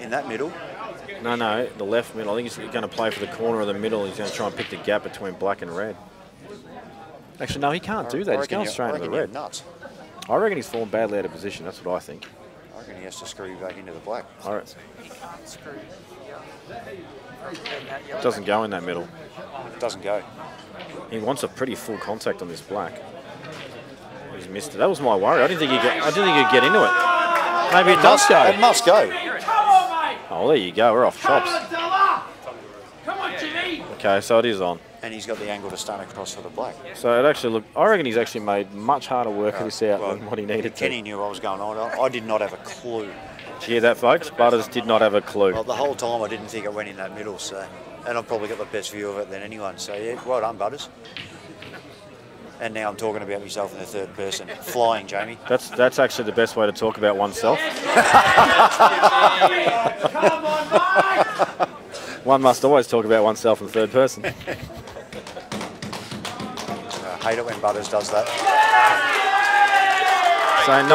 In that middle? No, the left middle. I think he's going to play for the corner of the middle. He's going to try and pick the gap between black and red. Actually, no, he can't do that. He's going straight into the red. Nuts. I reckon he's fallen badly out of position. That's what I think. I reckon he has to screw back into the black. All right. It doesn't go in that middle. It doesn't go. He wants a pretty full contact on this black. He's missed it. That was my worry. I didn't think he'd get into it. Maybe it does go. It must go. Oh, there you go. We're off chops. Come on, Jimmy. Okay, so it is on. And he's got the angle to stun across for the black. So it actually looked. I reckon he's actually made much harder work of this out than what he needed to. Kenny knew what was going on. I did not have a clue. Did you hear that, folks? Butters did not have a clue. Well, the whole time I didn't think it went in that middle. So, and I've probably got the best view of it than anyone. So yeah, well done, Butters. And now I'm talking about myself in the third person. Flying, Jamie. That's actually the best way to talk about oneself. One must always talk about oneself in third person. I hate it when Butters does that. So 9-8,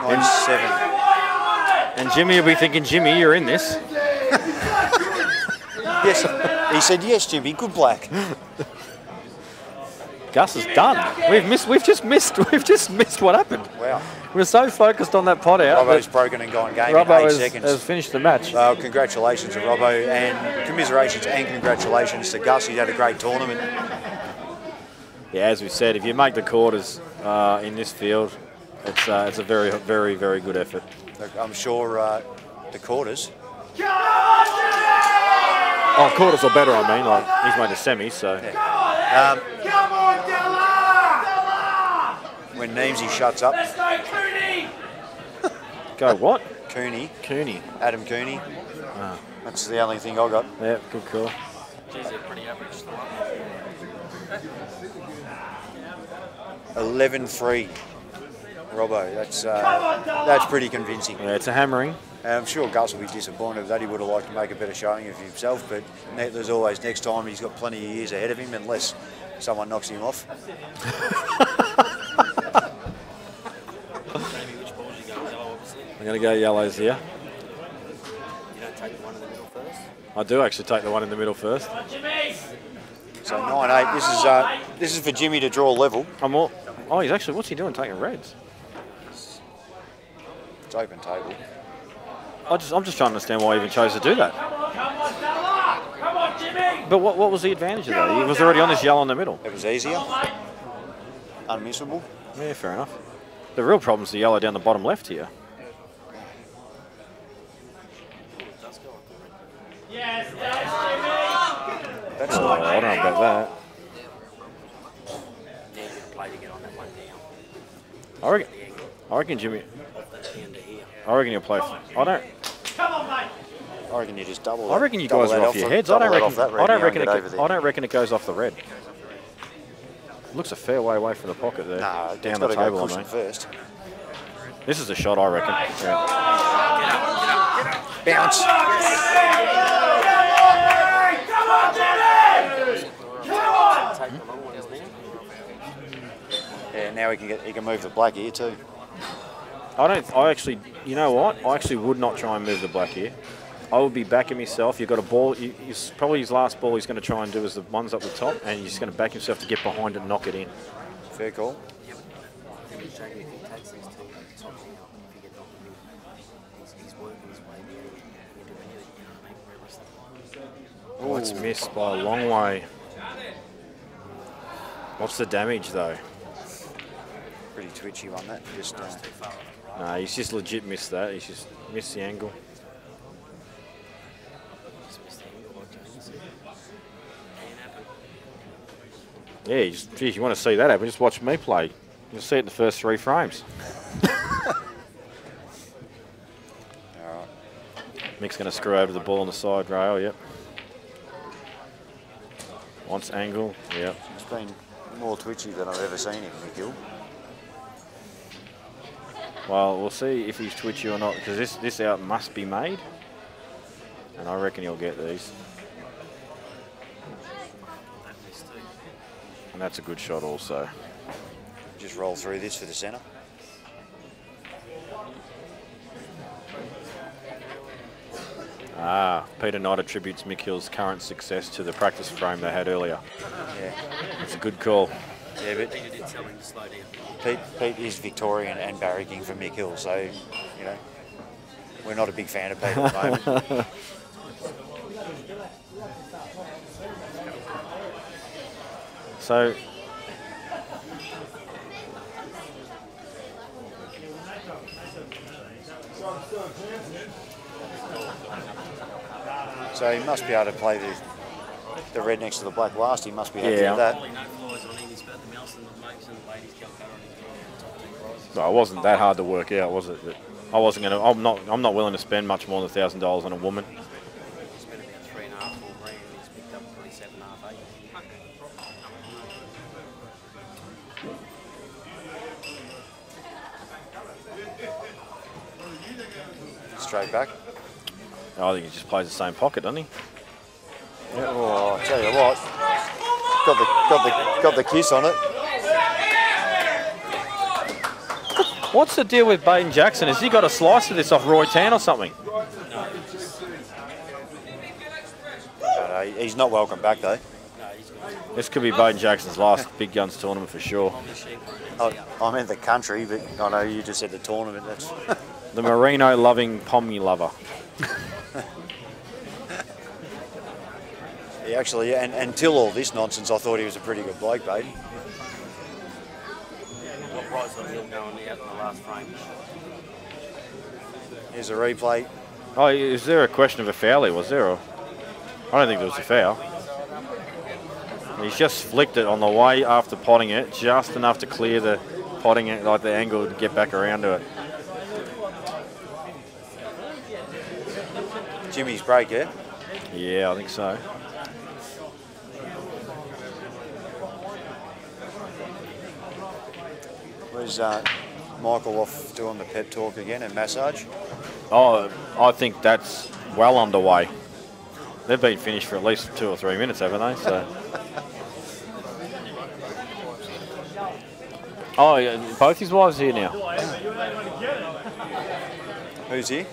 9-7. And Jimmy will be thinking, Jimmy, you're in this. Yes, he said yes, Jimmy. Good black. Gus is done. We've just missed what happened. Wow. We're so focused on that pot out. Robbo's broken and gone game Robbo in 8 seconds. has finished the match. Congratulations to Robbo, and commiserations and congratulations to Gus. He's had a great tournament. Yeah, as we said, if you make the quarters in this field, it's a very, very, very good effort. Look, I'm sure the quarters. Oh, quarters are better, I mean. Like, he's made a semi, so. Yeah. When Neemsy shuts up. Let's go, Cooney! Go what? Cooney. Cooney. Adam Cooney. Ah. That's the only thing I got. Yeah, good call. Geez, they're pretty average. 11-3. Robbo, that's pretty convincing. Yeah, it's a hammering. I'm sure Gus will be disappointed that he would have liked to make a better showing of himself, but there's always next time. He's got plenty of years ahead of him unless someone knocks him off. I'm going to go yellows here. You don't take the one in the middle first? I do actually take the one in the middle first. So 9-8. This is for Jimmy to draw level. Oh, he's actually. What's he doing? Taking reds. It's open table. I'm just trying to understand why he even chose to do that. Come on, Jimmy! But what was the advantage of that? He was already on this yellow in the middle. It was easier. Unmissable. Yeah, fair enough. The real problem's the yellow down the bottom left here. Yes, Jimmy! That's I don't know about that. I reckon Jimmy. I reckon he'll play. Come on, mate! I reckon you just double. I reckon you guys are off your heads. I don't reckon it goes off the red. Looks a fair way away from the pocket there. No, down the table, I mean. First. This is a shot, I reckon. Yeah. Bounce. Come on, Jimmy! Come on! Yeah, now he can move the black here too. You know what? I actually would not try and move the black here. I would be backing myself. You've got a ball. Probably his last ball he's going to try and do is the ones up the top, and he's just going to back himself to get behind and knock it in. Fair call. Oh, it's missed by a long way. What's the damage though? Pretty twitchy one that. Just. Nah, he's just legit missed that. He's just missed the angle. Yeah, geez, you want to see that happen, just watch me play. You'll see it in the first 3 frames. Mick's going to screw over the ball on the side rail, yep. Wants angle, yep. It's been more twitchy than I've ever seen him, Mick. Well, we'll see if he's twitchy or not, because this out must be made. And I reckon he'll get these. And that's a good shot also. Just roll through this for the centre. Peter Knight attributes Mick Hill's current success to the practice frame they had earlier. Yeah. It's a good call. Yeah, but Peter did tell him to slow down. Pete is Victorian and barracking for Mick Hill, so, you know, we're not a big fan of Pete at the moment. So, so he must be able to play the red next to the black last. He must be happy with that. no, it wasn't that hard to work out, was it? But I wasn't going to. I'm not willing to spend much more than $1,000 on a woman. Spent about 3.5, 4 grand. He's picked up 27.5, 8. Straight back. I think he just plays the same pocket, doesn't he? Yeah, well, I'll tell you what, got the kiss on it. What's the deal with Baden Jackson? Has he got a slice of this off Roy Tan or something? No, he's not welcome back though. This could be Baden Jackson's last Big Guns tournament for sure. I meant the country, but I know you just said the tournament. That's The merino-loving pommy lover. he actually, and until all this nonsense, I thought he was a pretty good bloke, Baden. What price on Hill going out in the last frame? Here's a replay. Oh, is there a question of a foul here, was there? Or? I don't think there was a foul. He's just flicked it on the way after potting it, just enough to clear the potting it, like the angle to get back around to it. Jimmy's break, yeah? Yeah, I think so. Where's Michael off doing the pep talk again and massage? Oh, I think that's well underway. They've been finished for at least 2 or 3 minutes, haven't they? So. Oh, yeah, both his wives are here now. Who's here?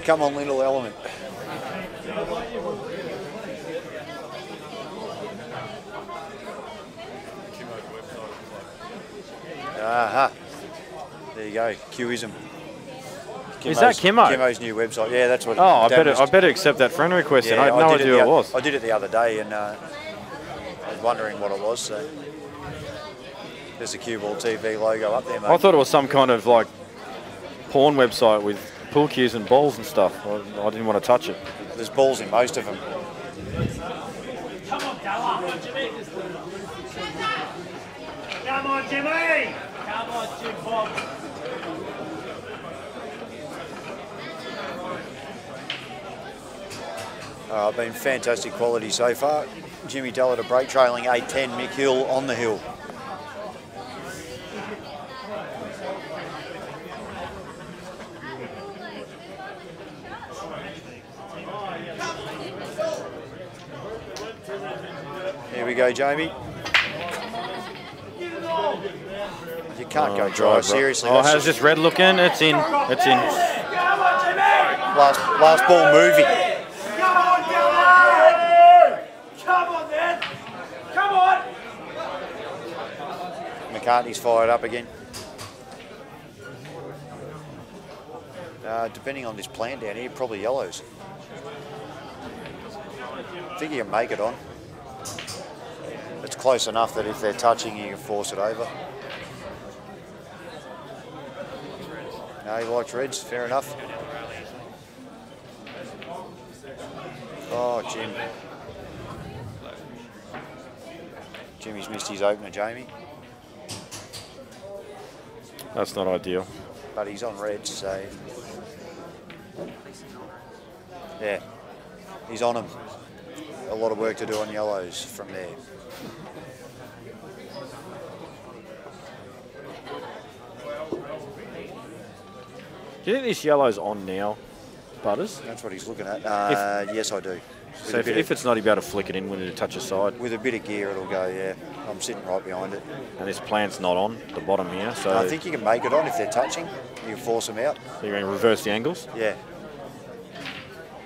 Come on, little element. Aha. There you go, Qism. Is that Kimmo? Kimmo's new website. Yeah, that's what. Oh, I better accept that friend request. Yeah, I had no idea what it was. I did it the other day, and I was wondering what it was. So there's a CueballTV logo up there, mate. I thought it was some kind of like porn website with pool cues and balls and stuff. I didn't want to touch it. There's balls in most of them. Come on, Jimmy. Come on, Jimmy. Come on, Jim Bob. Been fantastic quality so far. Jimmy Della to break, trailing 8-10. Mick Hill on the hill. Here we go, Jamie. You can't go dry, seriously. Oh, how's this red looking? It's in. It's in. Last ball moving. Come on, come on, then. Come on. McCartney's fired up again. Depending on this plan down here, probably yellows. I think you can make it on. It's close enough that if they're touching, you can force it over. No, he likes reds, fair enough. Oh, Jim. Jimmy's missed his opener, Jamie. That's not ideal. But he's on reds, so... Yeah, he's on them. A lot of work to do on yellows from there. Do you think this yellow's on now, Butters? That's what he's looking at. Yes, I do. So if it's not, he'll be able to flick it in when it touches side. With a bit of gear, it'll go, yeah. I'm sitting right behind it. And this plant's not on the bottom here, so... I think you can make it on if they're touching. You can force them out. So you're going to reverse the angles? Yeah.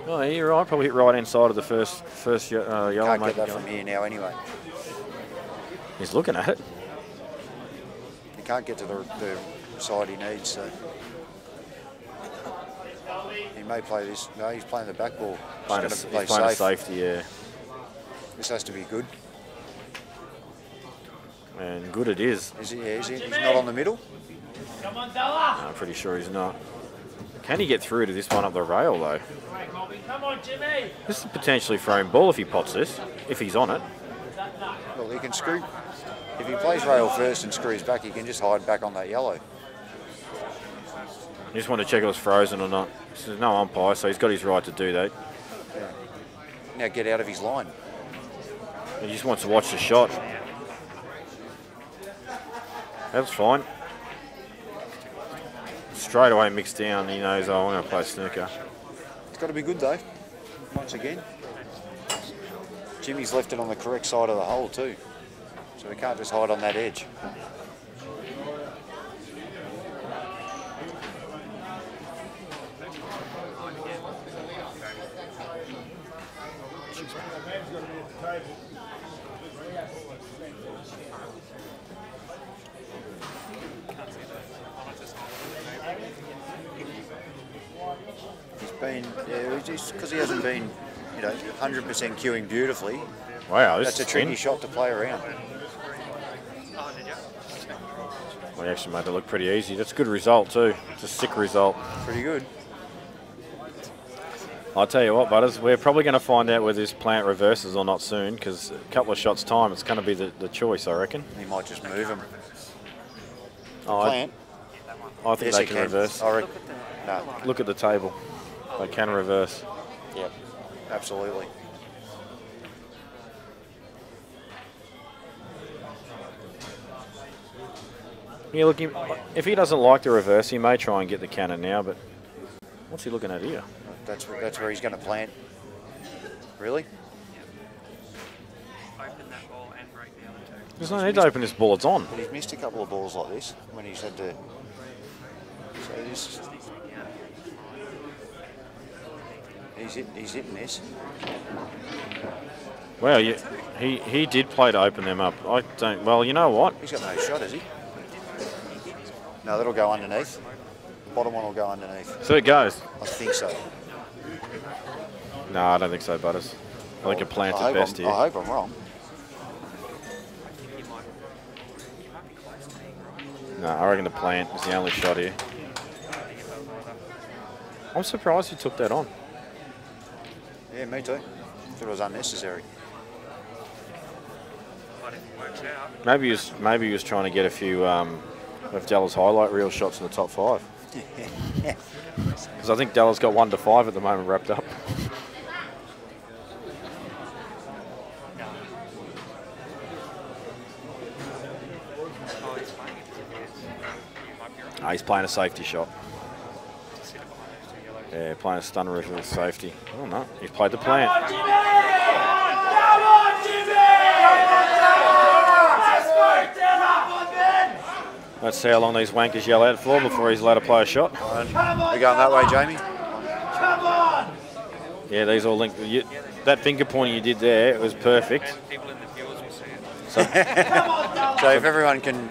Oh, you're right. Probably hit right inside of the first yellow. Can't get that from here now anyway. He's looking at it. He can't get to the side he needs, so he may play this. No, he's playing the back ball. He's playing a safety, yeah. This has to be good. And good it is. Is he? Yeah, is he? He's not on the middle? Come on, Della. No, I'm pretty sure he's not. Can he get through to this one up the rail, though? Come on, Jimmy. This is potentially throwing ball if he pots this, if he's on it. Well, he can screw. If he plays rail first and screws back, he can just hide back on that yellow. You just want to check if it's frozen or not. There's no umpire, so he's got his right to do that. Yeah. Now get out of his line. He just wants to watch the shot. That's fine. Straight away mixed down, he knows, oh, I'm going to play snooker. It's got to be good though, once again. Jimmy's left it on the correct side of the hole too, so he can't just hide on that edge. Just because he hasn't been, 100% queuing beautifully. Wow, this that's a tricky shot to play around. Well, he actually made it look pretty easy. That's a good result too. It's a sick result. Pretty good. I'll tell you what, Butters, we're probably going to find out whether this plant reverses or not soon, because a couple of shots' time, it's going to be the choice, I reckon. He might just move him. I think they can reverse. No. Look at the table. They can reverse. Yep, absolutely. Yeah, look, if he doesn't like the reverse, he may try and get the cannon now, but what's he looking at here? That's where he's going to plant. Really? There's no need to open this ball, it's on. But he's missed a couple of balls like this when he's had to... So this... He's hitting this. Well, he did play to open them up. I don't... Well, you know what? He's got no shot, has he? No, that'll go underneath. The bottom one will go underneath. So it goes? I think so. No, I don't think so, Butters. I think it planted best here. I hope I'm wrong. No, I reckon the plant is the only shot here. I'm surprised he took that on. Yeah, me too. Thought it was unnecessary. Maybe he was trying to get a few of Della's highlight reel shots in the top 5. Because I think Della's got 1 to 5 at the moment wrapped up. He's playing a safety shot. Yeah, playing a stunner with a safety. Oh no, he's played the plant. Come on, Jimmy! Come on, Jimmy! Let's see how long these wankers yell out for before he's allowed to play a shot. We're going that way, Jamie. Come on! Yeah, these all linked. That finger pointing you did there, it was perfect. So if everyone can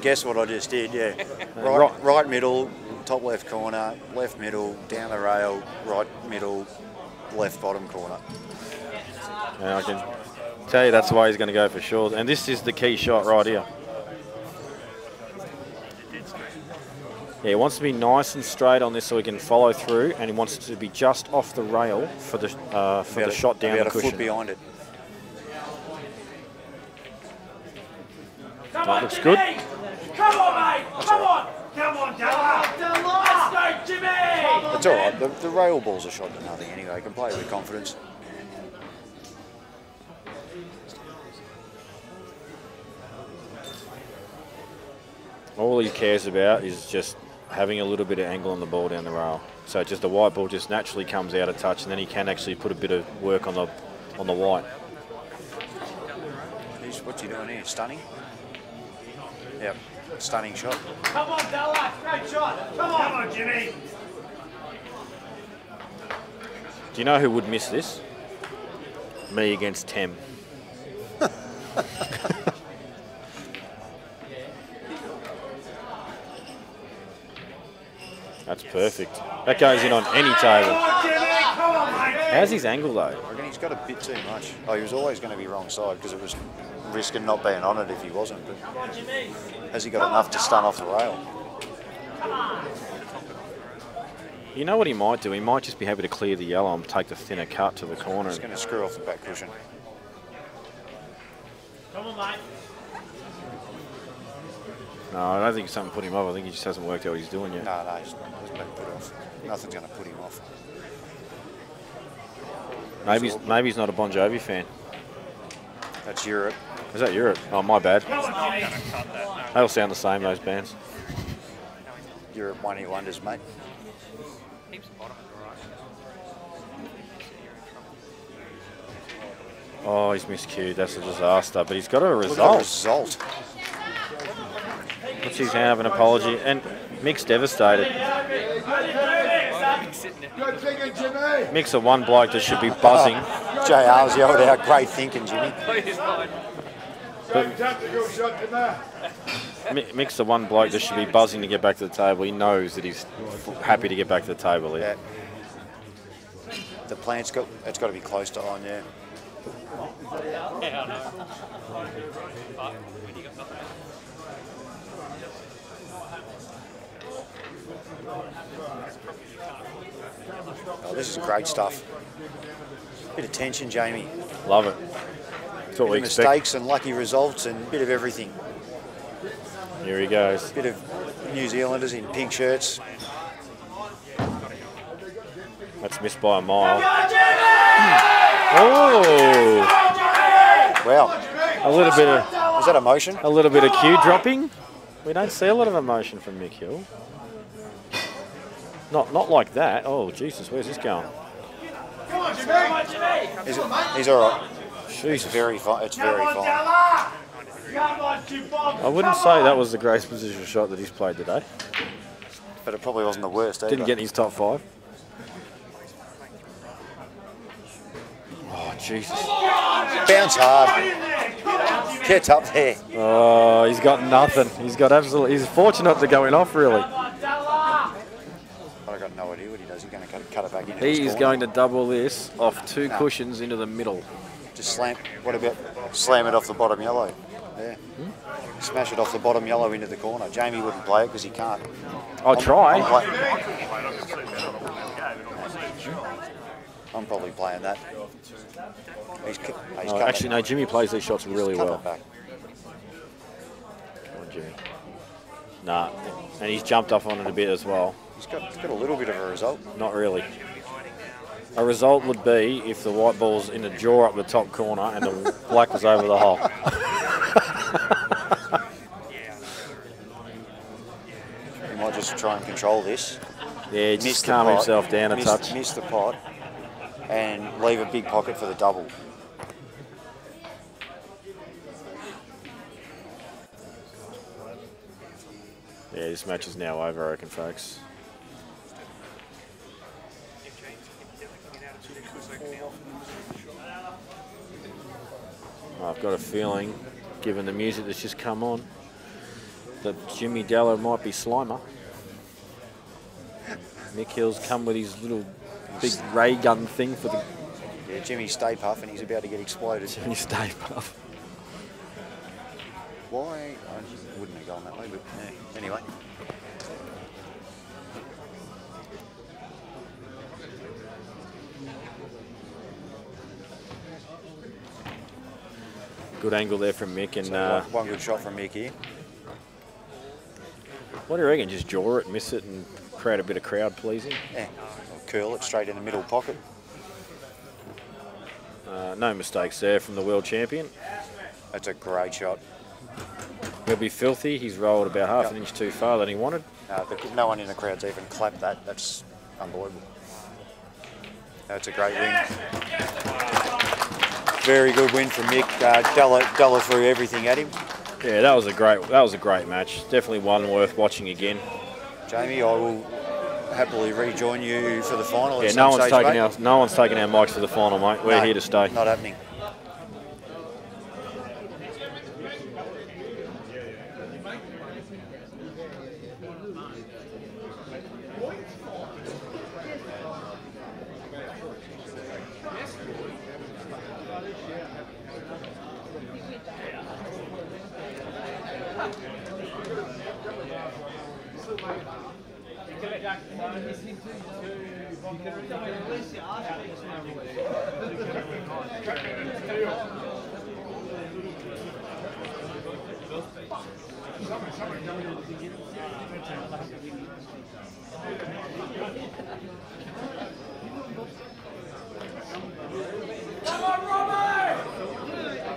guess what I just did, yeah. Right middle, top left corner, left middle, down the rail, right middle, left bottom corner. And I can tell you that's why he's going to go for sure. And this is the key shot right here. Yeah, he wants to be nice and straight on this so he can follow through, and he wants it to be just off the rail for the shot down the cushion. About a foot behind it. That looks good. Come on, mate! Come on! Come on, Della! Let's go, Jimmy! It's all right. The rail balls are shot to nothing anyway. You can play with confidence. All he cares about is just having a little bit of angle on the ball down the rail. So just the white ball just naturally comes out of touch, and then he can actually put a bit of work on the white. What's he doing here? Stunning? Yep. Stunning shot. Come on, Della! Great shot! Come on, Jimmy! you know who would miss this? Me against Tem. That's perfect. That goes in on any table. How's his angle though? I reckon he's got a bit too much. Oh, he was always going to be wrong side because it was risking not being on it if he wasn't. But has he got enough to stun off the rail? You know what he might do? He might just be happy to clear the yellow and take the thinner cut to the corner. He's going to screw off the back cushion. Come on, mate. No, I don't think something put him off. I think he just hasn't worked out what he's doing yet. No, he hasn't been put off. Nothing's going to put him off. Maybe he's not a Bon Jovi fan. That's Europe. Is that Europe? Oh, my bad. They all sound the same, those bands. Europe one-hit wonders, mate. Oh, he's miscued. That's a disaster. But he's got a result. Puts his hand up an apology. And Mick's devastated. Mick's the one bloke that should be buzzing. JR's yelled out, great thinking, Jimmy. Mick's the one bloke that should be buzzing to get back to the table. He knows that he's happy to get back to the table here. Yeah. The plant's got to be close to on, yeah. Oh, this is great stuff. Bit of tension, Jamie. Love it. That's what we expect. Mistakes and lucky results and a bit of everything. Here he goes. Bit of New Zealanders in pink shirts. That's missed by a mile. Oh! Wow. A little bit of... Was that emotion? A little bit of cue dropping. We don't see a lot of emotion from Mick Hill. Not like that. Oh, Jesus, where's this going? He's all right. Jesus. It's very fine. I wouldn't say that was the greatest position shot that he's played today. But it probably wasn't the worst either. Didn't get in his top 5. Oh, Jesus. Bounce hard. Get up there. Oh, he's got nothing. He's got absolutely... He's fortunate to going off, really. I've got no idea what he does. He's going to cut it back in. He is going to double this off 2 cushions into the middle. Just slam. What about slam it off the bottom yellow? Yeah. Smash it off the bottom yellow into the corner. Jamie wouldn't play it because he can't. I'll try. I'm probably playing that. Actually, no, Jimmy plays these shots really well. Back. Come on, Jimmy. Nah, and he's jumped off on it a bit as well. He's got a little bit of a result. Not really. A result would be if the white ball's in the jaw up the top corner and the black was over the hole. He might just try and control this. Yeah, just calm himself down a touch. Miss the pot and leave a big pocket for the double. Yeah, this match is now over, I reckon, folks. I've got a feeling, given the music that's just come on, that Jimmy Della might be Slimer. Mick Hill's come with his little big ray gun thing for the... Yeah, Jimmy's Stay Puff and he's about to get exploded. Jimmy Stay Puff. Why? I wouldn't have gone that way, but yeah. Anyway. Good angle there from Mick. And so one good shot from Mick here. What do you reckon? Just jaw it, miss it, and create a bit of crowd pleasing? Yeah, or curl it straight in the middle pocket. No mistakes there from the world champion. That's a great shot. He'll be filthy. He's rolled about half an inch too far than he wanted. No one in the crowd's even clapped that. That's unbelievable. That's a great win. Very good win from Mick. Della threw everything at him. Yeah, that was a great match. Definitely one worth watching again. Jamie, I will happily rejoin you for the final. Yeah, at no some one's stage, taking mate. no one's taking our mics for the final, mate. We're No, here to stay. Not happening. Come on, Robbie!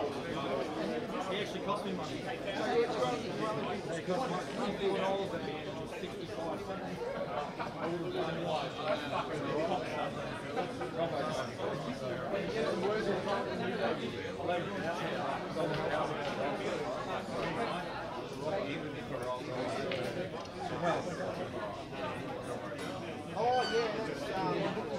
He actually cost me money. It cost me $4 and 65 cents. I would have oh yeah,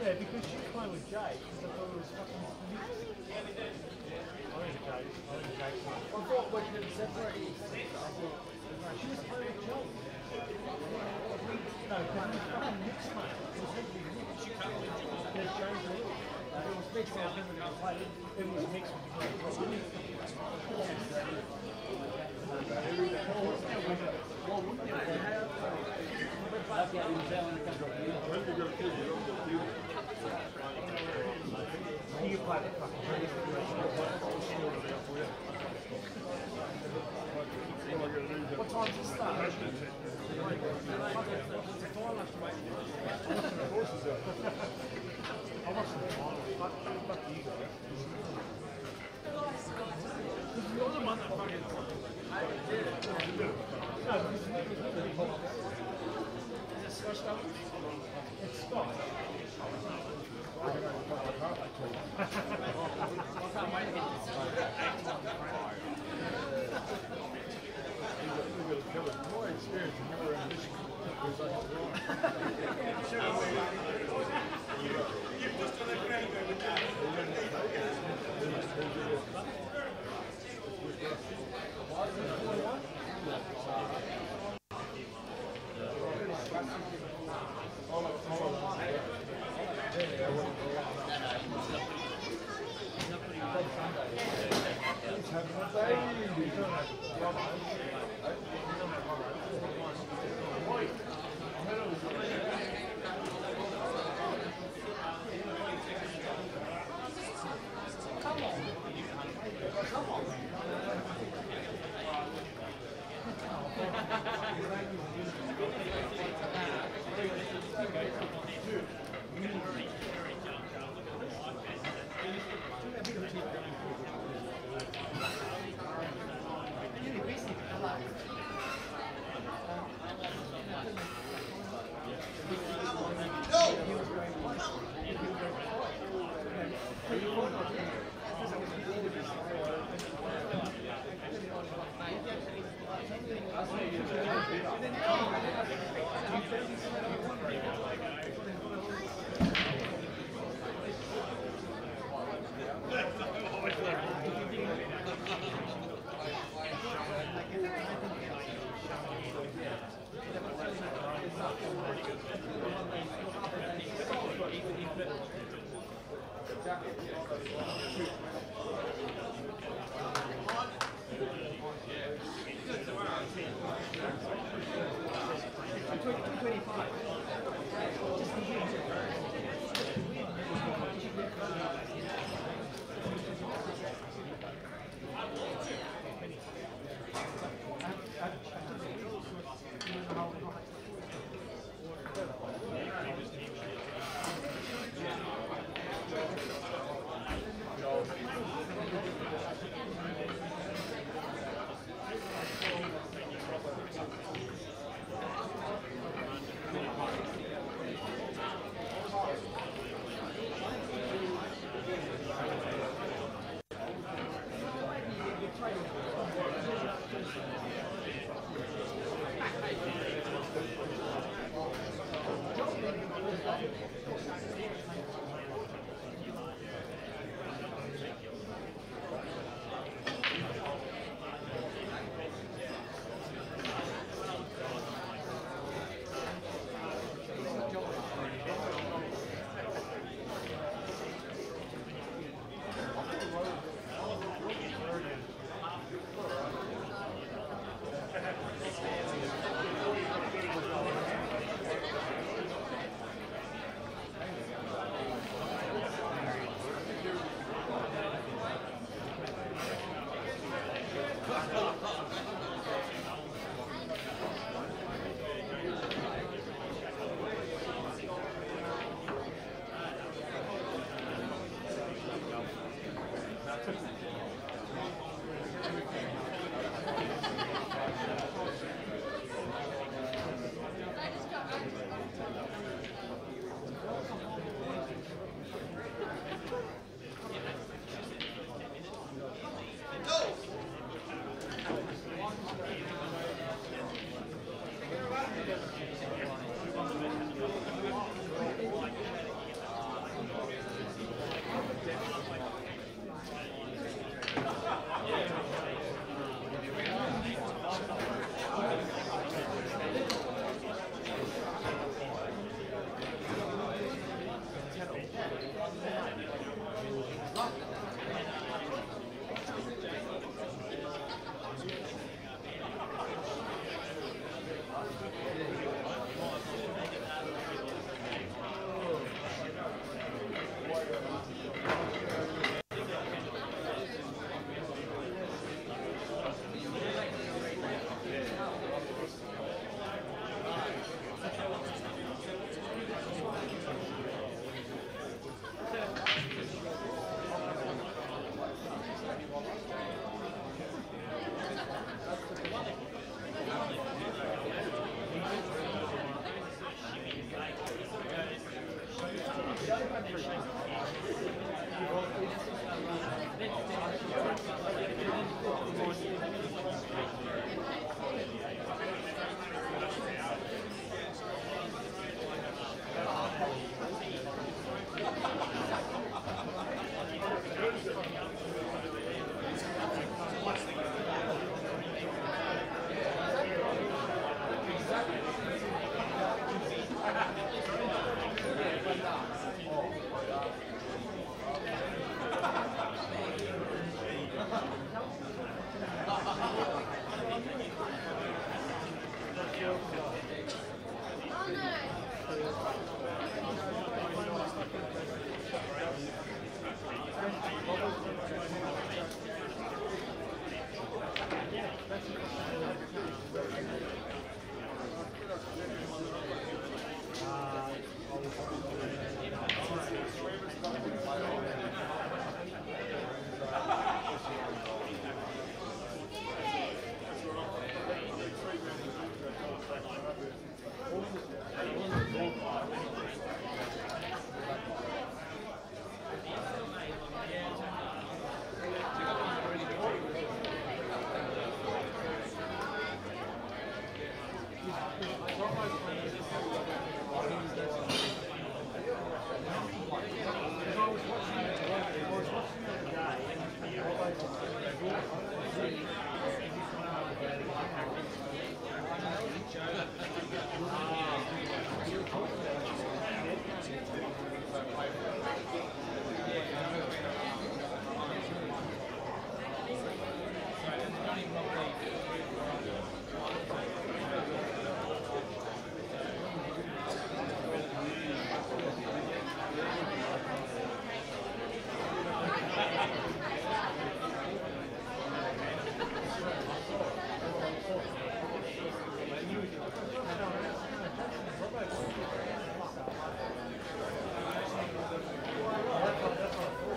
Yeah, because she's playing with Jay, because I thought it was fucking mixed. thought when you separate, she was playing with Joe. No, fucking mixed, mate. It was meant to be mixed. She can't win Joe. There's James Hill. It was mixed out when we played it. It was mixed. You play the fucking what time does it start? I watched the final. Fuck you guys. You're the one that fucking... No, is it Scotch stuff? It's Scotch. I can't wait to get this. More experience than never in Michigan. You've just done a great with that.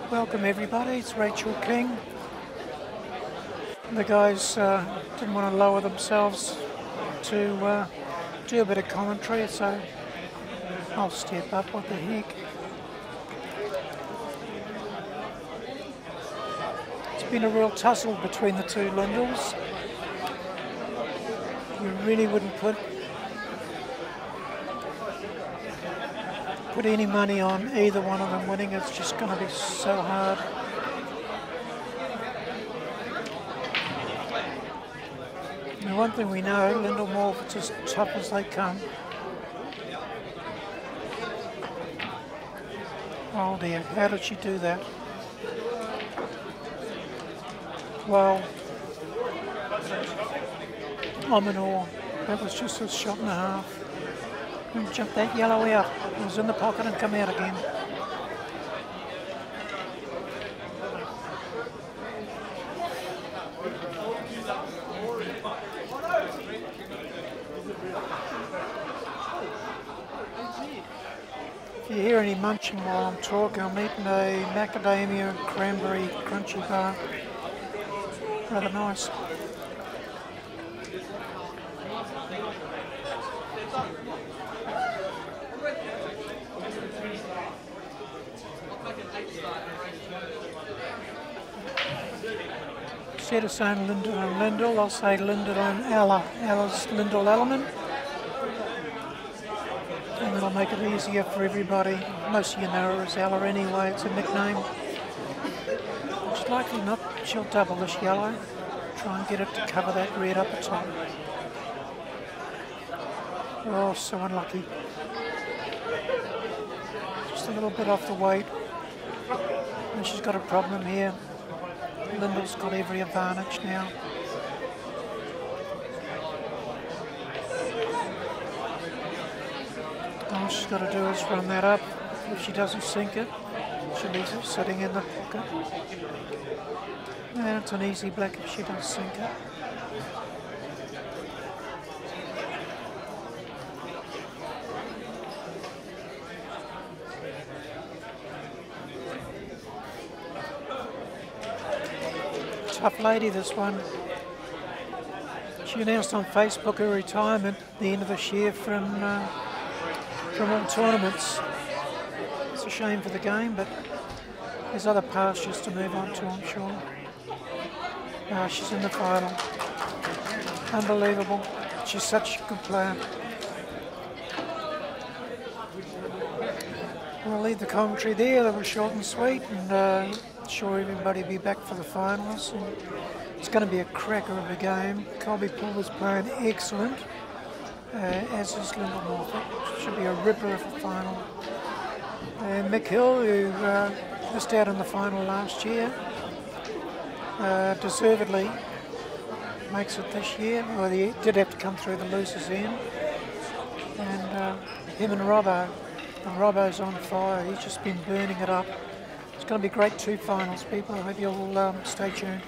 Welcome everybody, it's Rachel King. The guys didn't want to lower themselves to do a bit of commentary, so I'll step up. What the heck. It's been a real tussle between the two Lindels. You really wouldn't put any money on either one of them winning. It's just going to be so hard. Now, one thing we know, Lindell Morford's as tough as they come. Oh dear, how did she do that? Well, I'm in awe. That was just a shot and a half. And jump that yellow out. It was in the pocket and come out again. If you hear any munching while I'm talking, I'm eating a macadamia cranberry crunchy bar. Rather nice. Instead of saying Lindell and Lindell, I'll say Lindell and Ella. Ella's Lindell Ellerman. And that'll make it easier for everybody. Most of you know her as Ella anyway, it's a nickname. It's likely not she'll double this yellow. Try and get it to cover that red up the top. Oh, so unlucky. Just a little bit off the weight. And she's got a problem here. Lindell's got every advantage now. All she's got to do is run that up. If she doesn't sink it, she'll be sitting in the pocket. And it's an easy black if she does sink it. Tough lady, this one. She announced on Facebook her retirement at the end of this year from all tournaments. It's a shame for the game, but there's other pastures to move on to, I'm sure. She's in the final. Unbelievable. She's such a good player. We'll leave the commentary there. That was short and sweet, and sure everybody will be back for the finals. And it's going to be a cracker of a game. Colby Pulver's playing excellent, as is Lindell Morford. Should be a ripper of a final. And Mick Hill, who missed out in the final last year, deservedly makes it this year. Well, he did have to come through the losers end. And him and Robbo. And Robbo's on fire. He's just been burning it up. It's going to be great two finals, people. I hope you'll stay tuned.